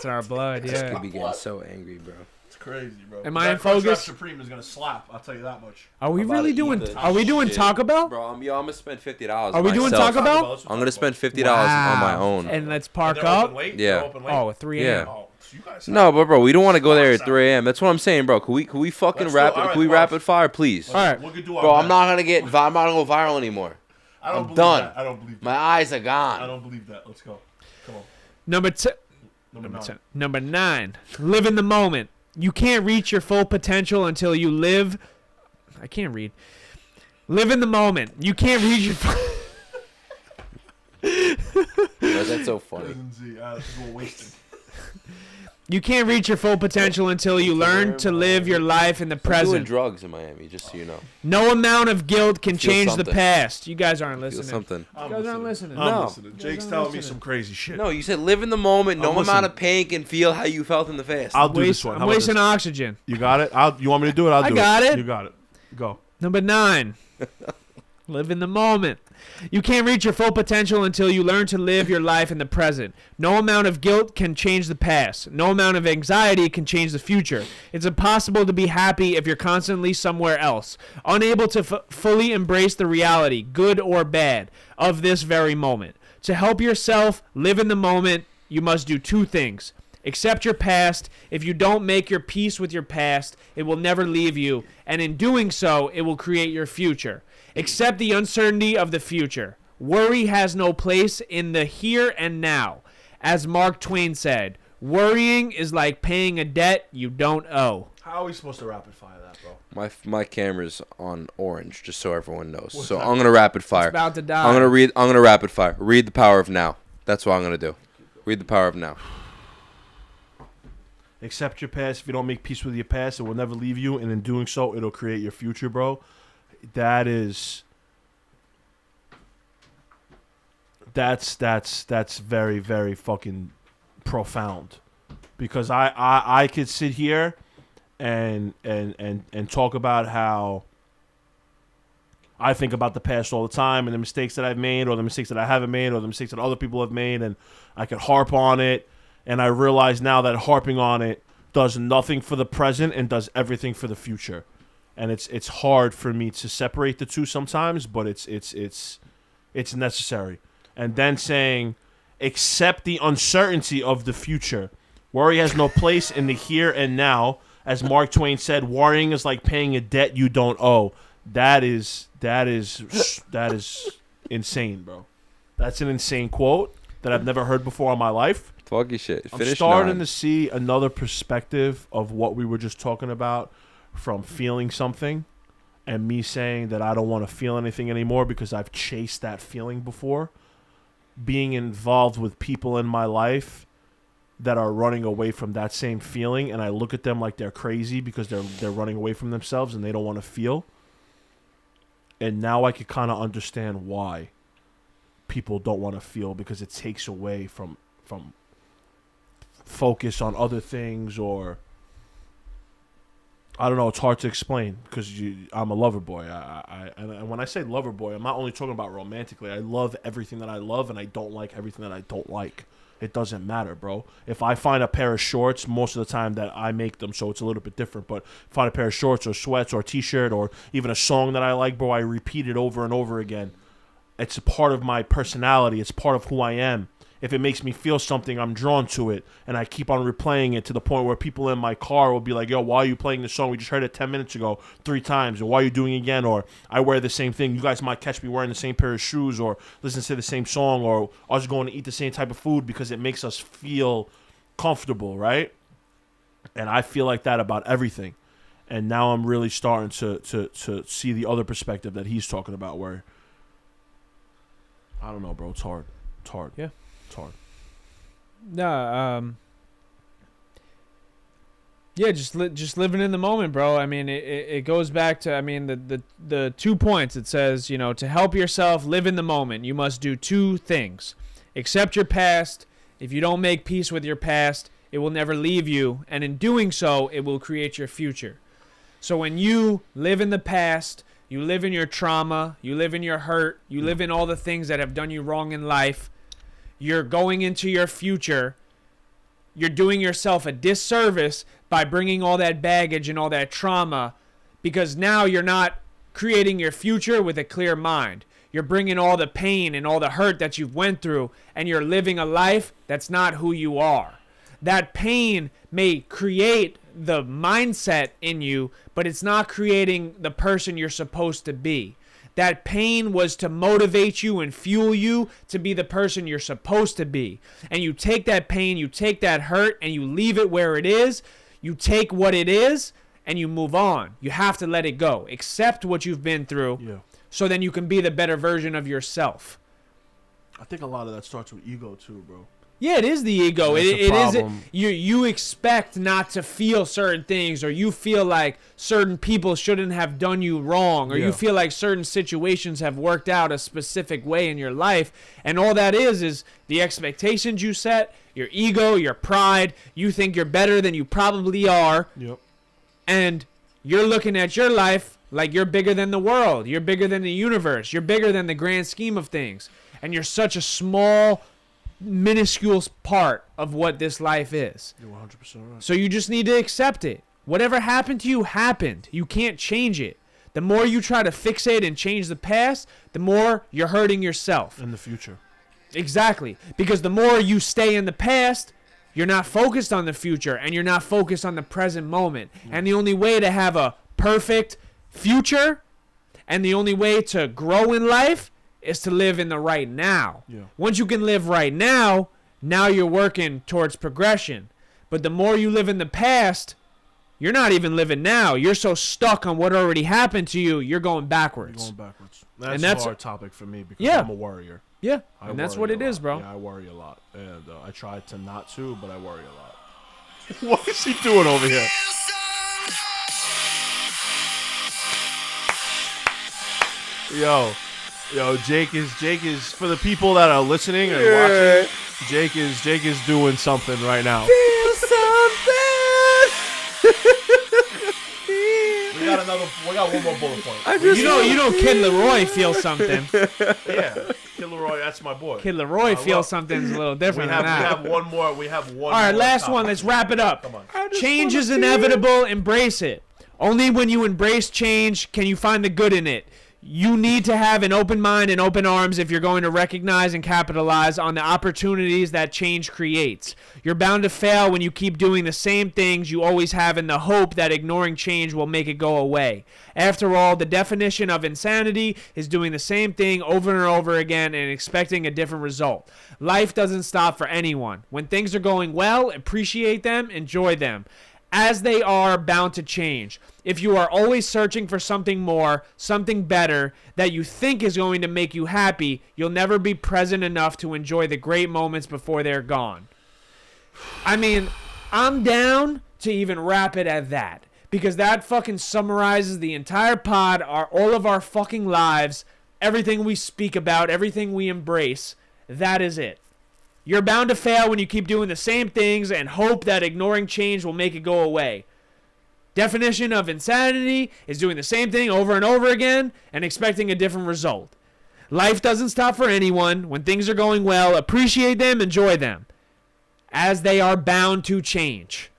in our blood. I Yeah. could be getting so angry, bro. It's crazy, bro. Am I That in Crunchwrap focus? Supreme is gonna slap. I'll tell you that much. Are we I'm about really to eat doing? the Are we doing shit. Taco Bell? Bro, I'm gonna spend $50. Are we doing myself. Taco Bell? Let's do I'm gonna Taco Bell. spend $50 on my Wow. own. And let's And park they're up. open late? Yeah. They're open late? Oh, at 3 Yeah. a.m. Oh, so you guys No, but bro, we don't want to go there at Awesome. 3 a.m. That's what I'm saying, bro. Can we fucking Let's do it. rapid? Alright, Can we close. rapid fire, please? All right. We could do our Bro, I'm best. not gonna I'm not gonna go viral anymore. I don't I'm believe done. That. I don't believe that. My eyes are I gone. don't believe that. Let's go. Come on. Number 10. Number 9. Number 9. Live in the moment. You can't reach your full potential until you live. I can't read. Live in the moment. You can't reach your. Bro, that's so funny. This is a little wasted. You can't reach your full potential until you learn to live your life in the I'm doing present. drugs in Miami, just so you know. No amount of guilt can Feel change the something. past. You guys aren't Feel listening. something. I'm You guys aren't listening. I'm No. listening. You guys Jake's aren't telling me listening. some crazy shit. No, you said live in the moment. No I'm amount listening. of pain can feel how you felt in the past. I'll do this one. I'm How about wasting this? oxygen. You got it? You want me to do it? I'll do I it. got it. You got it. Go. Number 9. Live in the moment. You can't reach your full potential until you learn to live your life in the present. No amount of guilt can change the past. No amount of anxiety can change the future. It's impossible to be happy if you're constantly somewhere else, unable to fully embrace the reality, good or bad, of this very moment. To help yourself live in the moment, you must do 2 things. Accept your past. If you don't make your peace with your past, it will never leave you, and in doing so, it will create your future. Accept the uncertainty of the future. Worry has no place in the here and now. As Mark Twain said, worrying is like paying a debt you don't owe. How are we supposed to rapid fire that, bro? My camera's on orange, just so everyone knows. What's So that? I'm gonna rapid fire. It's about to die. I'm gonna rapid fire. Read the power of now. That's what I'm gonna do. Read the power of now. Accept your past. If you don't make peace with your past, it will never leave you, and in doing so, it'll create your future, bro. That's very, very fucking profound, because I could sit here and talk about how I think about the past all the time and the mistakes that I've made, or the mistakes that I haven't made, or the mistakes that other people have made, and I could harp on it. And I realize now that harping on it does nothing for the present and does everything for the future. And it's hard for me to separate the two sometimes, but it's necessary. And then saying, accept the uncertainty of the future. Worry has no place in the here and now. As Mark Twain said, worrying is like paying a debt you don't owe. That is insane, bro. That's an insane quote that I've never heard before in my life. Foggy shit. I'm Finish starting 9. to see another perspective of what we were just talking about, from feeling something and me saying that I don't want to feel anything anymore because I've chased that feeling before. Being involved with people in my life that are running away from that same feeling, and I look at them like they're crazy because they're running away from themselves and they don't want to feel. And now I can kind of understand why people don't want to feel, because it takes away from focus on other things, or I don't know. It's hard to explain because I'm a lover boy. And when I say lover boy, I'm not only talking about romantically. I love everything that I love, and I don't like everything that I don't like. It doesn't matter, bro. If I find a pair of shorts, most of the time that I make them, so it's a little bit different. But find a pair of shorts or sweats or a T-shirt or even a song that I like, bro, I repeat it over and over again. it's a part of my personality. It's part of who I am. If it makes me feel something, I'm drawn to it, and I keep on replaying it to the point where people in my car will be like, yo, why are you playing this song? We just heard it 10 minutes ago 3 times, or why are you doing it again? Or I wear the same thing. You guys might catch me wearing the same pair of shoes, or listen to the same song, or us going to eat the same type of food because it makes us feel comfortable, right? And I feel like that about everything. And now I'm really starting to see the other perspective that he's talking about, where, I don't know, bro, it's hard. It's hard. Yeah. It's hard. No, yeah, just living in the moment, bro. I mean, it goes back to, I mean, the 2 points. It says, you know, to help yourself live in the moment, you must do 2 things. Accept your past. If you don't make peace with your past, it will never leave you, and in doing so, it will create your future. So when you live in the past, you live in your trauma, you live in your hurt, you live in all the things that have done you wrong in life, you're going into your future, you're doing yourself a disservice by bringing all that baggage and all that trauma, because now you're not creating your future with a clear mind. You're bringing all the pain and all the hurt that you've went through, and you're living a life that's not who you are. That pain may create the mindset in you, but it's not creating the person you're supposed to be. That pain was to motivate you and fuel you to be the person you're supposed to be. And you take that pain, you take that hurt, and you leave it where it is. You take what it is, and you move on. You have to let it go. Accept what you've been through, so then you can be the better version of yourself. I think a lot of that starts with ego too, bro. Yeah, it is the ego. That's It is. problem. You expect not to feel certain things, or you feel like certain people shouldn't have done you wrong, or Yeah. you feel like certain situations have worked out a specific way in your life, and all that is the expectations you set, your ego, your pride. You think you're better than you probably are, Yep. and you're looking at your life like you're bigger than the world. You're bigger than the universe. You're bigger than the grand scheme of things, and you're such a small, minuscule part of what this life is. You're 100% right. So you just need to accept it. Whatever happened to you happened. You can't change it. The more you try to fixate and change the past, the more you're hurting yourself. In the future. Exactly. Because the more you stay in the past, you're not focused on the future, and you're not focused on the present moment. And the only way to have a perfect future, and the only way to grow in life, is to live in the right now. Yeah. Once you can live right now you're working towards progression. But the more you live in the past, you're not even living now. You're so stuck on what already happened to you, you're going backwards. You're going backwards. That's a hard topic for me because I'm a worrier. Yeah, I and that's worry what it a is, lot. bro. Yeah, I worry a lot. And I try to not to, but I worry a lot. What is he doing over here? Yo, Jake is for the people that are listening and watching. Jake is doing something right now. Feel something. We got one more bullet point. You know, Kid Leroy feels something. Yeah, Kid Leroy, that's my boy. Kid Leroy feels look, something's a little We different have than that. one more. We have one. All right, more last topic. one. Let's wrap it up. Come on. Change is inevitable. Embrace it. Only when you embrace change can you find the good in it. You need to have an open mind and open arms if you're going to recognize and capitalize on the opportunities that change creates. You're bound to fail when you keep doing the same things you always have in the hope that ignoring change will make it go away. After all, the definition of insanity is doing the same thing over and over again and expecting a different result. Life doesn't stop for anyone. When things are going well, appreciate them, enjoy them. As they are bound to change. If you are always searching for something more, something better, that you think is going to make you happy, you'll never be present enough to enjoy the great moments before they're gone. I mean, I'm down to even wrap it at that. Because that fucking summarizes the entire pod, all of our fucking lives, everything we speak about, everything we embrace. That is it. You're bound to fail when you keep doing the same things and hope that ignoring change will make it go away. Definition of insanity is doing the same thing over and over again and expecting a different result. Life doesn't stop for anyone. When things are going well, appreciate them, enjoy them, as they are bound to change.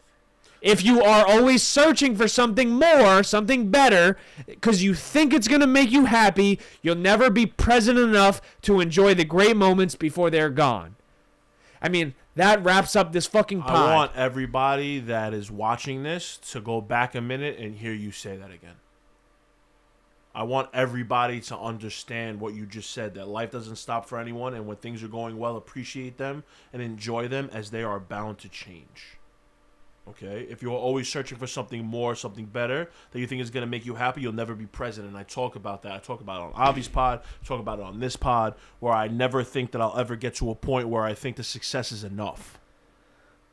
If you are always searching for something more, something better, because you think it's going to make you happy, you'll never be present enough to enjoy the great moments before they're gone. I mean, that wraps up this fucking pod. I want everybody that is watching this to go back a minute and hear you say that again. I want everybody to understand what you just said, that life doesn't stop for anyone, and when things are going well, appreciate them and enjoy them as they are bound to change. Okay? If you're always searching for something more, something better that you think is going to make you happy, you'll never be present. And I talk about that. I talk about it on Avi's pod, I talk about it on this pod, where I never think that I'll ever get to a point where I think the success is enough.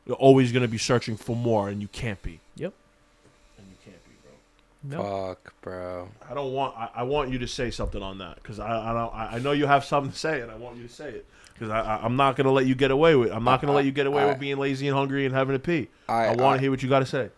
You're always going to be searching for more, and you can't be. Yep. And you can't be, bro. Nope. Fuck, bro. I want you to say something on that, because I know you have something to say, and I want you to say it. Because I'm not gonna let you get away with. I'm not gonna let you get away with being lazy and hungry and having to pee. I want to hear what you got to say.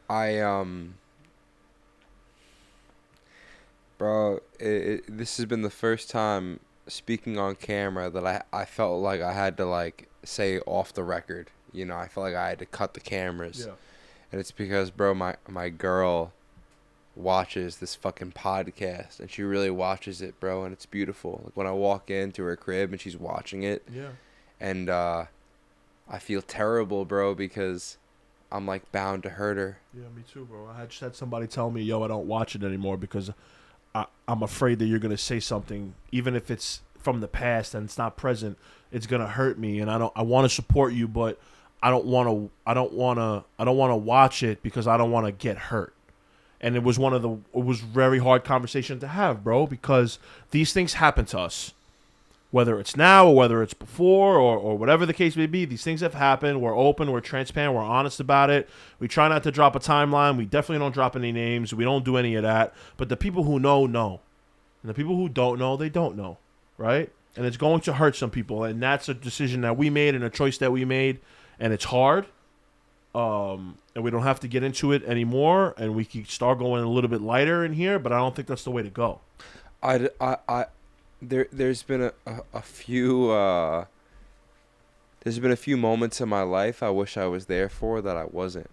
Bro, this has been the first time speaking on camera that I felt like I had to like say off the record. You know, I felt like I had to cut the cameras. Yeah. And it's because, bro, my girl watches this fucking podcast, and she really watches it, bro, and it's beautiful. Like when I walk into her crib and she's watching it, Yeah. and I feel terrible, bro, because I'm like bound to hurt her. Yeah, me too, bro. I just had somebody tell me, yo, I don't watch it anymore because I'm afraid that you're gonna say something, even if it's from the past and it's not present, it's gonna hurt me, and I want to support you, but I don't want to watch it because I don't want to get hurt. And it was very hard conversation to have, bro, because these things happen to us. Whether it's now or whether it's before or whatever the case may be, these things have happened. We're open, we're transparent, we're honest about it. We try not to drop a timeline. We definitely don't drop any names. We don't do any of that. But the people who know. And the people who don't know, they don't know, right? And it's going to hurt some people. And that's a decision that we made and a choice that we made. And it's hard. And we don't have to get into it anymore, and we can start going a little bit lighter in here, but I don't think that's the way to go. There's been a few moments in my life I wish I was there for that I wasn't.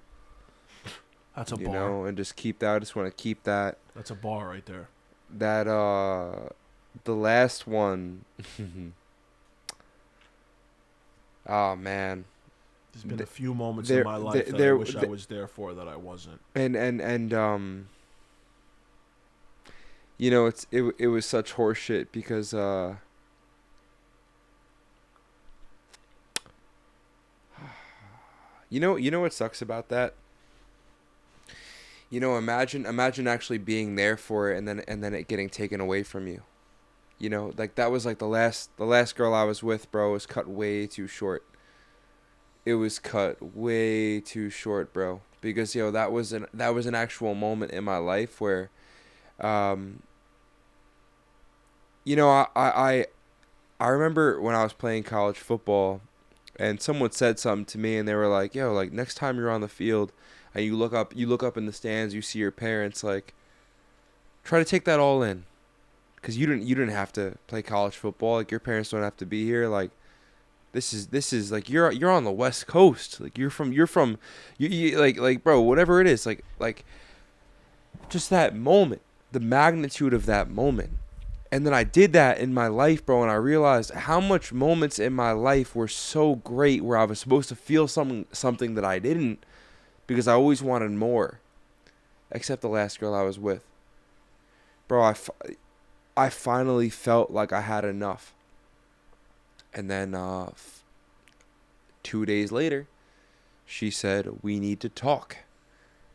That's a bar. You know, and just keep that. I just want to keep that. That's a bar right there. That the last one. Oh man. There's been a few moments in my life that I wish I was there for that I wasn't. And you know, it was such horseshit because you know what sucks about that? You know, imagine actually being there for it and then it getting taken away from you. You know, like that was like the last girl I was with, bro, was cut way too short. It was cut way too short, bro. Because that was an actual moment in my life where, you know, I remember when I was playing college football, and someone said something to me, and they were like, "Yo, like next time you're on the field, and you look up in the stands, you see your parents, like, try to take that all in, because you didn't have to play college football. Like your parents don't have to be here, like." This is like you're on the West Coast, like you're from like bro, whatever it is, like just that moment, the magnitude of that moment. And then I did that in my life, bro, and I realized how much moments in my life were so great where I was supposed to feel something that I didn't, because I always wanted more. Except the last girl I was with, bro, I finally felt like I had enough. And then 2 days later, she said, "We need to talk."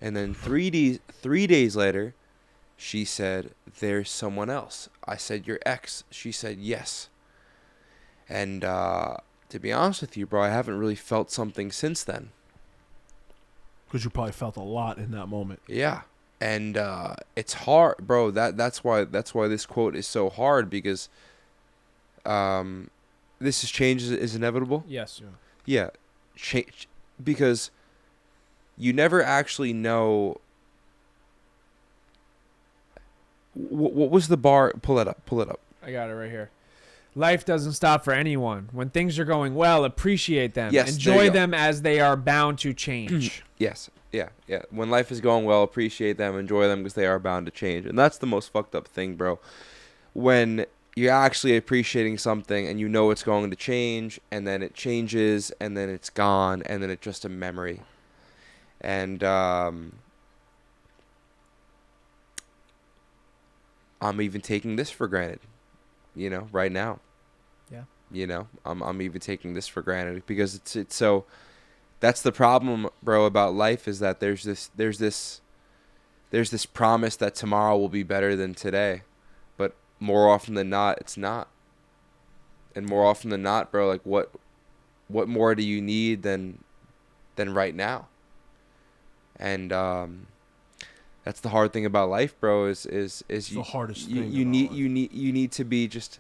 And then 3 days later, she said, "There's someone else." I said, "Your ex?" She said, "Yes." And to be honest with you, bro, I haven't really felt something since then. Because you probably felt a lot in that moment. Yeah. And it's hard, bro. That's why this quote is so hard, because this is change is inevitable. Yes. Yeah. Change, because you never actually know. What was the bar? Pull it up. I got it right here. Life doesn't stop for anyone. When things are going well, appreciate them. Yes, there Enjoy you go. them as they are bound to change. Yes. Yeah. When life is going well, appreciate them, enjoy them because they are bound to change. And that's the most fucked up thing, bro. When you're actually appreciating something and you know it's going to change, and then it changes, and then it's gone, and then it's just a memory. And I'm even taking this for granted, right now. Yeah. I'm even taking this for granted because it's so. That's the problem, bro, about life is that there's this promise that tomorrow will be better than today, but more often than not, it's not. And more often than not, bro, like what more do you need than right now? And that's the hard thing about life, bro. Is the hardest thing. You need to be just.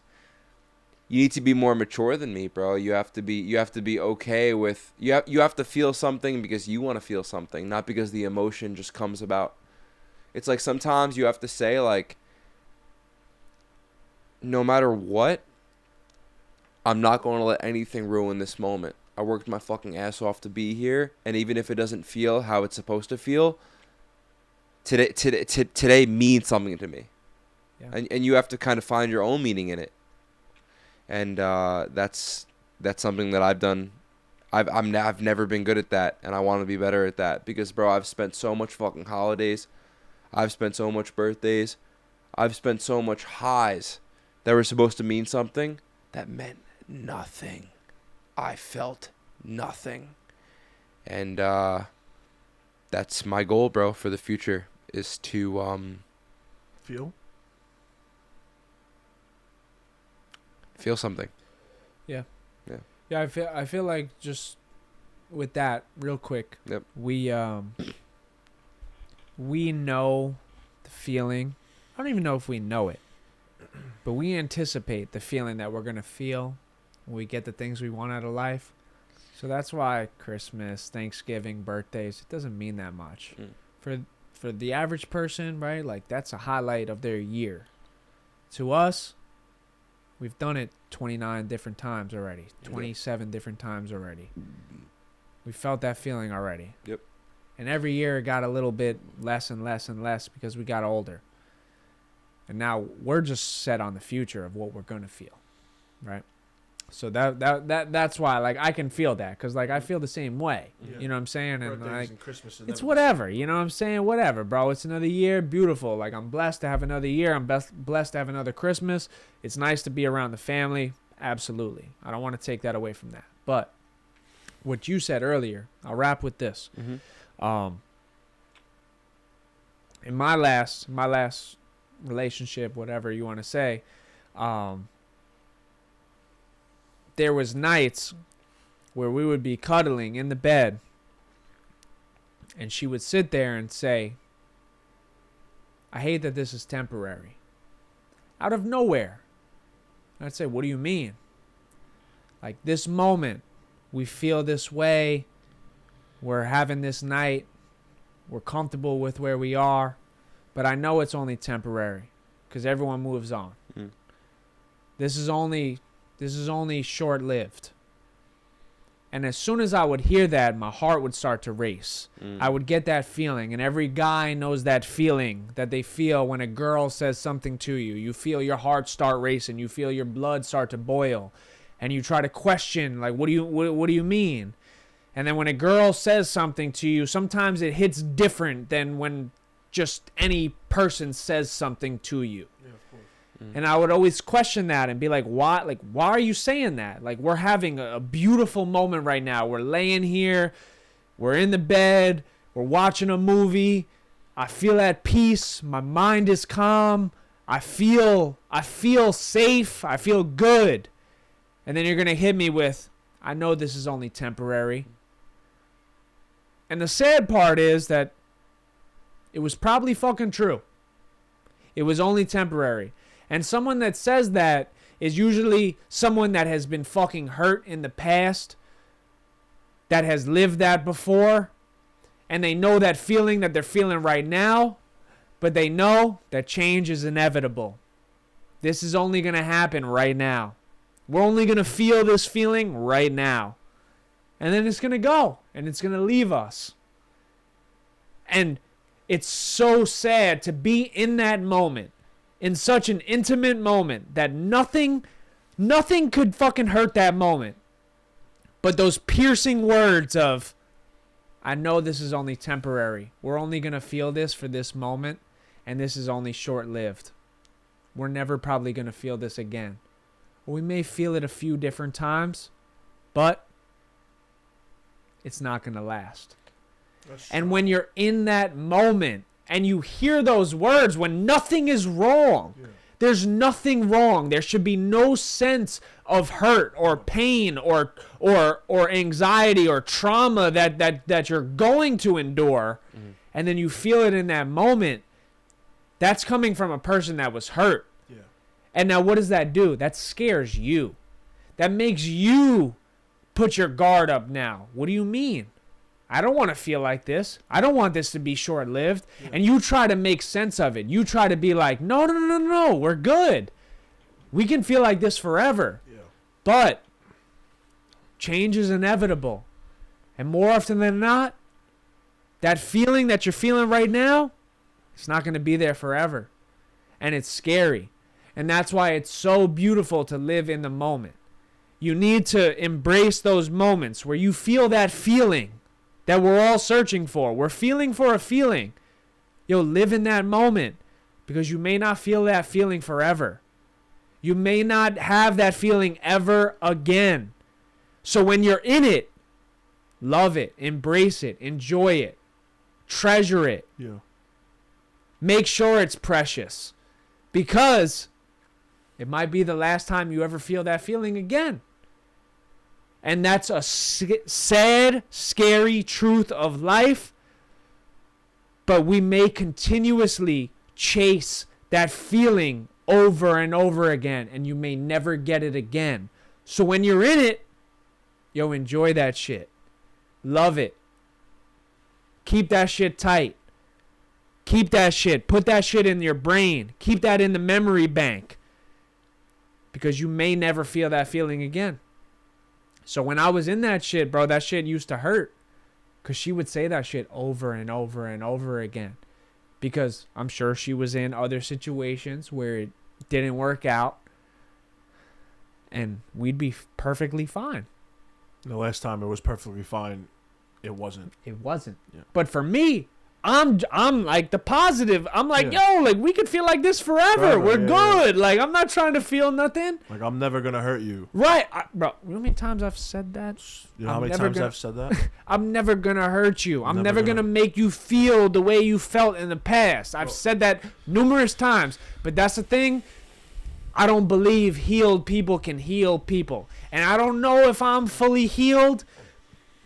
You need to be more mature than me, bro. You have to be okay with you have to feel something because you want to feel something, not because the emotion just comes about. It's like sometimes you have to say like, no matter what, I'm not going to let anything ruin this moment. I worked my fucking ass off to be here, and even if it doesn't feel how it's supposed to feel, today means something to me. Yeah. And you have to kind of find your own meaning in it. And that's something that I've done. I've never been good at that, and I want to be better at that because, bro, I've spent so much fucking holidays, I've spent so much birthdays, I've spent so much highs that were supposed to mean something that meant nothing. I felt nothing, and that's my goal, bro, for the future is to feel something. Yeah, I feel like just with that real quick. Yep. We know the feeling. I don't even know if we know it. But we anticipate the feeling that we're going to feel when we get the things we want out of life. So that's why Christmas, Thanksgiving, birthdays, it doesn't mean that much. For the average person, right? Like that's a highlight of their year. To us, we've done it 29 different times already. 27 different times already. We felt that feeling already. Yep. And every year it got a little bit less and less and less because we got older. And now we're just set on the future of what we're going to feel. Right? So that's why like I can feel that cuz like I feel the same way. Yeah. You know what I'm saying? And Birthdays like and Christmas it's whatever, you know what I'm saying? Whatever, bro. It's another year, beautiful. Like I'm blessed to have another year. I'm blessed to have another Christmas. It's nice to be around the family. Absolutely. I don't want to take that away from that. But what you said earlier, I'll wrap with this. Mm-hmm. In my last relationship, whatever you want to say, there was nights where we would be cuddling in the bed and she would sit there and say, I hate that this is temporary. Out of nowhere. I'd say, what do you mean? Like this moment, we feel this way. We're having this night. We're comfortable with where we are. But I know it's only temporary because everyone moves on. Mm. This is only short-lived. And as soon as I would hear that, my heart would start to race. I would get that feeling, and every guy knows that feeling that they feel when a girl says something to you. You feel your heart start racing. You feel your blood start to boil, and you try to question, like, what do you mean? And then when a girl says something to you, sometimes it hits different than when just any person says something to you. Yeah, of course. And I would always question that and be like, why? Like, why are you saying that? Like, we're having a beautiful moment right now. We're laying here. We're in the bed. We're watching a movie. I feel at peace. My mind is calm. I feel safe. I feel good. And then you're going to hit me with, I know this is only temporary. And the sad part is that it was probably fucking true. It was only temporary. And someone that says that is usually someone that has been fucking hurt in the past, that has lived that before, and they know that feeling that they're feeling right now, but they know that change is inevitable. This is only going to happen right now. We're only going to feel this feeling right now. And then it's going to go. And it's going to leave us. And it's so sad to be in that moment. In such an intimate moment. That nothing could fucking hurt that moment. But those piercing words of, I know this is only temporary. We're only going to feel this for this moment. And this is only short-lived. We're never probably going to feel this again. Or we may feel it a few different times. But it's not going to last. And when you're in that moment and you hear those words when nothing is wrong. Yeah. There's nothing wrong. There should be no sense of hurt or pain or anxiety or trauma that you're going to endure. Mm-hmm. And then you feel it in that moment. That's coming from a person that was hurt. Yeah. And now what does that do? That scares you. That makes you put your guard up now. What do you mean? I don't want to feel like this. I don't want this to be short-lived. Yeah. And you try to make sense of it. You try to be like, no, we're good. We can feel like this forever. Yeah. But change is inevitable. And more often than not, that feeling that you're feeling right now, it's not going to be there forever. And it's scary. And that's why it's so beautiful to live in the moment. You need to embrace those moments where you feel that feeling that we're all searching for. We're feeling for a feeling. Live in that moment because you may not feel that feeling forever. You may not have that feeling ever again. So when you're in it, love it, embrace it, enjoy it, treasure it. Yeah. Make sure it's precious because it might be the last time you ever feel that feeling again. And that's a sad, scary truth of life. But we may continuously chase that feeling over and over again. And you may never get it again. So when you're in it, enjoy that shit. Love it. Keep that shit tight. Keep that shit. Put that shit in your brain. Keep that in the memory bank. Because you may never feel that feeling again. So when I was in that shit, bro, that shit used to hurt. Because she would say that shit over and over and over again. Because I'm sure she was in other situations where it didn't work out. And we'd be perfectly fine. The last time it was perfectly fine, it wasn't. It wasn't. Yeah. But for me, I'm like the positive. I'm like, we could feel like this forever. We're good. Yeah. Like, I'm not trying to feel nothing. Like, I'm never going to hurt you. Right. Bro, you know how many times I've said that? You know how many times I've said that? I'm never going to hurt you. I'm never going to make you feel the way you felt in the past. I've said that numerous times. But that's the thing. I don't believe healed people can heal people. And I don't know if I'm fully healed,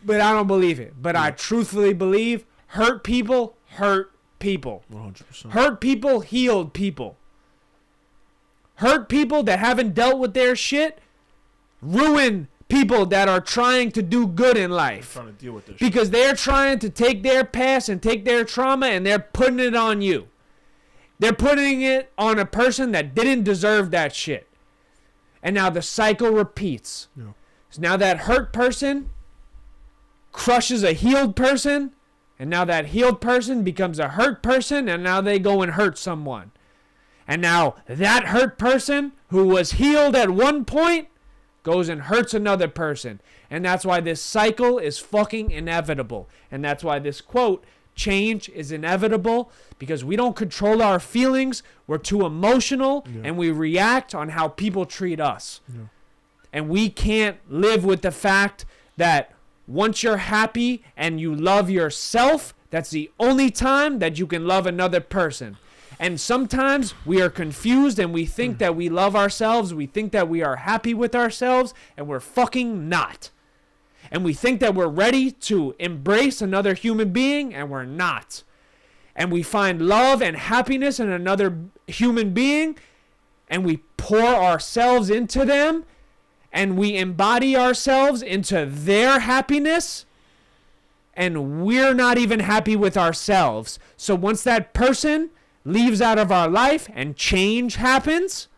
but I don't believe it. But I truthfully believe hurt people hurt people. 100%. Hurt people healed people. Hurt people that haven't dealt with their shit ruin people that are trying to do good in life. Trying to deal with this because they're trying to take their past and take their trauma and they're putting it on you. They're putting it on a person that didn't deserve that shit. And now the cycle repeats. Yeah. So now that hurt person crushes a healed person. And now that healed person becomes a hurt person. And now they go and hurt someone. And now that hurt person who was healed at one point goes and hurts another person. And that's why this cycle is fucking inevitable. And that's why this quote, change is inevitable, because we don't control our feelings. We're too emotional, and we react on how people treat us. Yeah. And we can't live with the fact that once you're happy and you love yourself, that's the only time that you can love another person. And sometimes we are confused and we think that we love ourselves. We think that we are happy with ourselves, and we're fucking not. And we think that we're ready to embrace another human being, and we're not. And we find love and happiness in another human being, and we pour ourselves into them, and we embody ourselves into their happiness, and we're not even happy with ourselves. So once that person leaves out of our life and change happens,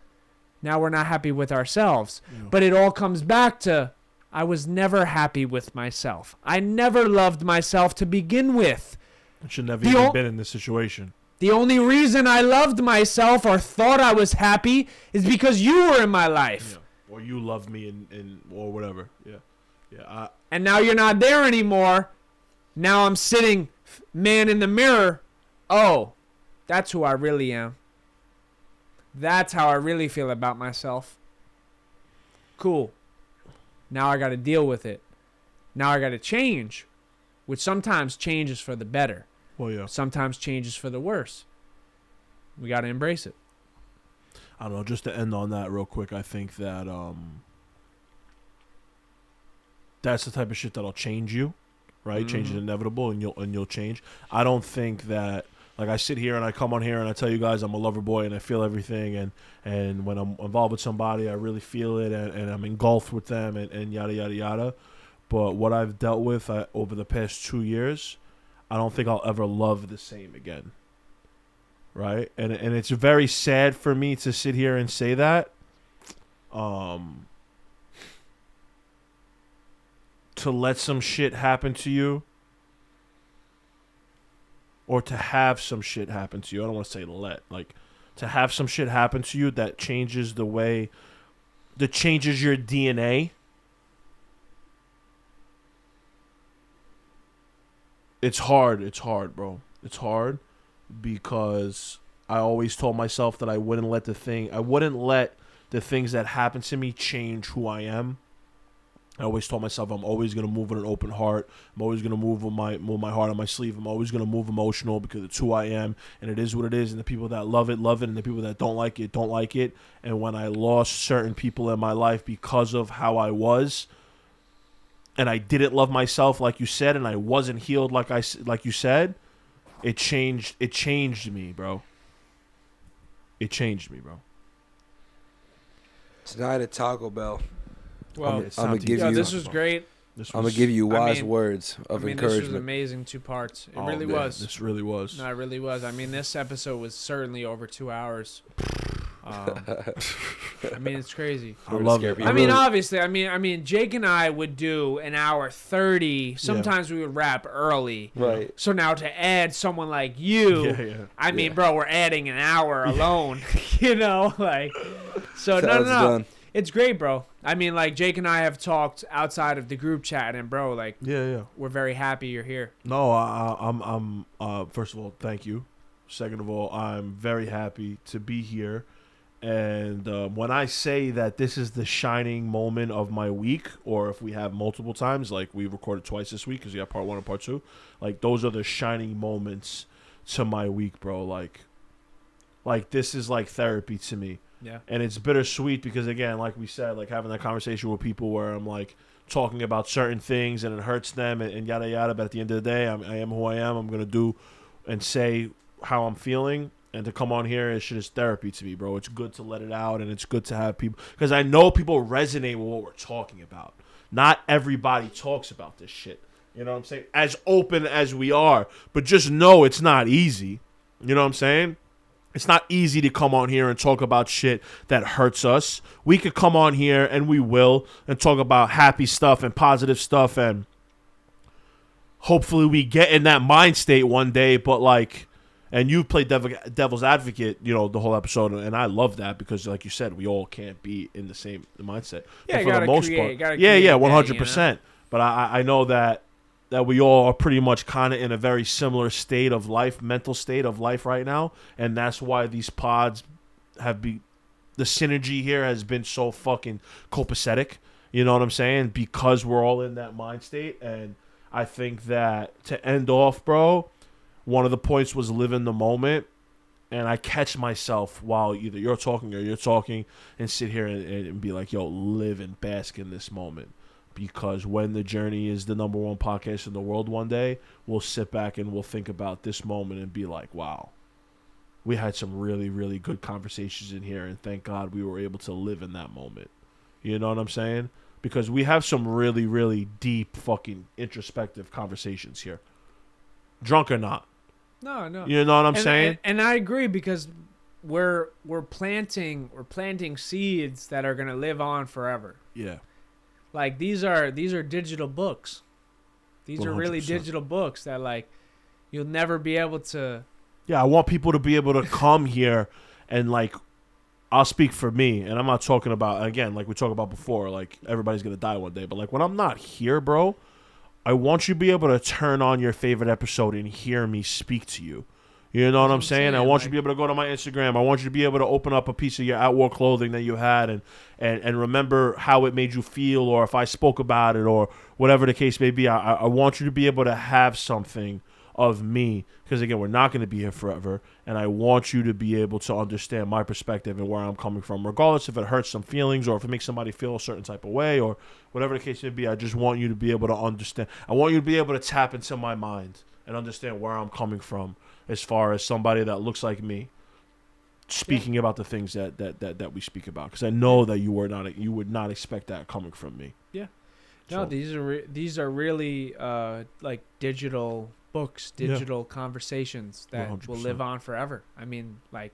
Now we're not happy with ourselves. But it all comes back to I was never happy with myself. I never loved myself to begin with. I should never even been in this situation. The only reason I loved myself or thought I was happy is because you were in my life. Yeah. Or you loved me or whatever. Yeah. Yeah. And now you're not there anymore. Now I'm sitting, man in the mirror. Oh, that's who I really am. That's how I really feel about myself. Cool. Now I got to deal with it. Now I got to change, which sometimes changes for the better. Well, yeah. Sometimes changes for the worse. We got to embrace it. I don't know. Just to end on that real quick, I think that that's the type of shit that'll change you, right? Mm-hmm. Change is inevitable, and you'll change. I don't think that. Like, I sit here and I come on here and I tell you guys I'm a lover boy and I feel everything. And when I'm involved with somebody, I really feel it and I'm engulfed with them and yada, yada, yada. But what I've dealt with over the past 2 years, I don't think I'll ever love the same again. Right? And it's very sad for me to sit here and say that. To let some shit happen to you. Or to have some shit happen to you. I don't want to say let. Like, to have some shit happen to you that changes the way... That changes your DNA. It's hard. It's hard, bro. It's hard. Because I always told myself that I wouldn't let the things that happen to me change who I am. I always told myself I'm always going to move with an open heart. I'm always going to move with my heart on my sleeve. I'm always going to move emotional because it's who I am, and it is what it is, and the people that love it, and the people that don't like it, don't like it. And when I lost certain people in my life because of how I was, and I didn't love myself like you said, and I wasn't healed like you said, it changed me, bro. It changed me, bro. Tonight at Taco Bell. Well, I'm gonna give you. this was great. I'm gonna give you wise words of encouragement. This was amazing. 2 parts. It really was. This really was. No, it really was. I mean, this episode was certainly over 2 hours. I mean, it's crazy. I love it. I mean, obviously, I mean, Jake and I would do an hour 30. Sometimes we would wrap early. Right. So now to add someone like you, I mean, bro, we're adding an hour alone. You know, like, so no. Done. It's great, bro. I mean, like, Jake and I have talked outside of the group chat, and bro, like, we're very happy you're here. No, I'm first of all, thank you. Second of all, I'm very happy to be here. And when I say that this is the shining moment of my week, or if we have multiple times, like we recorded twice this week because we have part 1 and part 2, like those are the shining moments to my week, bro. Like this is like therapy to me. Yeah. And it's bittersweet because, again, like we said, like having that conversation with people where I'm like talking about certain things and it hurts them and yada yada. But at the end of the day, I am who I am. I'm gonna do and say how I'm feeling. And to come on here, it's just therapy to me, bro. It's good to let it out, and it's good to have people, because I know people resonate with what we're talking about. Not everybody talks about this shit. You know what I'm saying? As open as we are, but just know it's not easy. You know what I'm saying? It's not easy to come on here and talk about shit that hurts us. We could come on here, and we will, and talk about happy stuff and positive stuff, and hopefully we get in that mind state one day, but like... And you've played devil's advocate, you know, the whole episode, and I love that because, like you said, we all can't be in the same mindset. Yeah, but for the most part, 100%. But I know that we all are pretty much kind of in a very similar state of life, mental state of life right now, and that's why these pods the synergy here has been so fucking copacetic. You know what I'm saying? Because we're all in that mind state, and I think that to end off, bro. One of the points was live in the moment, and I catch myself while either you're talking or you're talking and sit here and be like, yo, live and bask in this moment. Because when the journey is the #1 podcast in the world one day, we'll sit back and we'll think about this moment and be like, wow, we had some really, really good conversations in here, and thank God we were able to live in that moment. You know what I'm saying? Because we have some really, really deep fucking introspective conversations here. Drunk or not. No. You know what I'm saying? And I agree because we're planting seeds that are gonna live on forever. Yeah. Like these are digital books. These are really 100%. digital books that like you'll never be able to. Yeah, I want people to be able to come here and like, I'll speak for me, and I'm not talking about, again, like we talked about before, like everybody's gonna die one day, but like when I'm not here, bro, I want you to be able to turn on your favorite episode and hear me speak to you. You know what I'm saying? I want you to be able to go to my Instagram. I want you to be able to open up a piece of your At-War clothing that you had and remember how it made you feel, or if I spoke about it, or whatever the case may be. I want you to be able to have something of me, because again, we're not going to be here forever, and I want you to be able to understand my perspective and where I'm coming from, regardless if it hurts some feelings or if it makes somebody feel a certain type of way or whatever the case may be. I just want you to be able to understand. I want you to be able to tap into my mind and understand where I'm coming from, as far as somebody that looks like me speaking about the things that we speak about, because I know that you would not expect that coming from me. Yeah. No, these are really like digital books, digital conversations that 100%. will live on forever. I mean, like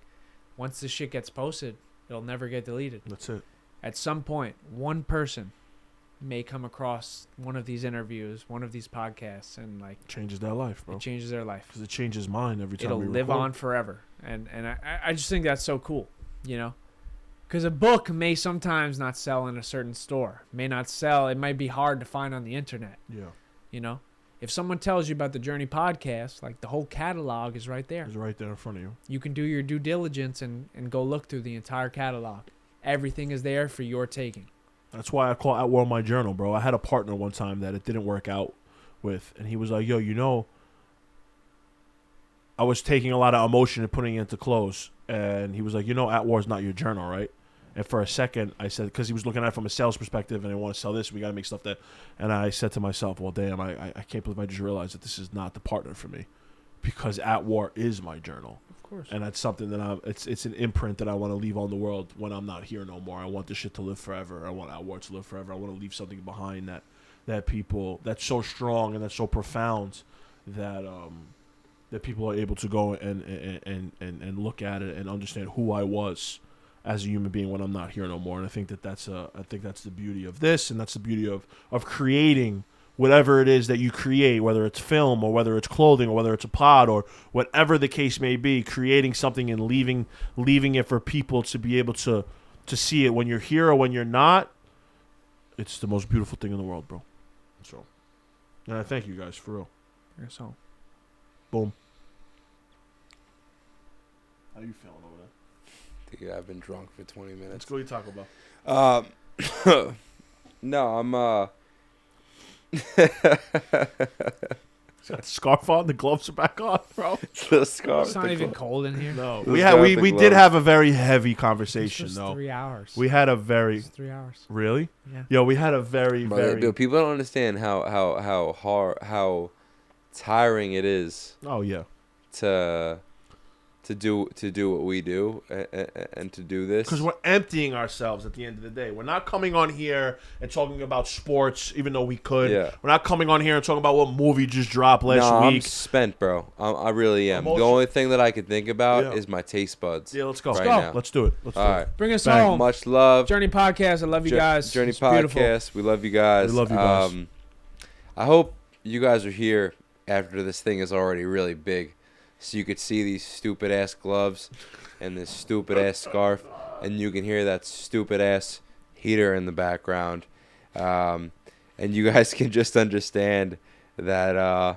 once this shit gets posted, it'll never get deleted. That's it. At some point, one person may come across one of these interviews, one of these podcasts, and like Changes their life, bro. it changes their life. Because it changes mine every time It'll we live record. on forever, and I just think that's so cool, you know, because a book may sometimes not sell in a certain store, may not sell. It might be hard to find on the internet. Yeah. You know, if someone tells you about the Journey podcast, like the whole catalog is right there. It's right there in front of you. You can do your due diligence and go look through the entire catalog. Everything is there for your taking. That's why I call At-War my journal, bro. I had a partner one time that it didn't work out with, and he was like, yo, you know, I was taking a lot of emotion and putting it into clothes, and he was like, you know, At-War is not your journal, right? And for a second, I said, because he was looking at it from a sales perspective, and I want to sell this, we got to make stuff that, and I said to myself, well, damn, I can't believe I just realized that this is not the partner for me, because At-War is my journal. Of course. And that's something that it's an imprint that I want to leave on the world when I'm not here no more. I want this shit to live forever. I want At-War to live forever. I want to leave something behind that people, that's so strong and that's so profound that that people are able to go and look at it and understand who I was as a human being when I'm not here no more. And I think that's the beauty of this, and that's the beauty of creating whatever it is that you create, whether it's film or whether it's clothing or whether it's a pod or whatever the case may be, creating something and leaving it for people to be able to see it when you're here or when you're not. It's the most beautiful thing in the world, bro. So, and I thank you guys for real. So, Boom. How you feeling over there? Dude, I've been drunk for 20 minutes. Let's go eat Taco Bell. No, I'm Got the scarf on, the gloves are back on, bro. the scarf. it's not even cold in here. No, The we scarf, we the did gloves. have a very heavy It's conversation just though. 3 hours. We had a very It's 3 hours. really, Yeah. yo. We had a very Dude, people don't understand how hard, how tiring it is Oh yeah. to do what we do and to do this. Because we're emptying ourselves at the end of the day. We're not coming on here and talking about sports, even though we could. Yeah. We're not coming on here and talking about what movie just dropped last I'm week. spent, bro. I really am. Emotion. The only thing that I can think about Yeah. is my taste buds. Yeah, let's go. Right Let's go. now. Let's do it. Let's All do right. it. Bring us Bang. home. Much love. Journey podcast. I love you guys. Journey It's beautiful. podcast. We love you guys. We love you guys. I hope you guys are here after this thing is already really big, so you could see these stupid ass gloves and this stupid ass scarf, and you can hear that stupid ass heater in the background, and you guys can just understand that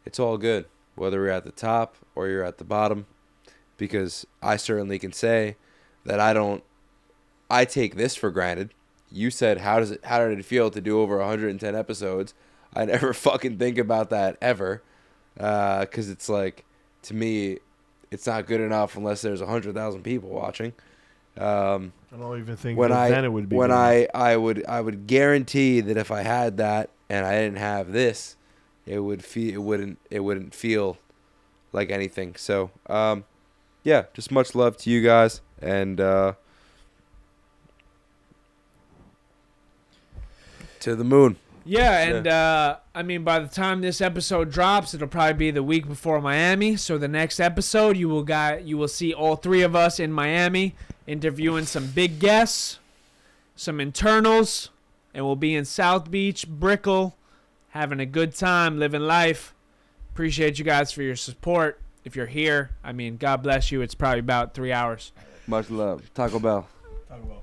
it's all good, whether you're at the top or you're at the bottom, because I certainly can say that I take this for granted. You said, how did it feel to do over 110 episodes? I never fucking think about that ever, because it's like, to me, it's not good enough unless there's 100,000 people watching. I don't even think When then it would be. when good. I would guarantee that if I had that and I didn't have this, it wouldn't feel like anything. So yeah, just much love to you guys, and to the moon. Yeah, and I mean, by the time this episode drops, it'll probably be the week before Miami. So the next episode, you will see all three of us in Miami interviewing some big guests, some internals, and we'll be in South Beach, Brickell, having a good time, living life. Appreciate you guys for your support. If you're here, I mean, God bless you. It's probably about 3 hours. Much love. Taco Bell. Talk about.